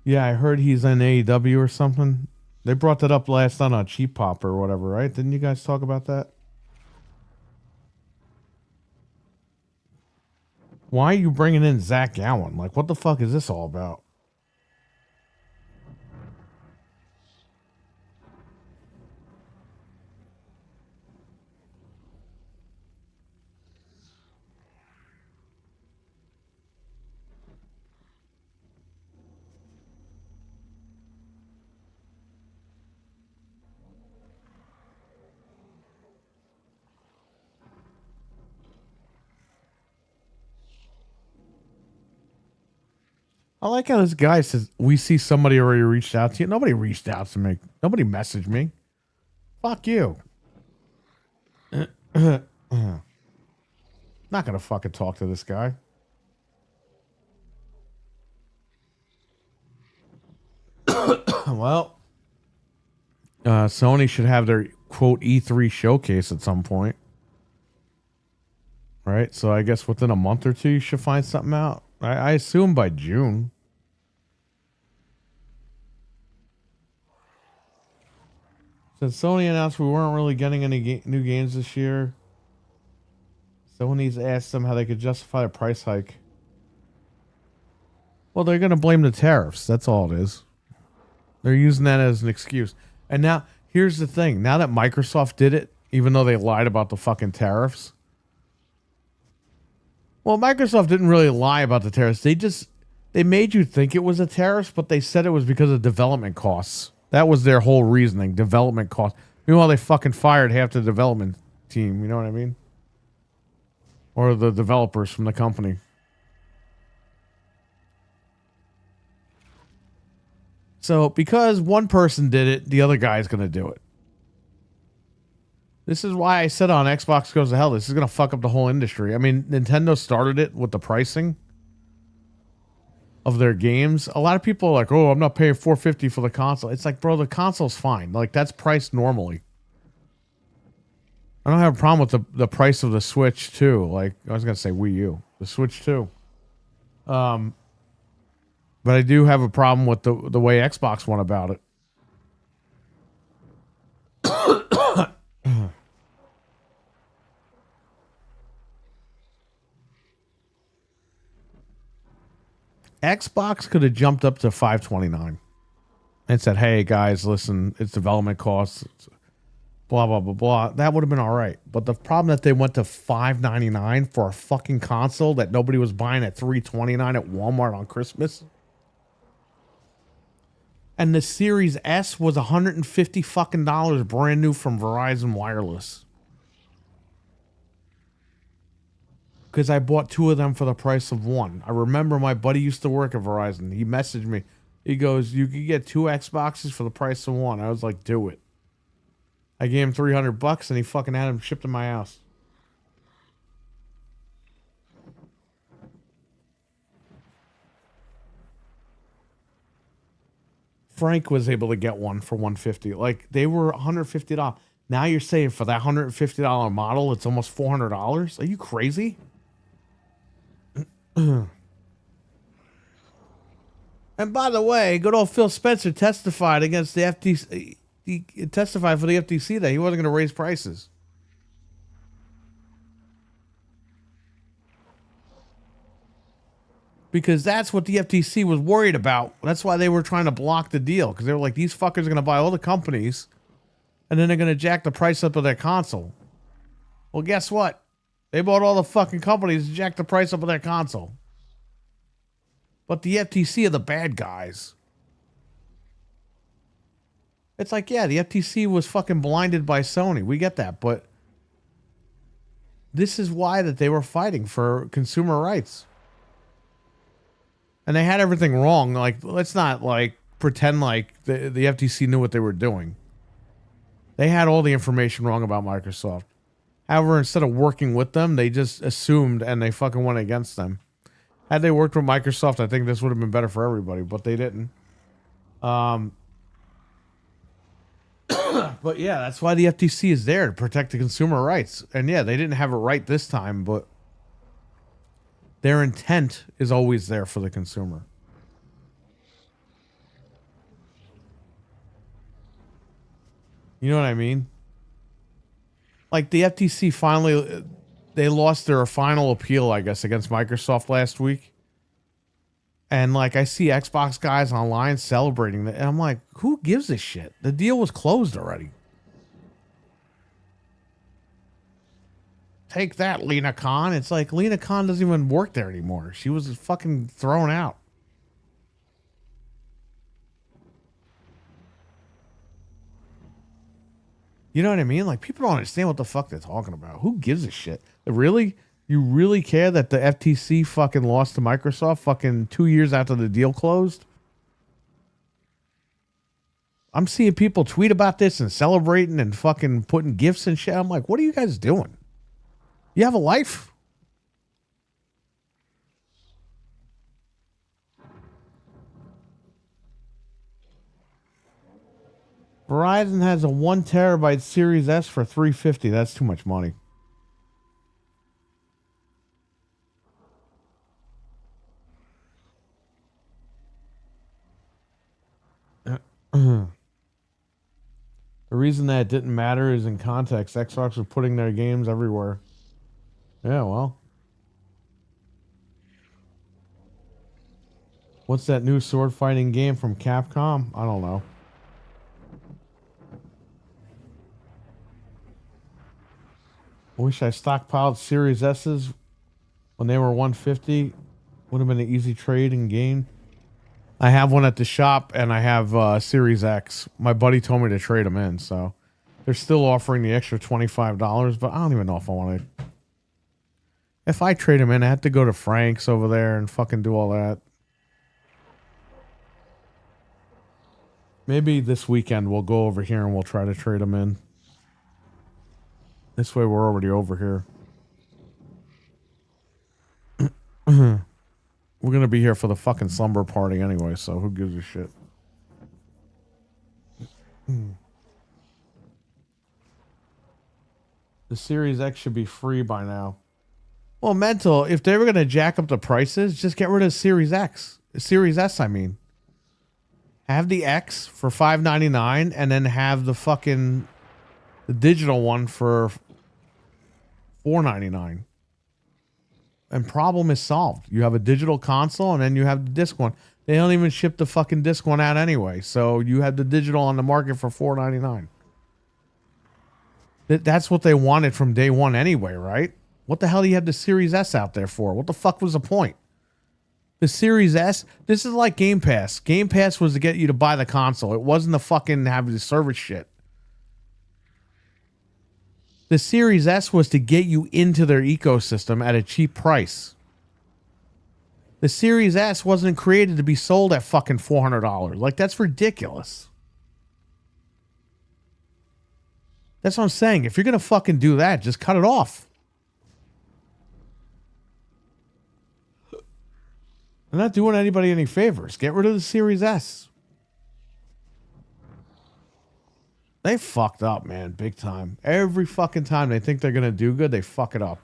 A: Yeah, I heard he's in AEW or something. They brought that up last night on Cheap Pop or whatever, right? Didn't you guys talk about that? Why are you bringing in Zach Gowen? Like, what the fuck is this all about? I like how this guy says, we see somebody already reached out to you. Nobody reached out to me. Nobody messaged me. Fuck you. Not gonna fucking talk to this guy. Well, Sony should have their quote E3 showcase at some point. Right? So I guess within a month or two, you should find something out. I assume by June. Since Sony announced we weren't really getting any new games this year, Someone needs to ask them how they could justify a price hike. Well, they're going to blame the tariffs. That's all it is. They're using that as an excuse. And now, here's the thing. Now that Microsoft did it, even though they lied about the fucking tariffs. Well, Microsoft didn't really lie about the tariffs. They made you think it was a tariff, but they said it was because of development costs. That was their whole reasoning, development costs. Meanwhile, they fucking fired half the development team. You know what I mean? Or the developers from the company. So, because one person did it, the other guy's going to do it. This is why I said on Xbox Goes to Hell, this is going to fuck up the whole industry. I mean, Nintendo started it with the pricing of their games. A lot of people are like, oh, I'm not paying $450 for the console. It's like, bro, the console's fine. Like, that's priced normally. I don't have a problem with the price of the Switch, too. Like, I was going to say Wii U. The Switch, too. But I do have a problem with the way Xbox went about it. Xbox could have jumped up to $529 and said, hey, guys, listen, it's development costs, it's blah, blah, blah, blah. That would have been all right. But the problem that they went to $599 for a fucking console that nobody was buying at $329 at Walmart on Christmas. And the Series S was $150 fucking dollars brand new from Verizon Wireless. Because I bought two of them for the price of one. I remember my buddy used to work at Verizon. He messaged me. He goes, you could get two Xboxes for the price of one. I was like, do it. I gave him $300 and he fucking had them shipped to my house. Frank was able to get one for $150. Like, they were $150. Now you're saying for that $150 model, it's almost $400? Are you crazy? And by the way, good old Phil Spencer testified against the FTC. He testified for the FTC that he wasn't going to raise prices. Because that's what the FTC was worried about. That's why they were trying to block the deal. Because they were like, these fuckers are going to buy all the companies. And then they're going to jack the price up of their console. Well, guess what? They bought all the fucking companies to jack the price up of their console. But the FTC are the bad guys. It's like, yeah, the FTC was fucking blinded by Sony. We get that. But this is why that they were fighting for consumer rights. And they had everything wrong. Like, let's not like pretend like the FTC knew what they were doing. They had all the information wrong about Microsoft. However, instead of working with them, they just assumed and they fucking went against them. Had they worked with Microsoft, I think this would have been better for everybody, but they didn't. But yeah, that's why the FTC is there, to protect the consumer rights. And yeah, they didn't have it right this time, but their intent is always there for the consumer. You know what I mean? Like, the FTC finally, they lost their final appeal, I guess, against Microsoft last week. And, like, I see Xbox guys online celebrating that. And I'm like, who gives a shit? The deal was closed already. Take that, Lena Khan. It's like, Lena Khan doesn't even work there anymore. She was fucking thrown out. You know what I mean? Like, people don't understand what the fuck they're talking about. Who gives a shit? Really? You really care that the FTC fucking lost to Microsoft fucking 2 years after the deal closed? I'm seeing people tweet about this and celebrating and fucking putting gifts and shit. I'm like, what are you guys doing? You have a life? Verizon has a 1 terabyte Series S for $350. That's too much money. The reason that it didn't matter is in context. Xbox was putting their games everywhere. Yeah, well. What's that new sword fighting game from Capcom? I don't know. I wish I stockpiled Series S's when they were 150. Would have been an easy trade and gain. I have one at the shop and I have Series X. My buddy told me to trade them in, so they're still offering the extra $25, but I don't even know if I want to. If I trade them in, I have to go to Frank's over there and fucking do all that. Maybe this weekend we'll go over here and we'll try to trade them in. This way we're already over here. We're going to be here for the fucking slumber party anyway, so who gives a shit? The Series X should be free by now. Well, mental, if they were going to jack up the prices, just get rid of Series X. Series S, I mean. Have the X for $599 and then have the fucking the digital one for $499. And problem is solved. You have a digital console and then you have the disc one. They don't even ship the fucking disc one out anyway. So you have the digital on the market for $499. That's what they wanted from day one anyway, right? What the hell do you have the Series S out there for? What the fuck was the point? The Series S, this is like Game Pass. Game Pass was to get you to buy the console. It wasn't to fucking have the service shit. The Series S was to get you into their ecosystem at a cheap price. The Series S wasn't created to be sold at fucking $400. Like, that's ridiculous. That's what I'm saying. If you're going to fucking do that, just cut it off. They're not doing anybody any favors. Get rid of the Series S. They fucked up, man, big time. Every fucking time they think they're going to do good, they fuck it up.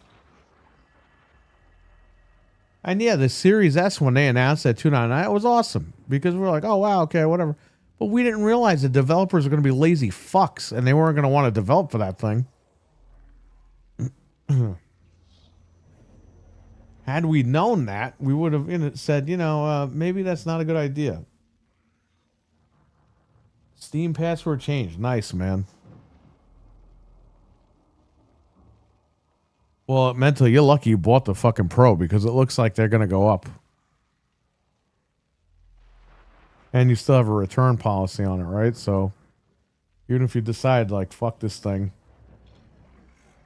A: And yeah, the Series S, when they announced that $299, it was awesome. Because we were like, oh, wow, okay, whatever. But we didn't realize the developers are going to be lazy fucks, and they weren't going to want to develop for that thing. Had we known that, we would have said, maybe that's not a good idea. Steam password change. Nice, man. Well, mentally, you're lucky you bought the fucking Pro because it looks like they're going to go up. And you still have a return policy on it, right? So even if you decide, like, fuck this thing,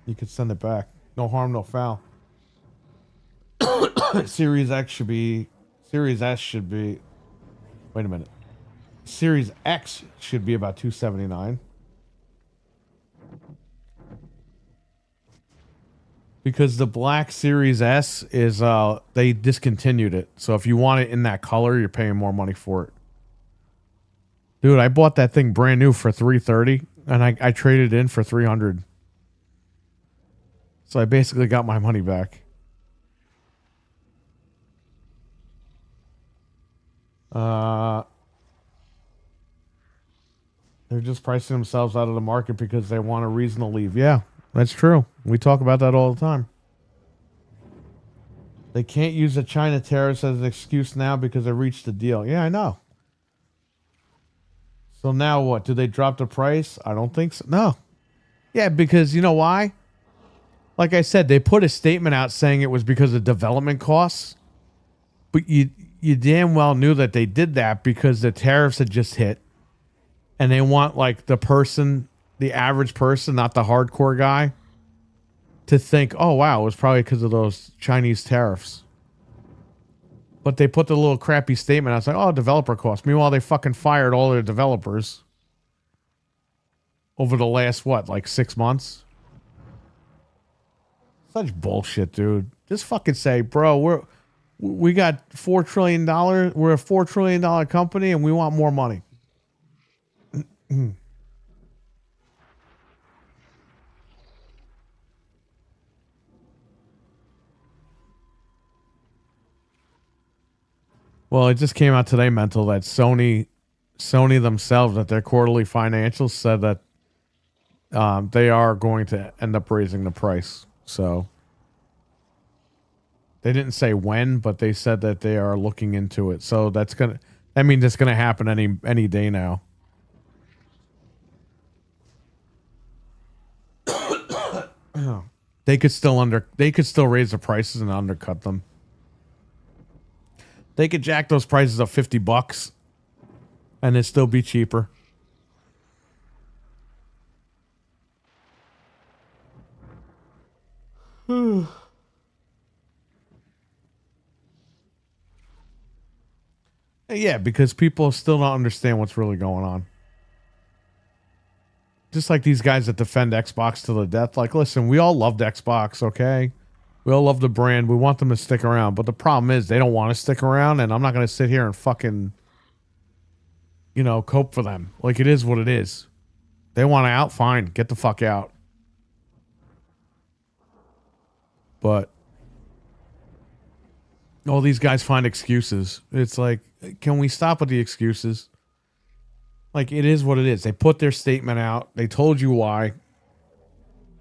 A: you could send it back. No harm, no foul. Series S should be... Wait a minute. Series X should be about $279. Because the black Series S is they discontinued it. So if you want it in that color, you're paying more money for it. Dude, I bought that thing brand new for $330 and I traded in for $300. So I basically got my money back. They're just pricing themselves out of the market because they want a reason to leave. Yeah, that's true. We talk about that all the time. They can't use the China tariffs as an excuse now because they reached the deal. Yeah, I know. So now what? Do they drop the price? I don't think so. No. Yeah, because you know why? Like I said, they put a statement out saying it was because of development costs. But you damn well knew that they did that because the tariffs had just hit. And they want like the average person, not the hardcore guy, to think, oh, wow, it was probably because of those Chinese tariffs. But they put the little crappy statement out. It's like, oh, developer costs. Meanwhile, they fucking fired all their developers over the last, 6 months? Such bullshit, dude. Just fucking say, bro, we got $4 trillion. We're a $4 trillion company and we want more money. Well, it just came out today, Mental, that Sony themselves, at their quarterly financials, said that they are going to end up raising the price. So They didn't say when, but they said that they are looking into it. So that means it's gonna happen any day now. They could still raise the prices and undercut them. They could jack those prices up $50 and it'd still be cheaper. Yeah, because people still don't understand what's really going on. Just like these guys that defend Xbox to the death. Like, listen, we all loved Xbox, okay? We all love the brand. We want them to stick around. But the problem is they don't want to stick around, and I'm not going to sit here and fucking, cope for them. Like, it is what it is. They want out, fine. Get the fuck out. But all these guys find excuses. It's like, can we stop with the excuses? Like, it is what it is. They put their statement out. They told you why.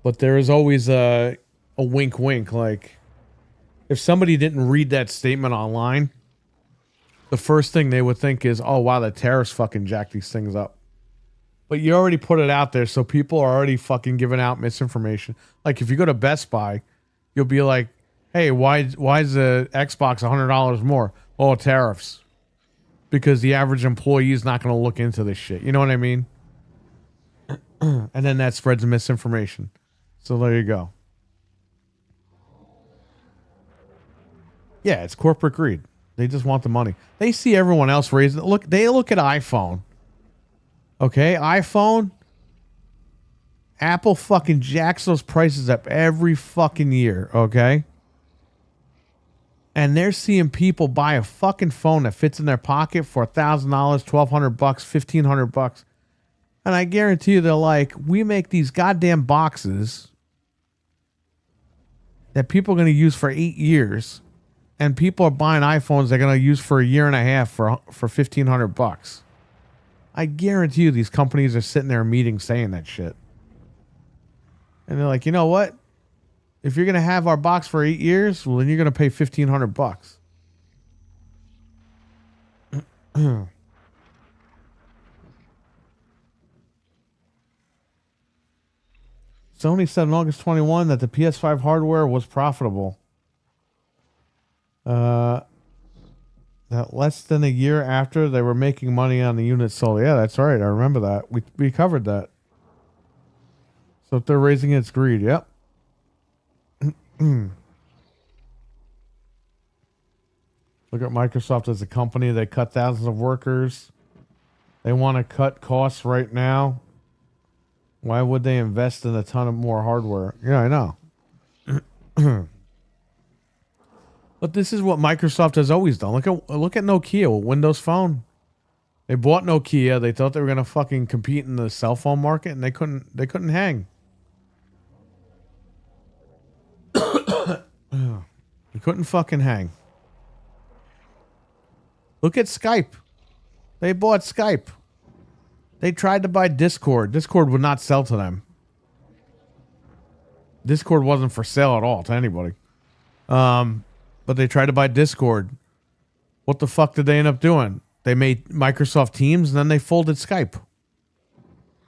A: But there is always a wink wink. Like, if somebody didn't read that statement online, the first thing they would think is, oh, wow, the tariffs fucking jacked these things up. But you already put it out there, so people are already fucking giving out misinformation. Like, if you go to Best Buy, you'll be like, hey, why is the Xbox $100 more? Oh, tariffs. Because the average employee is not going to look into this shit. You know what I mean? And then that spreads misinformation. So there you go. Yeah, it's corporate greed. They just want the money. They see everyone else raise it. Look, they look at iPhone. Okay, iPhone. Apple fucking jacks those prices up every fucking year. Okay. And they're seeing people buy a fucking phone that fits in their pocket for $1,000, $1,200, $1,500. And I guarantee you they're like, we make these goddamn boxes that people are going to use for 8 years. And people are buying iPhones they're going to use for a year and a half for $1,500. I guarantee you these companies are sitting there in meetings saying that shit. And they're like, you know what? If you're going to have our box for 8 years, well, then you're going to pay $1,500. Sony said on August 21 that the PS5 hardware was profitable. That less than a year after they were making money on the units sold. Yeah, that's right. I remember that. We covered that. So if they're raising its greed, yep. Look at Microsoft as a company. They cut thousands of workers. They want to cut costs right now. Why would they invest in a ton of more hardware? Yeah, I know. But this is what Microsoft has always done. Look at Nokia with Windows Phone. They bought Nokia. They thought they were gonna fucking compete in the cell phone market, and they couldn't hang. They couldn't fucking hang. Look at Skype. They bought Skype. They tried to buy Discord. Discord would not sell to them. Discord wasn't for sale at all to anybody. But they tried to buy Discord. What the fuck did they end up doing? They made Microsoft Teams and then they folded Skype.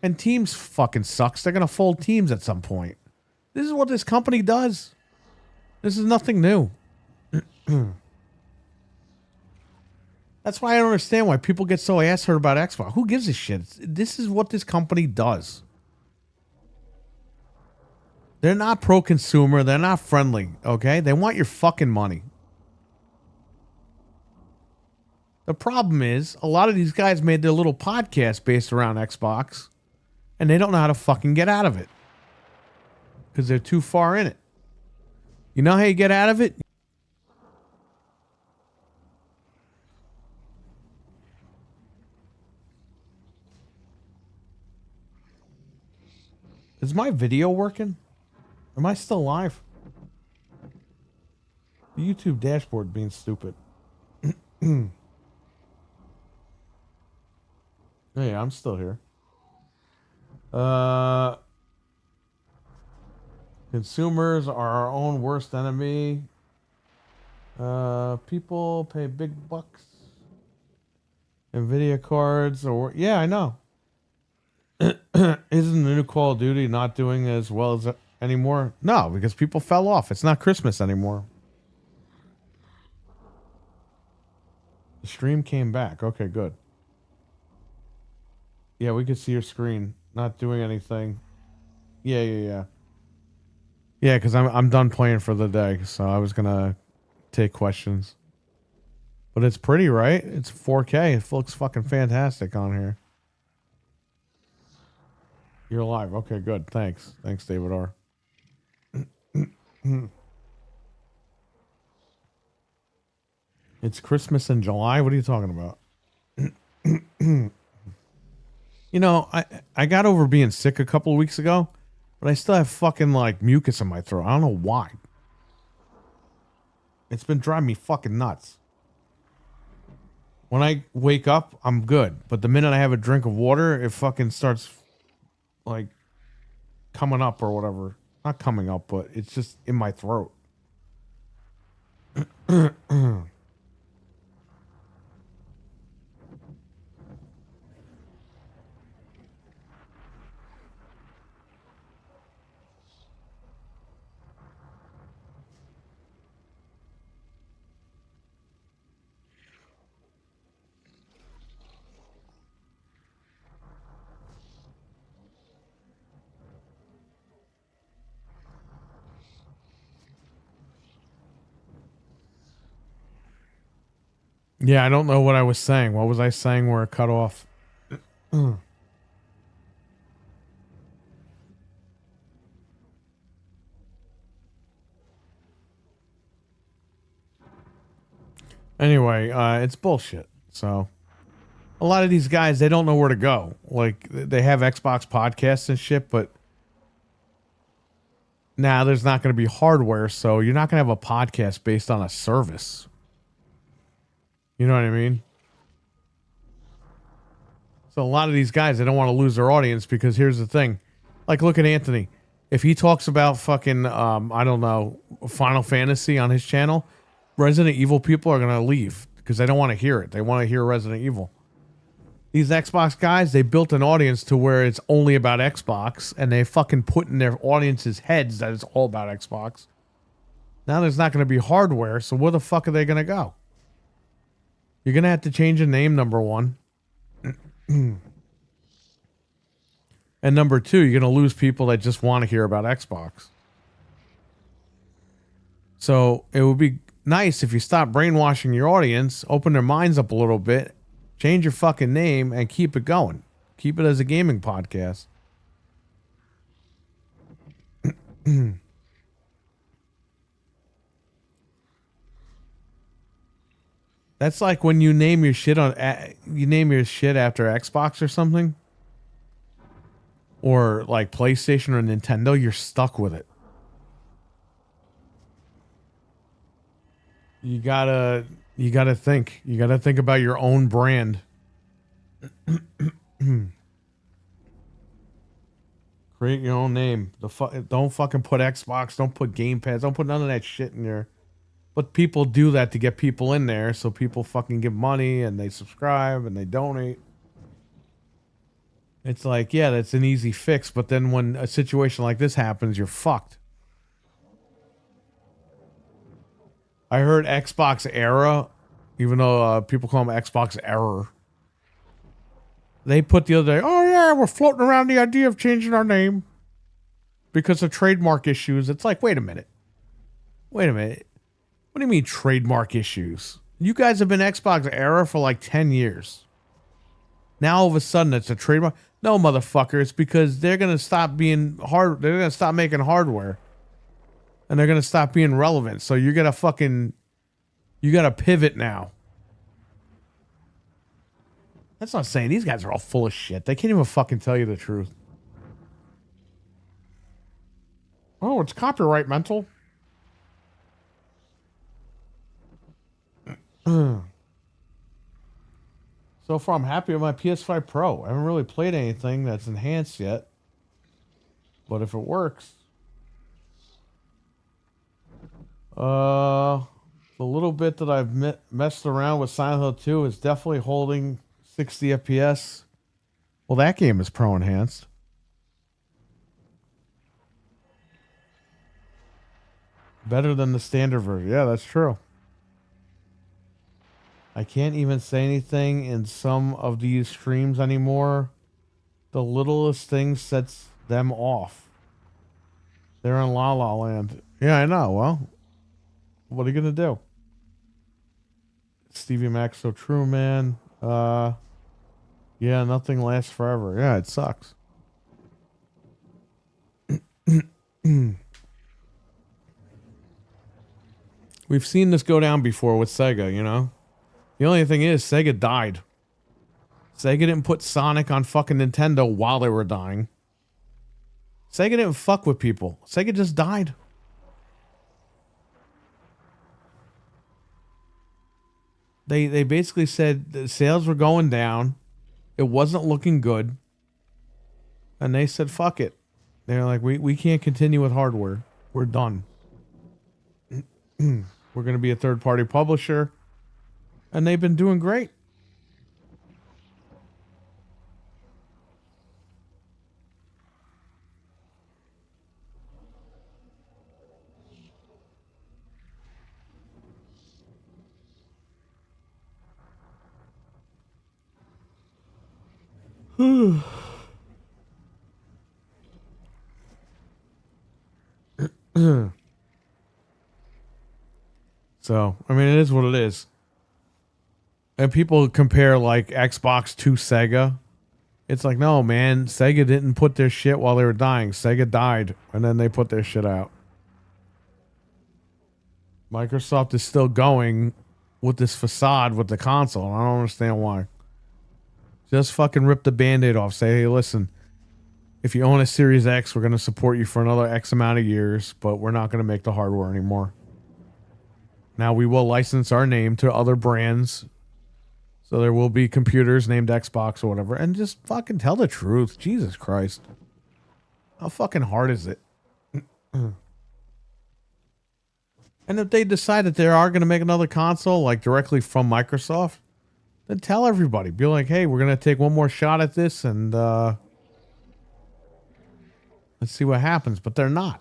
A: And Teams fucking sucks. They're going to fold Teams at some point. This is what this company does. This is nothing new. That's why I don't understand why people get so ass hurt about Xbox. Who gives a shit? This is what this company does. They're not pro-consumer. They're not friendly, okay? They want your fucking money. The problem is, a lot of these guys made their little podcast based around Xbox, and they don't know how to fucking get out of it. Because they're too far in it. You know how you get out of it? Is my video working? Am I still live? The YouTube dashboard being stupid. Hey, I'm still here. Consumers are our own worst enemy. People pay big bucks. Nvidia cards or yeah, I know. Isn't the new Call of Duty not doing as well as anymore? No, because people fell off. It's not Christmas anymore. The stream came back. Okay, good. Yeah, we could see your screen not doing anything. Yeah. Yeah, because I'm done playing for the day, so I was gonna take questions. But it's pretty, right? It's 4K. It looks fucking fantastic on here. You're live. Okay, good. Thanks. Thanks, David R. It's Christmas in July. What are you talking about? You know, I got over being sick a couple of weeks ago, but I still have fucking like mucus in my throat. I don't know why. It's been driving me fucking nuts. When I wake up, I'm good. But the minute I have a drink of water, it fucking starts like coming up or whatever. Not coming up, but it's just in my throat. Yeah, I don't know what I was saying. What was I saying where it cut off? Anyway, it's bullshit. So, a lot of these guys, they don't know where to go. Like, they have Xbox podcasts and shit, but now there's not going to be hardware, so you're not going to have a podcast based on a service. You know what I mean? So a lot of these guys, they don't want to lose their audience because here's the thing. Like, look at Anthony. If he talks about fucking, I don't know, Final Fantasy on his channel, Resident Evil people are going to leave because they don't want to hear it. They want to hear Resident Evil. These Xbox guys, they built an audience to where it's only about Xbox, and they fucking put in their audience's heads that it's all about Xbox. Now there's not going to be hardware, so where the fuck are they going to go? You're going to have to change the name, number one. And number two, you're going to lose people that just want to hear about Xbox. So it would be nice if you stop brainwashing your audience, open their minds up a little bit, change your fucking name, and keep it going. Keep it as a gaming podcast. That's like when you name your shit after Xbox or something, or like PlayStation or Nintendo. You're stuck with it. You gotta think. You gotta think about your own brand. Create your own name. Don't fucking put Xbox. Don't put Game Pass. Don't put none of that shit in your. But people do that to get people in there, so people fucking give money and they subscribe and they donate. It's like, yeah, that's an easy fix, but then when a situation like this happens, you're fucked. I heard Xbox Era, even though people call them Xbox Error. They put the other day, oh yeah, we're floating around the idea of changing our name because of trademark issues. It's like, wait a minute. What do you mean trademark issues? You guys have been Xbox Era for like 10 years. Now all of a sudden it's a trademark. No, motherfucker. It's because they're going to stop being hard. They're going to stop making hardware. And they're going to stop being relevant. So you're going to you got to pivot now. That's not saying these guys are all full of shit. They can't even fucking tell you the truth. Oh, it's copyright mental. So far, I'm happy with my PS5 Pro. I haven't really played anything that's enhanced yet. But if it works... The little bit that I've messed around with Silent Hill 2 is definitely holding 60 FPS. Well, that game is pro enhanced. Better than the standard version. Yeah, that's true. I can't even say anything in some of these streams anymore. The littlest thing sets them off. They're in La La Land. Yeah, I know. Well, what are you going to do? Stevie Mac, so true, man. Yeah, nothing lasts forever. Yeah, it sucks. We've seen this go down before with Sega, you know? The only thing is, Sega died. Sega didn't put Sonic on fucking Nintendo while they were dying. Sega didn't fuck with people. Sega just died. They basically said the sales were going down. It wasn't looking good. And they said, fuck it. They're like, we can't continue with hardware. We're done. We're going to be a third-party publisher. And they've been doing great. So, I mean, it is what it is. And people compare like Xbox to Sega. It's like, no, man, Sega didn't put their shit while they were dying. Sega died, and then they put their shit out. Microsoft is still going with this facade with the console. And I don't understand why. Just fucking rip the Band-Aid off. Say, hey, listen, if you own a Series X, we're going to support you for another X amount of years, but we're not going to make the hardware anymore. Now we will license our name to other brands. So there will be computers named Xbox or whatever. And just fucking tell the truth. Jesus Christ. How fucking hard is it? And if they decide that they are going to make another console, like directly from Microsoft, then tell everybody. Be like, hey, we're going to take one more shot at this and let's see what happens. But they're not.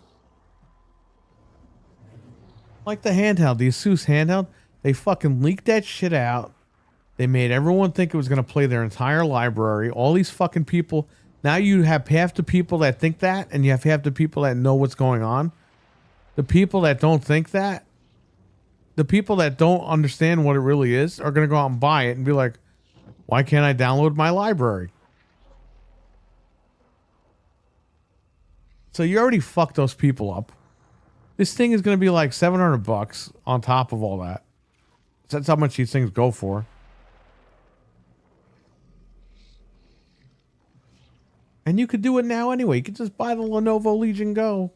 A: Like the handheld, the Asus handheld, they fucking leaked that shit out. They made everyone think it was going to play their entire library. All these fucking people. Now you have half the people that think that, and you have half the people that know what's going on. The people that don't think that, the people that don't understand what it really is, are going to go out and buy it and be like, why can't I download my library? So you already fucked those people up. This thing is going to be like $700 on top of all that. So that's how much these things go for. And you could do it now anyway. You could just buy the Lenovo Legion Go,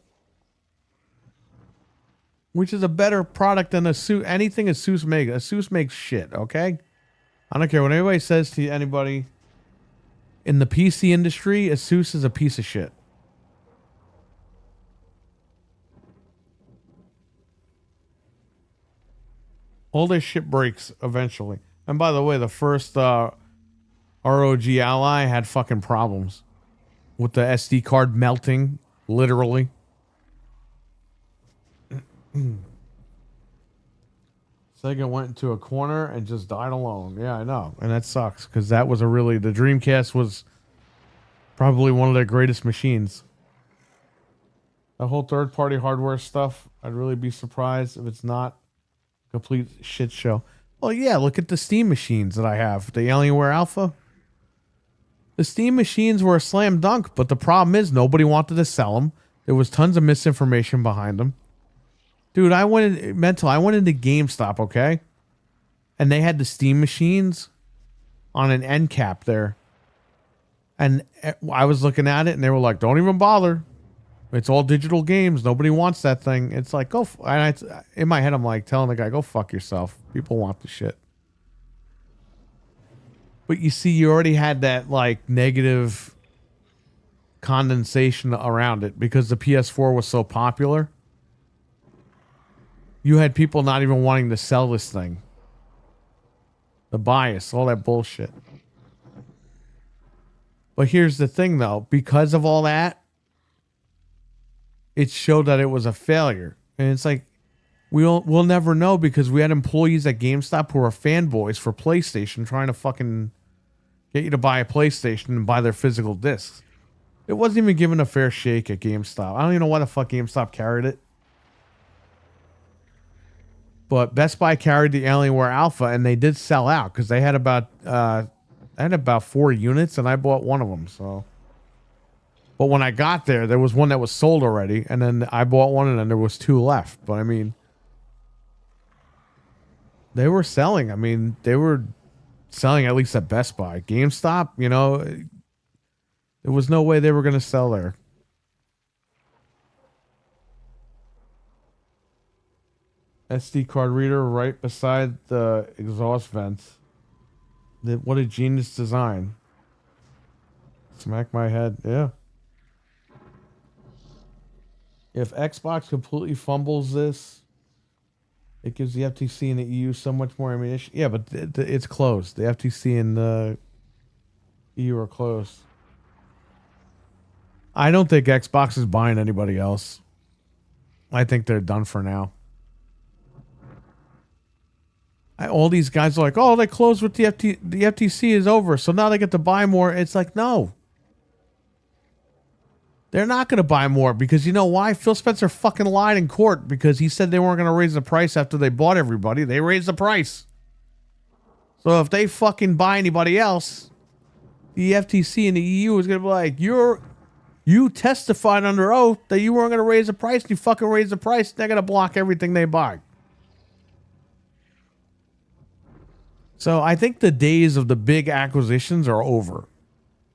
A: which is a better product than Asus. Anything Asus makes. Asus makes shit, okay? I don't care what anybody says to anybody. In the PC industry, Asus is a piece of shit. All this shit breaks eventually. And by the way, the first ROG Ally had fucking problems with the SD card melting, literally. Sega went into a corner and just died alone. Yeah, I know. And that sucks because that was the Dreamcast was probably one of their greatest machines. The whole third-party hardware stuff, I'd really be surprised if it's not complete shit show. Well, yeah, look at the Steam machines that I have. The Alienware Alpha. The Steam machines were a slam dunk, but the problem is nobody wanted to sell them. There was tons of misinformation behind them. Dude, I went into GameStop, okay? And they had the Steam machines on an end cap there. And I was looking at it and they were like, don't even bother. It's all digital games. Nobody wants that thing. It's like, in my head, I'm like telling the guy, go fuck yourself. People want the shit. But you see, you already had that like negative condensation around it because the PS4 was so popular. you had people not even wanting to sell this thing. The bias, all that bullshit. But here's the thing, though. Because of all that, it showed that it was a failure. And it's like, we'll never know because we had employees at GameStop who are fanboys for PlayStation trying to fucking get you to buy a PlayStation and buy their physical discs. It wasn't even given a fair shake at GameStop. I don't even know why the fuck GameStop carried it. But Best Buy carried the Alienware Alpha, and they did sell out because they had about 4 units, and I bought one of them. So, but when I got there was one that was sold already, and then I bought one, and then there was 2 left. But I mean, they were selling. I mean, they were selling at least at Best Buy. GameStop, you know, there was no way they were going to sell there. SD card reader right beside the exhaust vents. What a genius design. Smack my head. Yeah. If Xbox completely fumbles this, it gives the FTC and the EU so much more ammunition. Yeah, but it's closed. The FTC and the EU are closed. I don't think Xbox is buying anybody else. I think they're done for now. All these guys are like, oh, they closed with the FTC is over, so now they get to buy more. It's like, no. They're not going to buy more because you know why? Phil Spencer fucking lied in court because he said they weren't going to raise the price after they bought everybody. They raised the price. So if they fucking buy anybody else, the FTC and the EU is going to be like, you testified under oath that you weren't going to raise the price. You fucking raised the price. They're going to block everything they buy. So I think the days of the big acquisitions are over.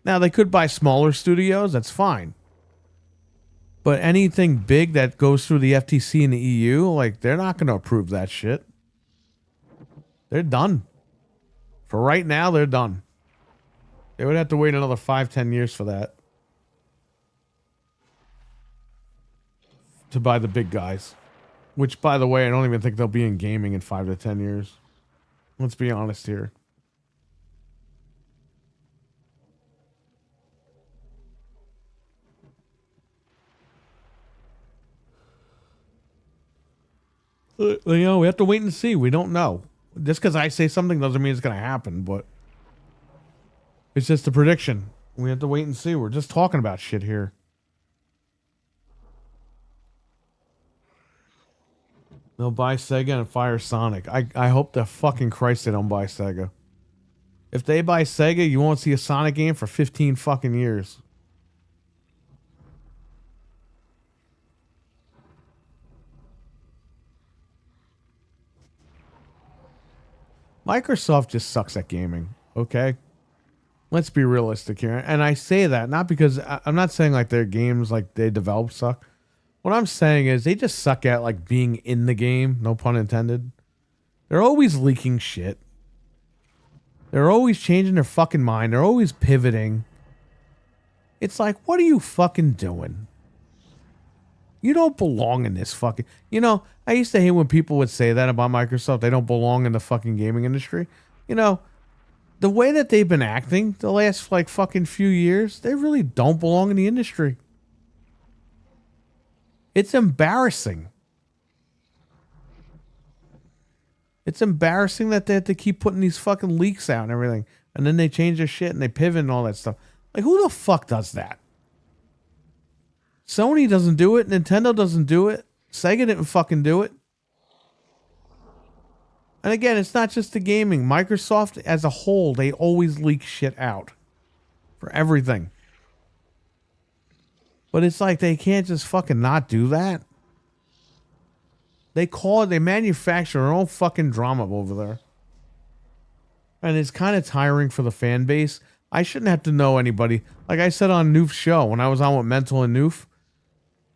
A: Now, they could buy smaller studios. That's fine. But anything big that goes through the FTC and the EU, like, they're not going to approve that shit. They're done. For right now, they're done. They would have to wait another 5-10 years for that. To buy the big guys. Which, by the way, I don't even think they'll be in gaming in 5 to 10 years. Let's be honest here. You know, we have to wait and see. We don't know. Just because I say something doesn't mean it's going to happen, but it's just a prediction. We have to wait and see. We're just talking about shit here. They'll buy Sega and fire Sonic. I hope to fucking Christ they don't buy Sega. If they buy Sega, you won't see a Sonic game for 15 fucking years. Microsoft just sucks at gaming, okay? Let's be realistic here. And I say that not because I'm not saying like their games like they develop suck. What I'm saying is they just suck at like being in the game, no pun intended. They're always leaking shit. They're always changing their fucking mind. They're always pivoting. It's like, what are you fucking doing? You don't belong in this fucking... You know, I used to hate when people would say that about Microsoft. They don't belong in the fucking gaming industry. You know, the way that they've been acting the last like fucking few years, they really don't belong in the industry. It's embarrassing. It's embarrassing that they have to keep putting these fucking leaks out and everything. And then they change their shit and they pivot and all that stuff. Like, who the fuck does that? Sony doesn't do it. Nintendo doesn't do it. Sega didn't fucking do it. And again, it's not just the gaming. Microsoft as a whole, they always leak shit out. For everything. But it's like they can't just fucking not do that. They manufacture their own fucking drama over there. And it's kind of tiring for the fan base. I shouldn't have to know anybody. Like I said on Noof's show, when I was on with Mental and Noof,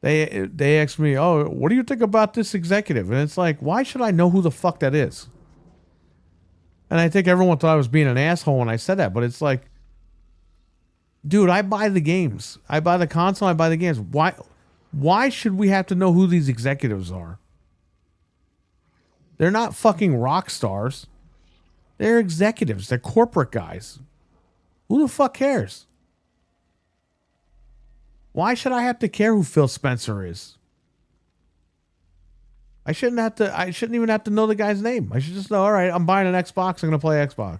A: they asked me, oh, what do you think about this executive? And it's like, why should I know who the fuck that is? And I think everyone thought I was being an asshole when I said that. But it's like, dude, I buy the games. I buy the console. I buy the games. Why should we have to know who these executives are? They're not fucking rock stars. They're executives. They're corporate guys. Who the fuck cares? Why should I have to care who Phil Spencer is? I shouldn't even have to know the guy's name. I should just know, all right, I'm buying an Xbox. I'm going to play Xbox.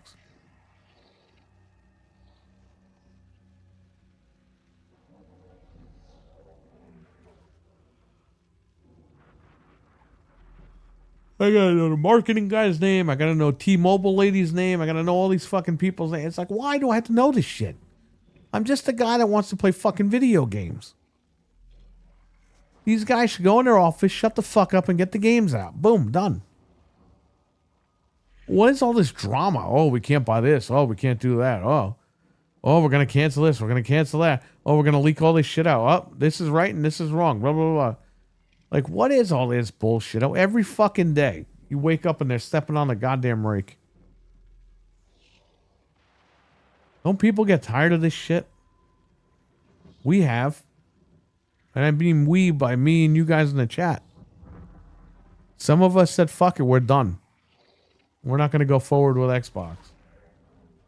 A: I gotta know the marketing guy's name. I gotta know T-Mobile lady's name. I gotta know all these fucking people's names. It's like, why do I have to know this shit? I'm just a guy that wants to play fucking video games. These guys should go in their office, shut the fuck up, and get the games out. Boom, done. What is all this drama? Oh, we can't buy this. Oh, we can't do that. Oh, we're gonna cancel this. We're gonna cancel that. Oh, we're gonna leak all this shit out. Oh, this is right and this is wrong. Blah blah blah. Like, what is all this bullshit? Oh, every fucking day you wake up and they're stepping on the goddamn rake. Don't people get tired of this shit? We have. And I mean we by me and you guys in the chat. Some of us said, fuck it, we're done. We're not going to go forward with Xbox.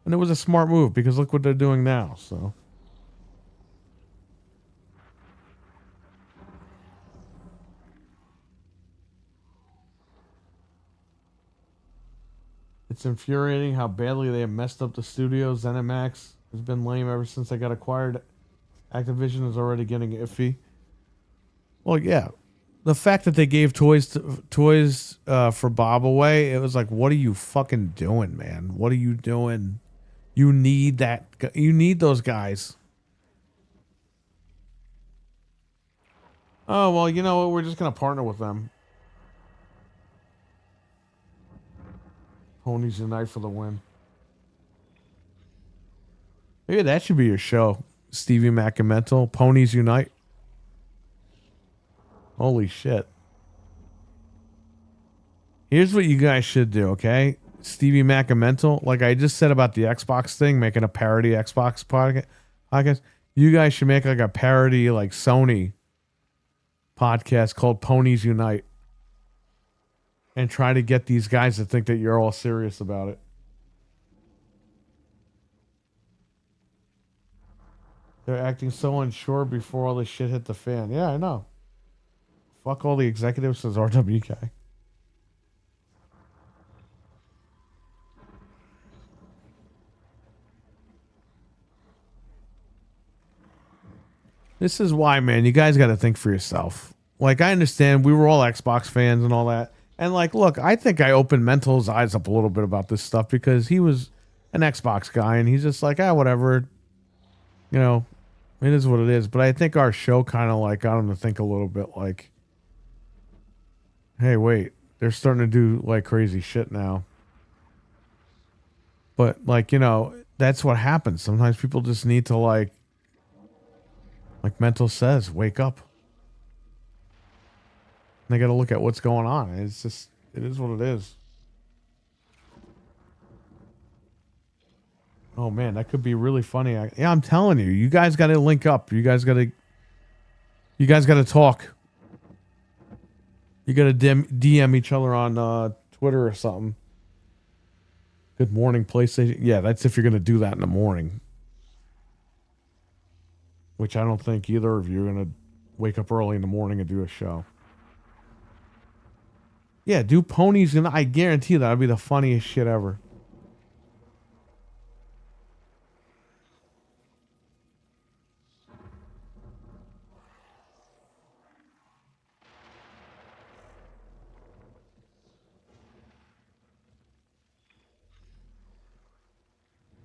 A: And it was a smart move because look what they're doing now, so. It's infuriating how badly they have messed up the studio. ZeniMax has been lame ever since they got acquired. Activision is already getting iffy. Well, yeah. The fact that they gave toys for Bob away, it was like, what are you fucking doing, man? What are you doing? You need that. You need those guys. Oh, well, you know what? We're just going to partner with them. Ponies Unite for the win. Maybe that should be your show. Stevie Macamental. Ponies Unite. Holy shit. Here's what you guys should do, okay? Stevie Macamental. Like I just said about the Xbox thing, making a parody Xbox podcast. You guys should make like a parody like Sony podcast called Ponies Unite. And try to get these guys to think that you're all serious about it. They're acting so unsure before all this shit hit the fan. Yeah, I know. Fuck all the executives, says RWK. This is why, man, you guys got to think for yourself. Like, I understand we were all Xbox fans and all that. And like, look, I think I opened Mental's eyes up a little bit about this stuff because he was an Xbox guy and he's just like, whatever. You know, it is what it is. But I think our show kind of like got him to think a little bit like, hey, wait, they're starting to do like crazy shit now. But like, you know, that's what happens. Sometimes people just need to like Mental says, wake up. They got to look at what's going on. It's just, it is what it is. Oh man, that could be really funny. Yeah, I'm telling you, you guys got to link up. You guys got to talk. You got to DM each other on Twitter or something. Good morning, PlayStation. Yeah, that's if you're going to do that in the morning. Which I don't think either of you are going to wake up early in the morning and do a show. Yeah, do Ponies, and I guarantee that'll be the funniest shit ever.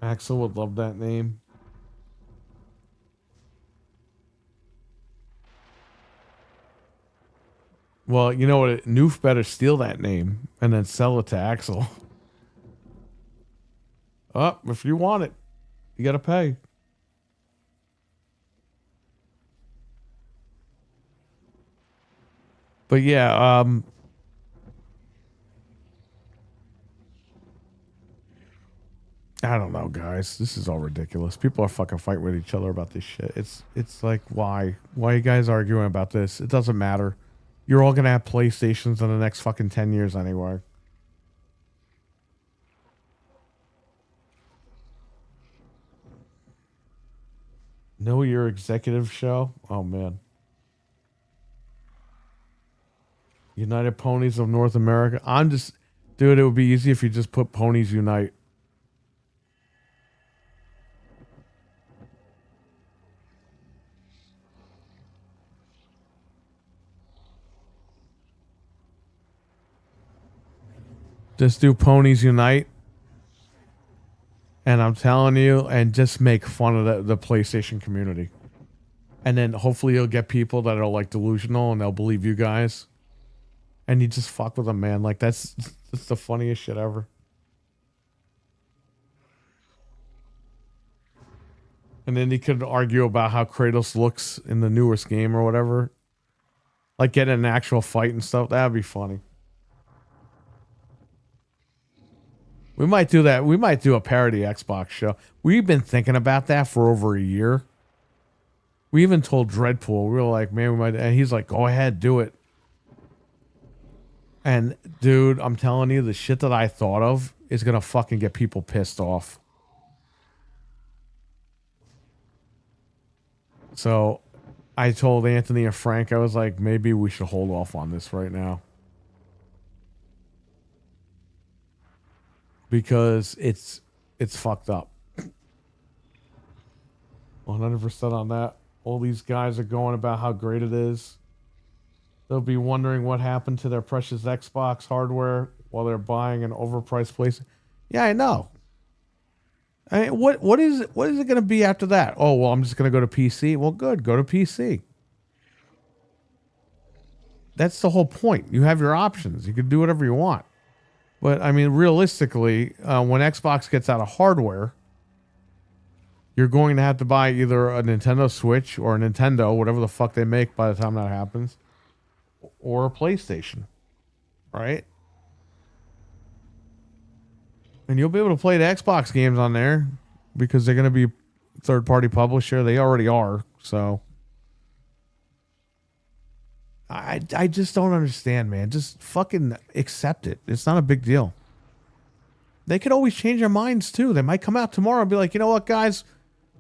A: Axel would love that name. Well, you know what? Noof better steal that name and then sell it to Axel. Oh, if you want it, you got to pay. But yeah, I don't know, guys. This is all ridiculous. People are fucking fighting with each other about this shit. It's like, why? Why are you guys arguing about this? It doesn't matter. You're all going to have PlayStations in the next fucking 10 years anyway. Know your executive show? Oh man. United Ponies of North America. Dude, it would be easy if you just put Ponies Unite. Just do Ponies Unite. And I'm telling you, and just make fun of the PlayStation community. And then hopefully you'll get people that are like delusional and they'll believe you guys. And you just fuck with them, man. Like that's the funniest shit ever. And then you could argue about how Kratos looks in the newest game or whatever. Like get in an actual fight and stuff. That'd be funny. We might do that. We might do a parody Xbox show. We've been thinking about that for over a year. We even told Dreadpool, we were like, man, we might, and he's like, go ahead, do it. And dude, I'm telling you, the shit that I thought of is gonna fucking get people pissed off. So I told Anthony and Frank, I was like, maybe we should hold off on this right now. Because it's fucked up. 100% on that. All these guys are going about how great it is. They'll be wondering what happened to their precious Xbox hardware while they're buying an overpriced place. Yeah, I know. I mean, what is it going to be after that? Oh, well, I'm just going to go to PC. Well, good. Go to PC. That's the whole point. You have your options. You can do whatever you want. But, I mean, realistically, when Xbox gets out of hardware, you're going to have to buy either a Nintendo Switch or a Nintendo, whatever the fuck they make by the time that happens, or a PlayStation, right? And you'll be able to play the Xbox games on there because they're going to be third-party publisher. They already are, so... I just don't understand, man. Just fucking accept it. It's not a big deal. They could always change their minds, too. They might come out tomorrow and be like, you know what, guys?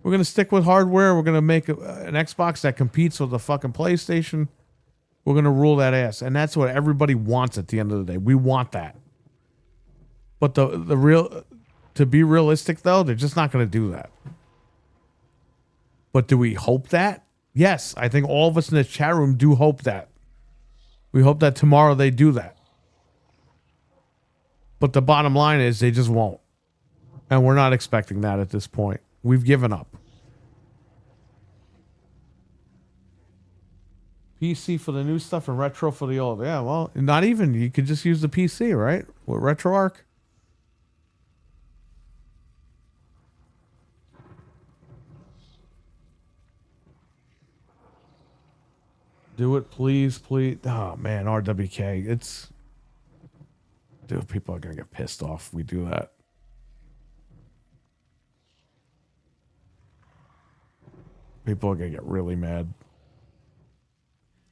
A: We're going to stick with hardware. We're going to make an Xbox that competes with the fucking PlayStation. We're going to rule that ass. And that's what everybody wants at the end of the day. We want that. But to be realistic, though, they're just not going to do that. But do we hope that? Yes, I think all of us in the chat room do hope that. We hope that tomorrow they do that. But the bottom line is they just won't. And we're not expecting that at this point. We've given up. PC for the new stuff and retro for the old. Yeah, well, not even. You could just use the PC, right? With RetroArch. Do it, please, please. Oh, man, RWK. It's... Dude, people are going to get pissed off if we do that. People are going to get really mad.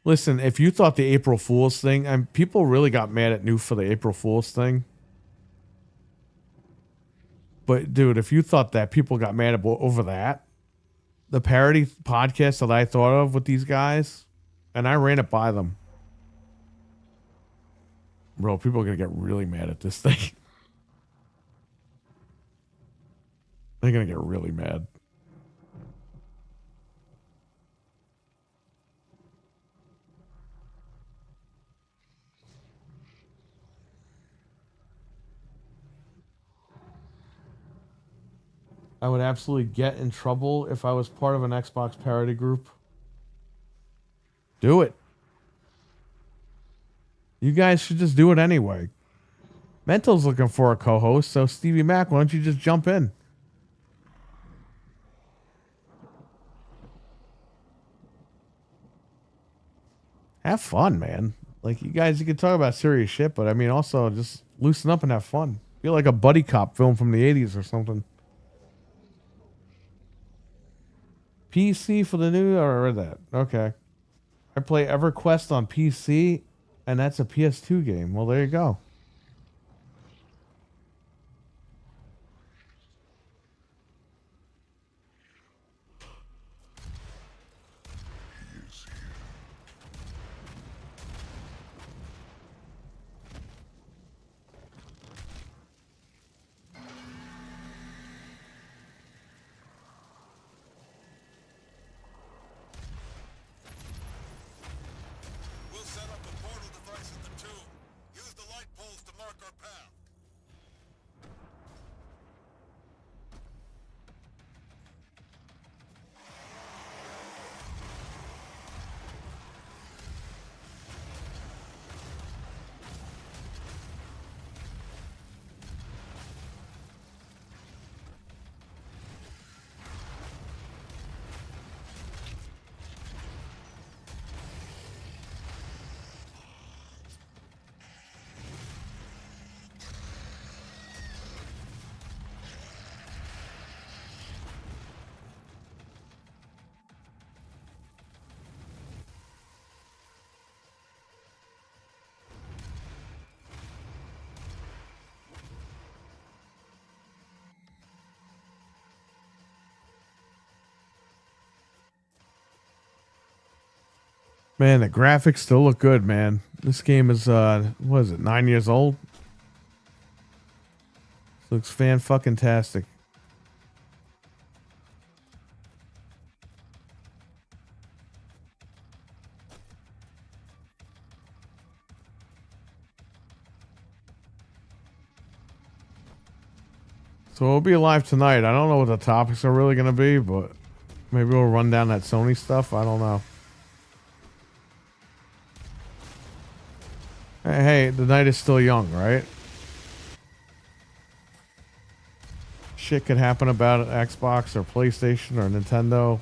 A: Listen, if you thought the April Fool's thing... And people really got mad at New for the April Fool's thing. But, dude, if you thought that people got mad over that... The parody podcast that I thought of with these guys... And I ran it by them. Bro, people are going to get really mad at this thing. They're going to get really mad. I would absolutely get in trouble if I was part of an Xbox parody group. Do it. You guys should just do it anyway. Mental's looking for a co-host, so Stevie Mac, why don't you just jump in? Have fun, man. Like, you can talk about serious shit, but I mean, also just loosen up and have fun. Feel like a buddy cop film from the 80s or something. PC for the new, or I read that. Okay. I play EverQuest on PC, and that's a PS2 game. Well, there you go. Man, the graphics still look good, man. This game is what is it, 9 years old? Looks fan-fucking-tastic. So we'll be live tonight. I don't know what the topics are really going to be, but maybe we'll run down that Sony stuff. I don't know. Hey, the night is still young, right? Shit could happen about an Xbox or PlayStation or Nintendo.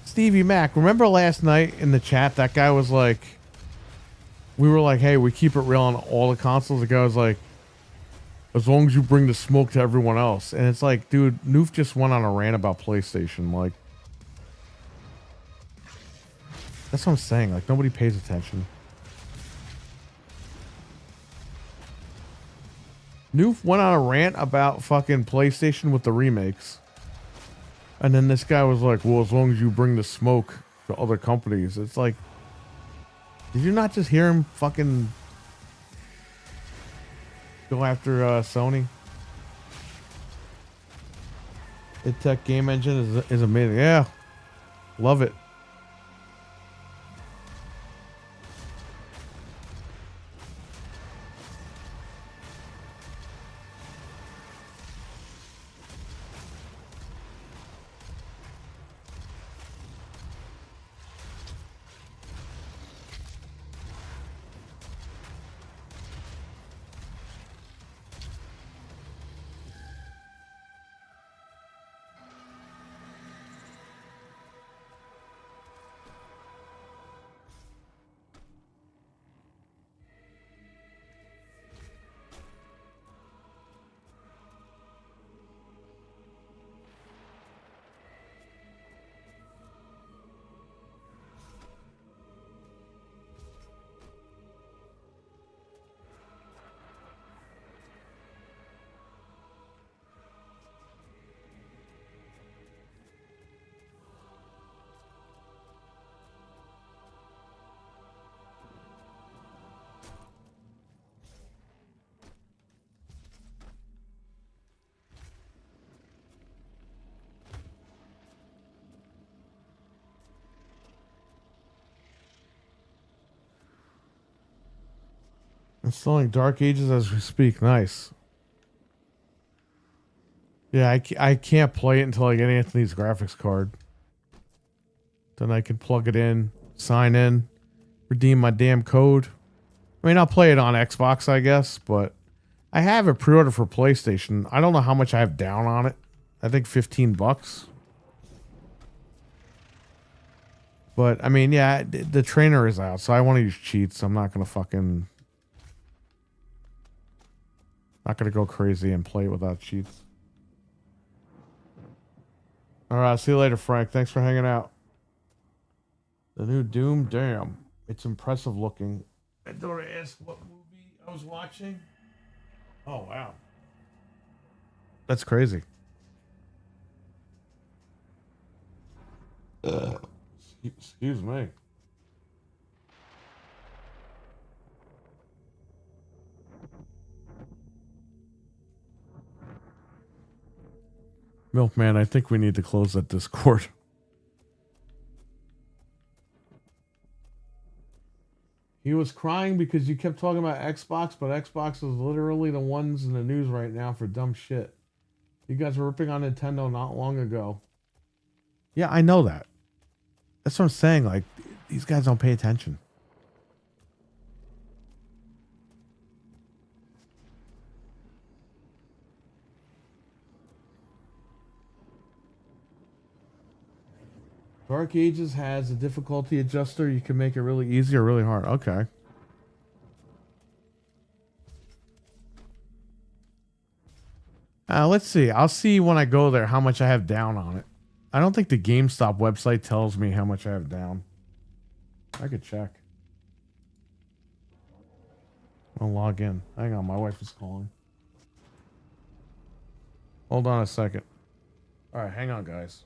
A: Stevie Mac, remember last night in the chat, that guy was like, we were like, hey, we keep it real on all the consoles. The guy was like, as long as you bring the smoke to everyone else. And it's like, dude, Noof just went on a rant about PlayStation. Like, that's what I'm saying. Like, nobody pays attention. Noof went on a rant about fucking PlayStation with the remakes. And then this guy was like, well, as long as you bring the smoke to other companies. It's like, did you not just hear him fucking go after Sony? id Game Engine is amazing. Yeah. Love it. Installing Dark Ages as we speak. Nice. Yeah, I can't play it until I get Anthony's graphics card. Then I can plug it in, sign in, redeem my damn code. I mean, I'll play it on Xbox, I guess, but I have a pre-order for PlayStation. I don't know how much I have down on it. I think $15. But, I mean, yeah, the trainer is out, so I want to use cheats. I'm not going to fucking... Not going to go crazy and play it without cheats. Alright, see you later, Frank. Thanks for hanging out. The new Doom, damn. It's impressive looking. My daughter asked what movie I was watching. Oh, wow. That's crazy. Excuse me. Milkman, I think we need to close that Discord. He was crying because you kept talking about Xbox, but Xbox is literally the ones in the news right now for dumb shit. You guys were ripping on Nintendo not long ago. Yeah, I know that. That's what I'm saying. Like, these guys don't pay attention. Dark Ages has a difficulty adjuster. You can make it really easy or really hard. Okay. Let's see. I'll see when I go there how much I have down on it. I don't think the GameStop website tells me how much I have down. I could check. I'll log in. Hang on, my wife is calling. Hold on a second. All right, hang on, guys.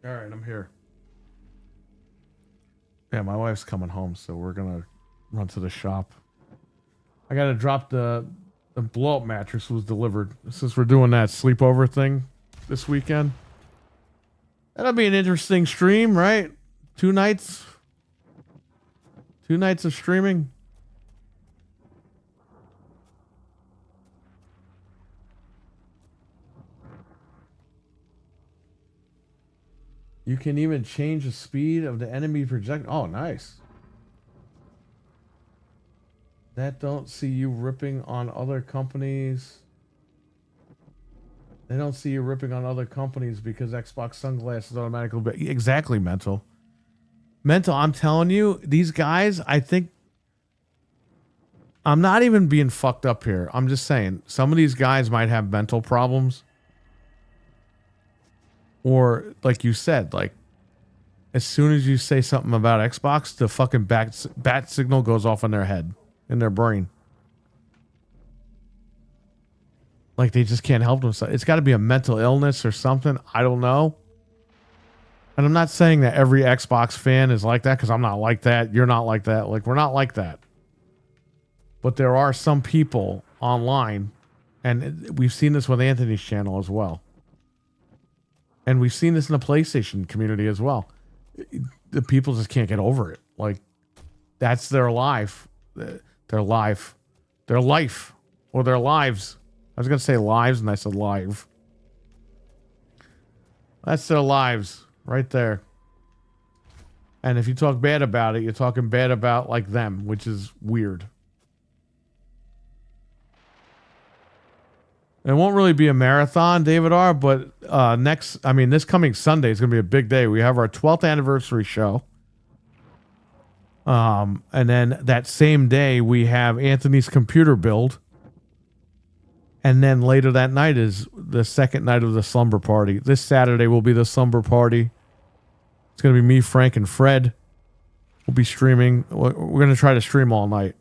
A: All right, I'm here. Yeah, my wife's coming home, so we're gonna run to the shop. I gotta drop the blow up mattress was delivered. Since we're doing that sleepover thing this weekend. That'll be an interesting stream, right? 2 nights. 2 nights of streaming. You can even change the speed of the enemy project. Oh, nice. That don't see you ripping on other companies. They don't see you ripping on other companies because Xbox sunglasses automatically. Exactly, mental. Mental, I'm telling you, these guys, I think. I'm not even being fucked up here. I'm just saying, some of these guys might have mental problems. Or, like you said, like, as soon as you say something about Xbox, the fucking bat signal goes off in their head, in their brain. Like, they just can't help themselves. It's got to be a mental illness or something. I don't know. And I'm not saying that every Xbox fan is like that, because I'm not like that. You're not like that. Like, we're not like that. But there are some people online, and we've seen this with Anthony's channel as well. And we've seen this in the PlayStation community as well. The people just can't get over it. Like, that's their life. Their life. Their life. Or their lives. I was going to say lives, and I said live. That's their lives. Right there. And if you talk bad about it, you're talking bad about, like, them, which is weird. It won't really be a marathon, David R., but this coming Sunday is going to be a big day. We have our 12th anniversary show. And then that same day, we have Anthony's computer build. And then later that night is the second night of the slumber party. This Saturday will be the slumber party. It's going to be me, Frank, and Fred. We'll be streaming. We're going to try to stream all night.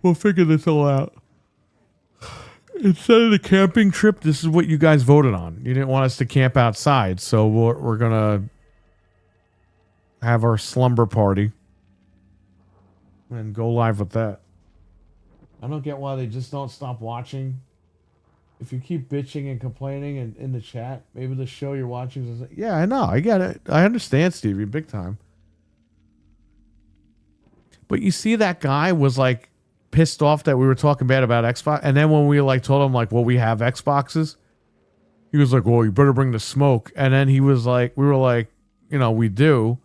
A: We'll figure this all out. Instead of the camping trip, this is what you guys voted on. You didn't want us to camp outside, so we're going to have our slumber party and go live with that. I don't get why they just don't stop watching. If you keep bitching and complaining in the chat, maybe the show you're watching is... Yeah, I know. I get it. I understand, Stevie, big time. But you see, that guy was like pissed off that we were talking bad about Xbox, and then when we like told him like, well, we have Xboxes, he was like, well, you better bring the smoke. And then he was like, we were like, you know, we do.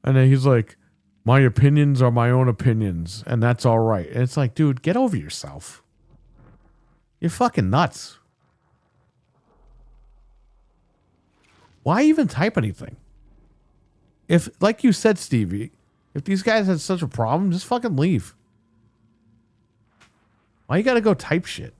A: And then he's like, my opinions are my own opinions, and that's all right. And it's like, dude, get over yourself. You're fucking nuts. Why even type anything? If, like you said, Stevie, if these guys had such a problem, just fucking leave. Why you gotta go type shit?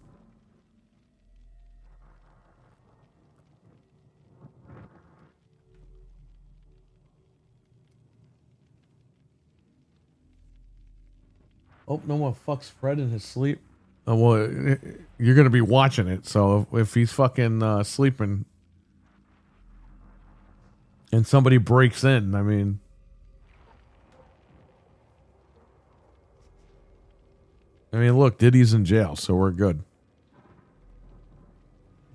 A: Oh, no one fucks Fred in his sleep. Oh, well, you're gonna be watching it, so if he's fucking sleeping and somebody breaks in, I mean... look, Diddy's in jail, so we're good.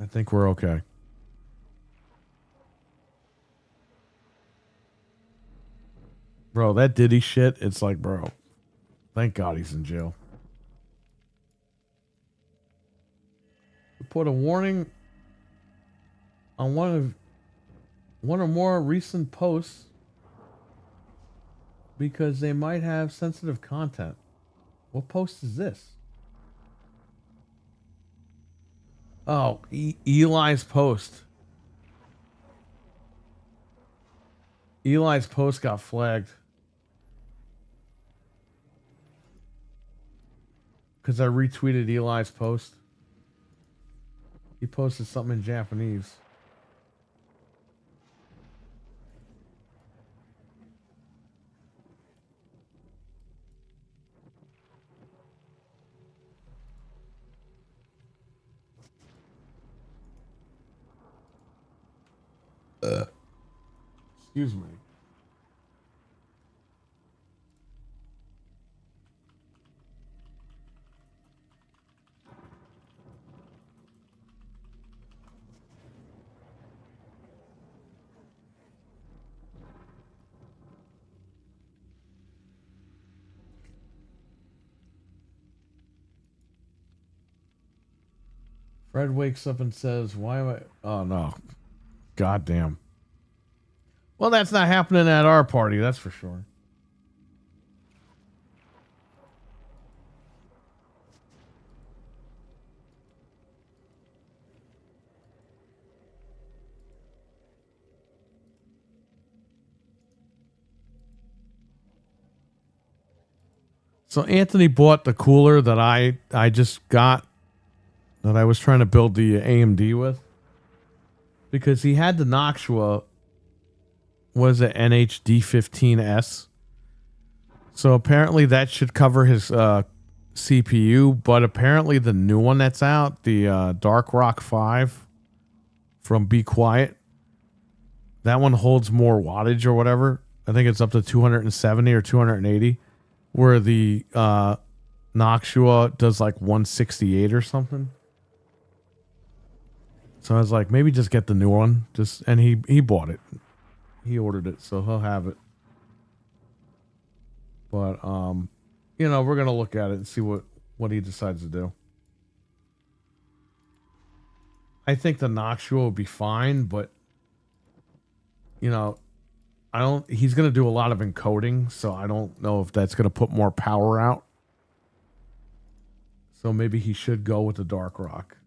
A: I think we're okay. Bro, that Diddy shit, it's like, bro, thank God he's in jail. We put a warning on one or more recent posts because they might have sensitive content. What post is this? Oh, Eli's post. Eli's post got flagged. Because I retweeted Eli's post. He posted something in Japanese. Excuse me. Fred wakes up and says, "Why am I?" Oh no, goddamn. Well, that's not happening at our party, that's for sure. So Anthony bought the cooler that I just got, that I was trying to build the AMD with, because he had the Noxua, was it NHD15S? So apparently that should cover his CPU, but apparently the new one that's out, the Dark Rock 5 from Be Quiet, that one holds more wattage or whatever. I think it's up to 270 or 280, where the Noxua does like 168 or something. So I was like, maybe just get the new one. And he bought it. He ordered it, so he'll have it. But we're gonna look at it and see what he decides to do. I think the Noxua will be fine, but he's gonna do a lot of encoding, so I don't know if that's gonna put more power out. So maybe he should go with the Dark Rock.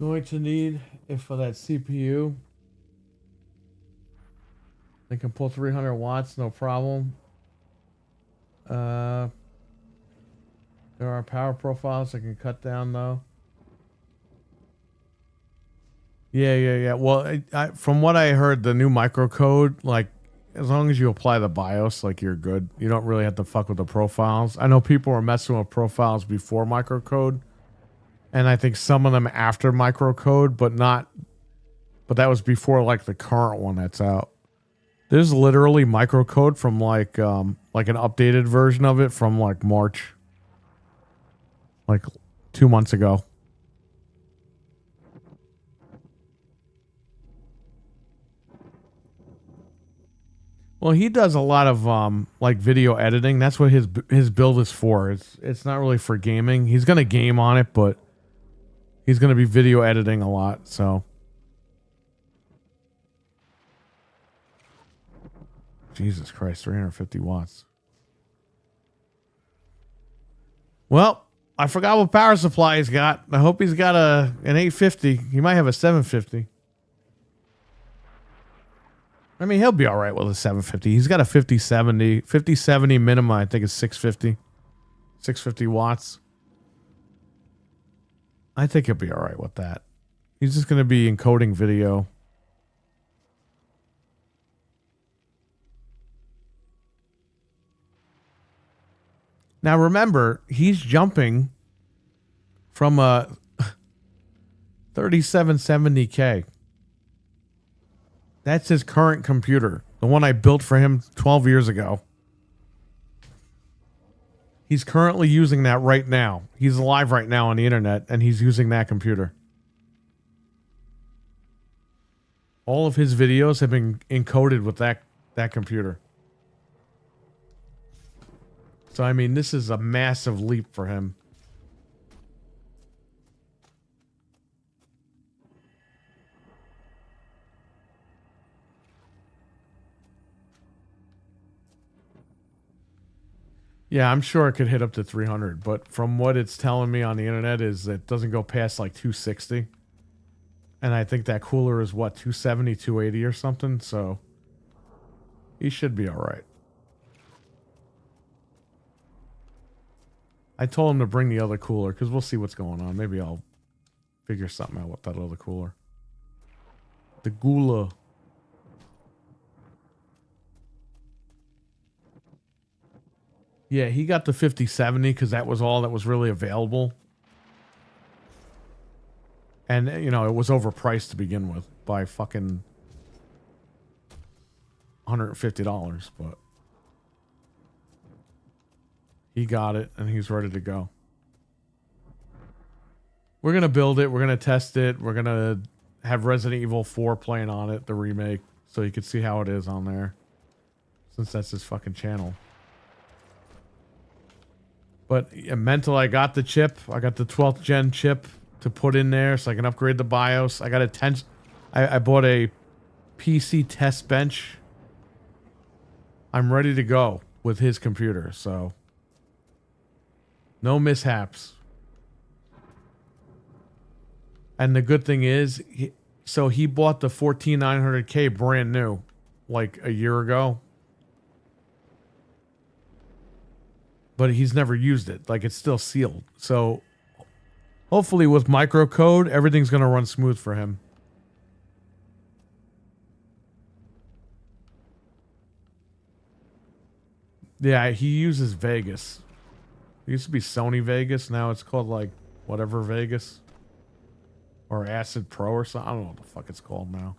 A: Going to need, if for that CPU, they can pull 300 watts, no problem. There are power profiles I can cut down though. Yeah. Well, from what I heard, the new microcode, like, as long as you apply the BIOS, like, you're good. You don't really have to fuck with the profiles. I know people were messing with profiles before microcode, and I think some of them after microcode, but that was before like the current one that's out. There's literally microcode from like an updated version of it from like March, like 2 months ago. Well, he does a lot of like video editing. That's what his build is for. It's not really for gaming. He's gonna game on it, but he's gonna be video editing a lot. So, Jesus Christ, 350 watts. Well, I forgot what power supply he's got. I hope he's got an 850. He might have a 750. I mean, he'll be all right with a 750. He's got a 5070. 5070 minimum, I think, is 650. 650 watts. I think he'll be all right with that. He's just going to be encoding video. Now remember, he's jumping from a 3770K. That's his current computer, the one I built for him 12 years ago. He's currently using that right now. He's alive right now on the internet, and he's using that computer. All of his videos have been encoded with that computer. So, I mean, this is a massive leap for him. Yeah, I'm sure it could hit up to 300, but from what it's telling me on the internet is it doesn't go past like 260. And I think that cooler is what, 270, 280 or something, so he should be all right. I told him to bring the other cooler because we'll see what's going on. Maybe I'll figure something out with that other cooler. The Gula. Yeah, he got the 5070 because that was all that was really available. And, you know, it was overpriced to begin with by fucking $150, but he got it and he's ready to go. We're going to build it. We're going to test it. We're going to have Resident Evil 4 playing on it, the remake, so you can see how it is on there. Since that's his fucking channel. But Mental, I got the chip. I got the 12th gen chip to put in there so I can upgrade the BIOS. I got a I bought a PC test bench. I'm ready to go with his computer, so no mishaps. And the good thing is, he bought the 14900K brand new, like a year ago. But he's never used it. Like, it's still sealed. So hopefully with microcode, everything's going to run smooth for him. Yeah, he uses Vegas. It used to be Sony Vegas. Now it's called, like, whatever Vegas. Or Acid Pro or something. I don't know what the fuck it's called now.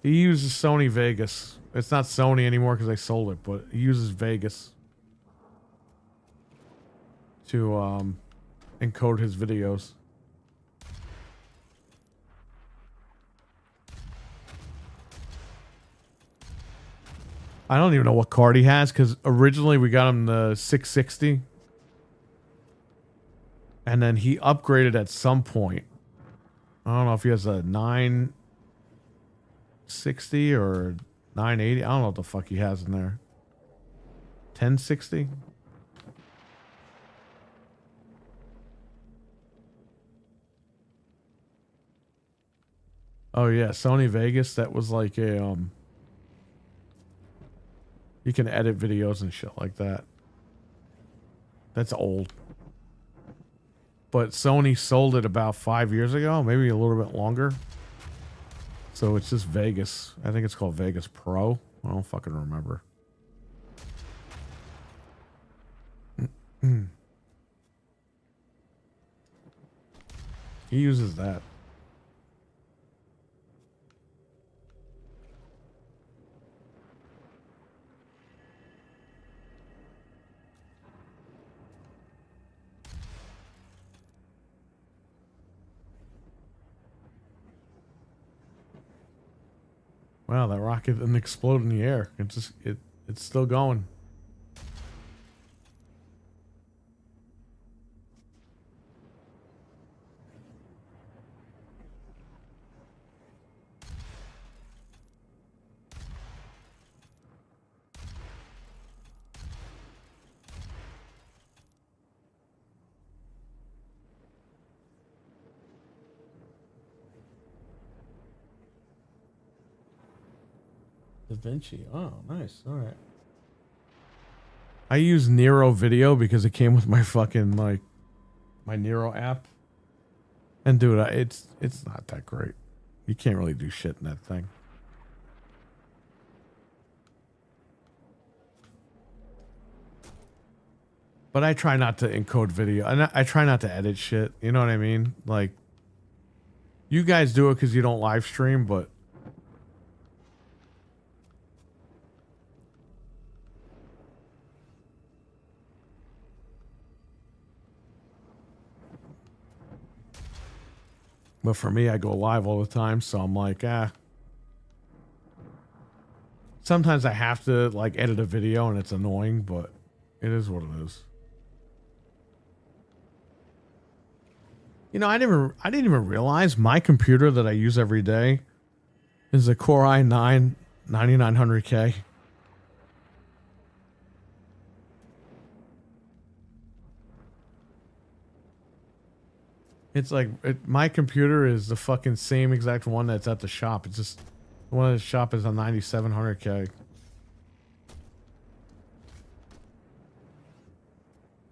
A: He uses Sony Vegas. It's not Sony anymore because they sold it, but he uses Vegas to encode his videos. I don't even know what card he has because originally we got him the 660 and then he upgraded at some point. I don't know if he has a 960 or 980. I don't know what the fuck he has in there. 1060? Oh yeah, Sony Vegas. That was like a you can edit videos and shit like that. That's old. But Sony sold it about 5 years ago, maybe a little bit longer. So it's just Vegas. I think it's called Vegas Pro. I don't fucking remember. He uses that. Wow, that rocket didn't explode in the air. It's still going. DaVinci. Oh, nice. All right. I use Nero Video because it came with my fucking like my Nero app. And dude, it's not that great. You can't really do shit in that thing. But I try not to encode video. And I try not to edit shit. You know what I mean? Like, you guys do it because you don't live stream, but for me, I go live all the time, so I'm like, sometimes I have to like edit a video and it's annoying, but it is what it is. You know, I didn't even realize my computer that I use every day is a Core i9 9900K. It's like my computer is the fucking same exact one that's at the shop. It's just the one at the shop is a 9700K.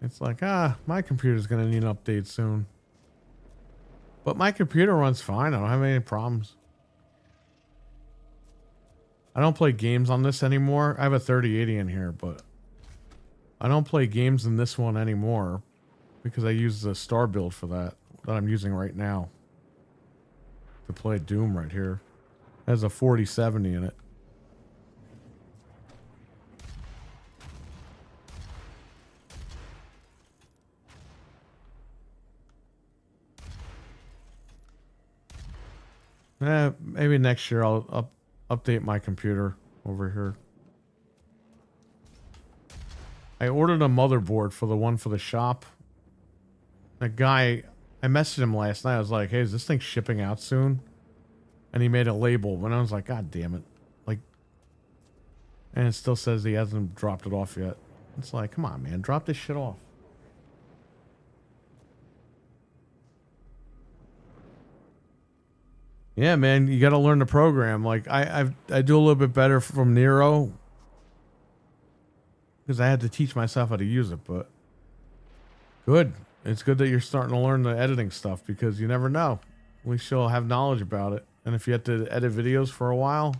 A: It's like, my computer's gonna need an update soon. But my computer runs fine. I don't have any problems. I don't play games on this anymore. I have a 3080 in here, but I don't play games in this one anymore because I use the Star build for that I'm using right now to play Doom right here. It has a 4070 in it. Maybe next year I'll update my computer over here. I ordered a motherboard for the one for the shop. A guy, I messaged him last night. I was like, hey, is this thing shipping out soon? And he made a label. And I was like, God damn it. Like, and it still says he hasn't dropped it off yet. It's like, come on, man. Drop this shit off. Yeah, man, you got to learn the program. Like I do a little bit better from Nero because I had to teach myself how to use it. But good, it's good that you're starting to learn the editing stuff because you never know. At least you'll have knowledge about it. And if you have to edit videos for a while,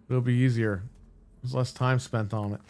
A: it'll be easier. There's less time spent on it.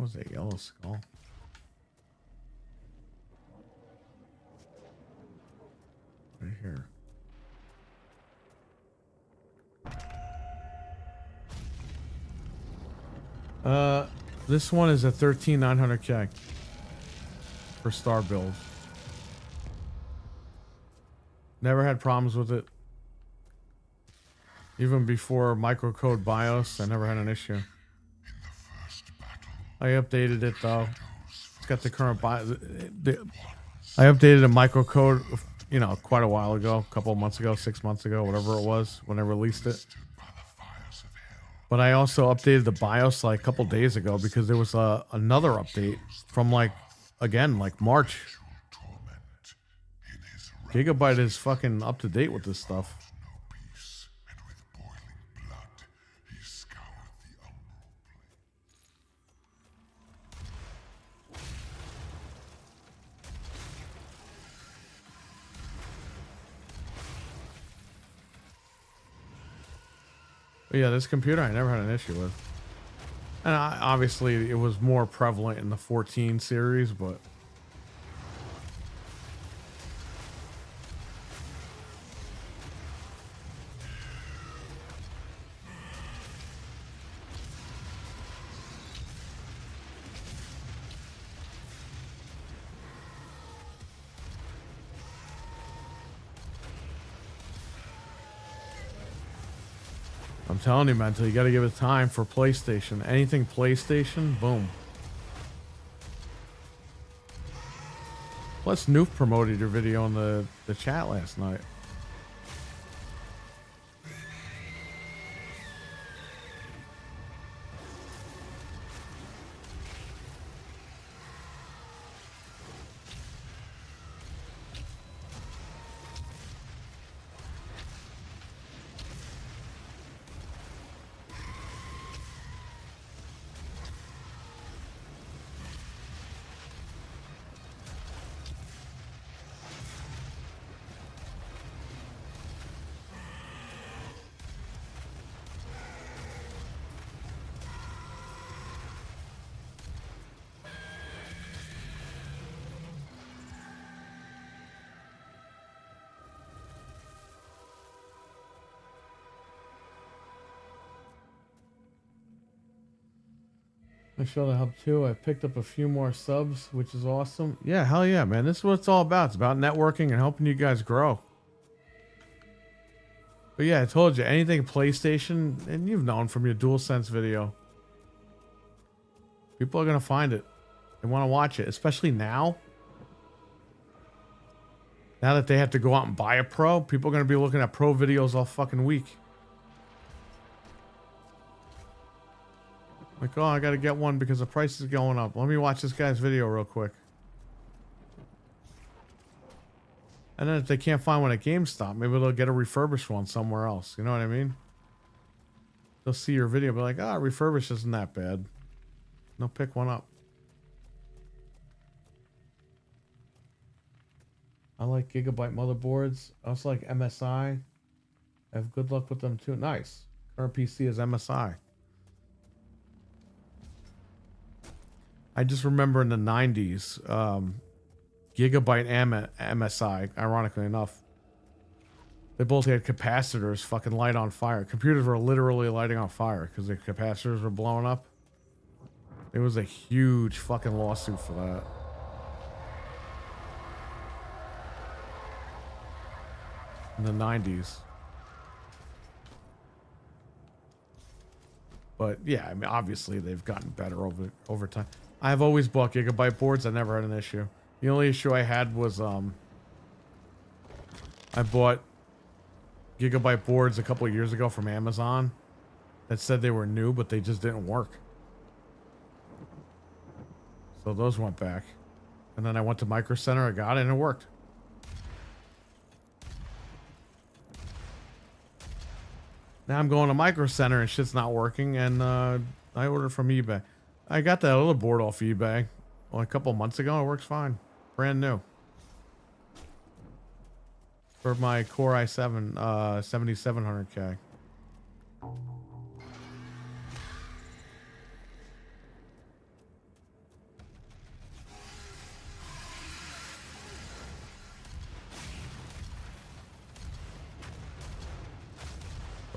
A: was that yellow skull? Right here. This one is a 13,900K for star build. Never had problems with it. Even before microcode BIOS, I never had an issue. I updated it though. It's got the current BIOS. I updated a microcode, you know, quite a while ago, a couple of months ago, 6 months ago, whatever it was, when I released it. But I also updated the BIOS like a couple days ago because there was another update from like March. Gigabyte is fucking up to date with this stuff. But yeah, this computer I never had an issue with. And obviously it was more prevalent in the 14 series, but I'm telling you, man, you got to give it time for PlayStation. Anything PlayStation, boom. Plus, Noof promoted your video in the chat last night. I showed the help too. I picked up a few more subs, which is awesome. Yeah, hell yeah, man. This is what it's all about. It's about networking and helping you guys grow. But yeah, I told you, anything PlayStation, and you've known from your DualSense video, people are going to find it. They want to watch it, especially now. Now that they have to go out and buy a Pro, people are going to be looking at Pro videos all fucking week. Like, oh, I gotta get one because the price is going up. Let me watch this guy's video real quick. And then if they can't find one at GameStop, maybe they'll get a refurbished one somewhere else. You know what I mean? They'll see your video and be like, refurbished isn't that bad. They'll pick one up. I like Gigabyte motherboards. I also like MSI. I have good luck with them too. Nice. Current PC is MSI. I just remember in the 90s, Gigabyte and MSI, ironically enough, they both had capacitors fucking light on fire. Computers were literally lighting on fire because the capacitors were blowing up. There was a huge fucking lawsuit for that. In the 90s. But yeah, I mean, obviously they've gotten better over time. I've always bought Gigabyte boards. I never had an issue. The only issue I had was I bought Gigabyte boards a couple of years ago from Amazon that said they were new, but they just didn't work. So those went back. And then I went to Micro Center, I got it, and it worked. Now I'm going to Micro Center and shit's not working, and I ordered from eBay. I got that other board off eBay a couple months ago. It works fine. Brand new. For my Core i7 7700K.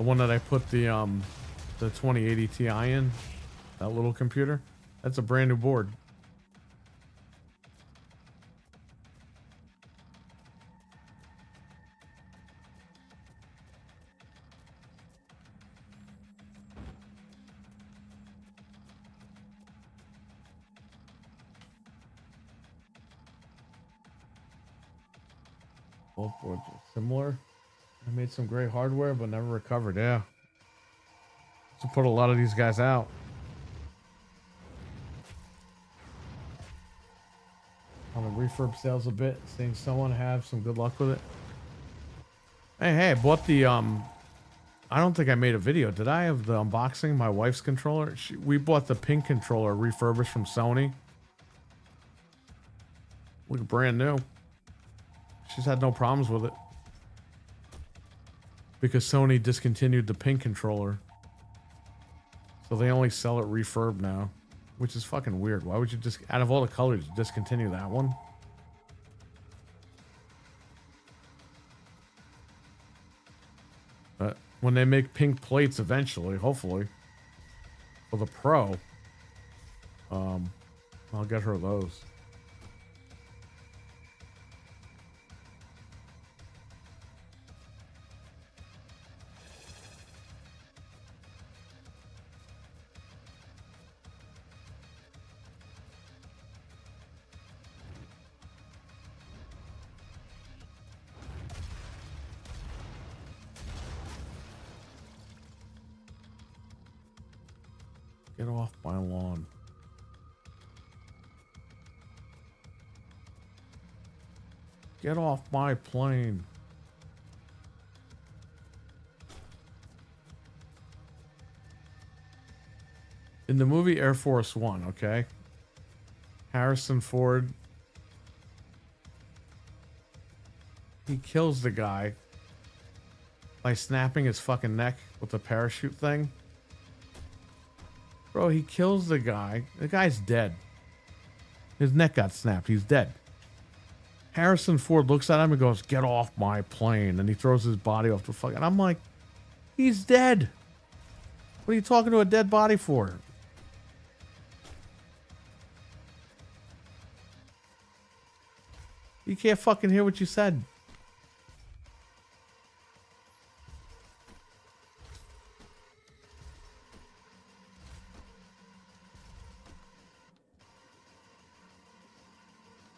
A: The one that I put the 2080 Ti in, that little computer. That's a brand new board. Both boards are similar. I made some great hardware, but never recovered. Yeah. To put a lot of these guys out. On the refurb sales a bit, seeing someone have some good luck with it. Hey, I bought the I don't think I made a video. Did I have the unboxing? My wife's controller. We bought the pink controller refurbished from Sony. Look brand new. She's had no problems with it. Because Sony discontinued the pink controller. So they only sell it refurb now. Which is fucking weird. Why would you just, out of all the colors, discontinue that one? But when they make pink plates eventually, hopefully, for the Pro, I'll get her those. Get off my lawn. Get off my plane. In the movie Air Force One, okay? Harrison Ford, he kills the guy by snapping his fucking neck with the parachute thing. Bro, he kills the guy. The guy's dead. His neck got snapped. He's dead. Harrison Ford looks at him and goes, "Get off my plane." And he throws his body off the fucking... I'm like, he's dead. What are you talking to a dead body for? You can't fucking hear what you said.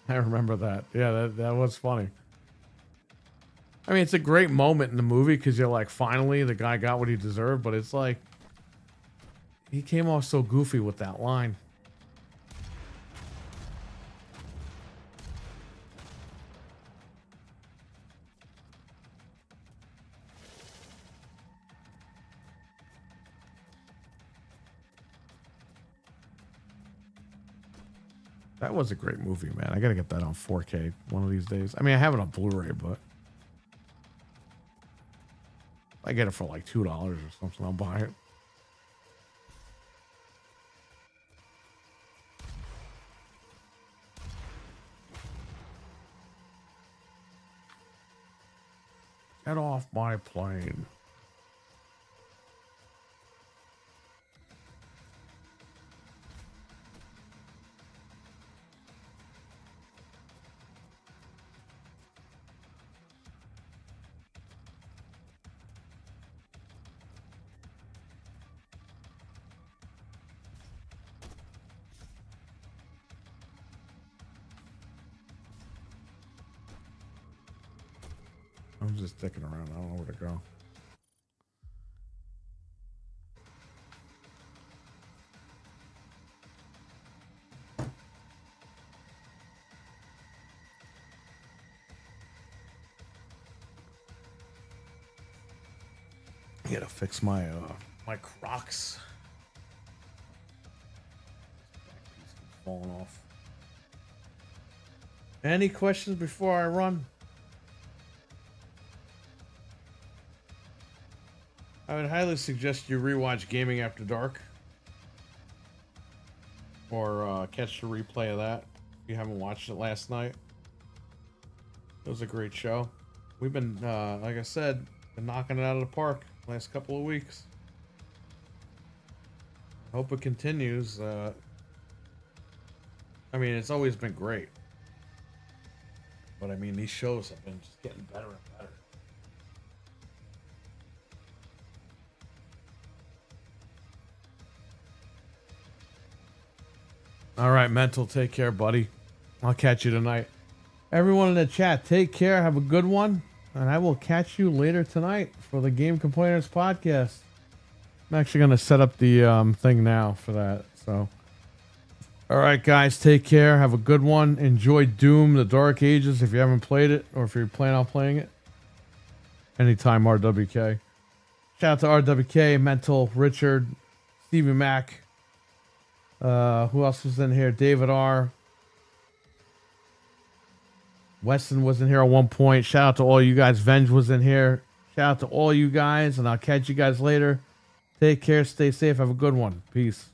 A: I remember that. Yeah, that was funny. I mean, it's a great moment in the movie because you're like, finally, the guy got what he deserved. But it's like, he came off so goofy with that line. That was a great movie, man. I gotta get that on 4K one of these days. I mean, I have it on Blu-ray, but I get it for like $2 or something, I'll buy it. Get off my plane. I'm just sticking around. I don't know where to go. I gotta fix my my Crocs. Back piece keeps falling off. Any questions before I run? I would highly suggest you rewatch Gaming After Dark. Or catch the replay of that if you haven't watched it last night. It was a great show. We've been, like I said, Been knocking it out of the park last couple of weeks. Hope it continues. I mean, it's always been great. But I mean, these shows have been just getting better and better. All right, Mental, take care, buddy. I'll catch you tonight. Everyone in the chat, take care. Have a good one. And I will catch you later tonight for the Game Complainers podcast. I'm actually going to set up the thing now for that. So, all right, guys, take care. Have a good one. Enjoy Doom, The Dark Ages if you haven't played it or if you're planning on playing it. Anytime, RWK. Shout out to RWK, Mental, Richard, Stevie Mac. Who else was in here? David R. Weston was in here at one point. Shout out to all you guys. Venge was in here. Shout out to all you guys, and I'll catch you guys later. Take care. Stay safe. Have a good one. Peace.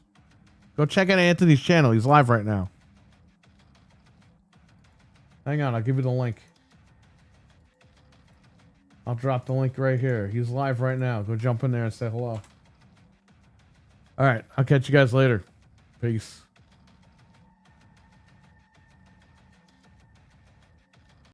A: Go check out Anthony's channel. He's live right now. Hang on. I'll give you the link. I'll drop the link right here. He's live right now. Go jump in there and say hello. All right. I'll catch you guys later. Peace.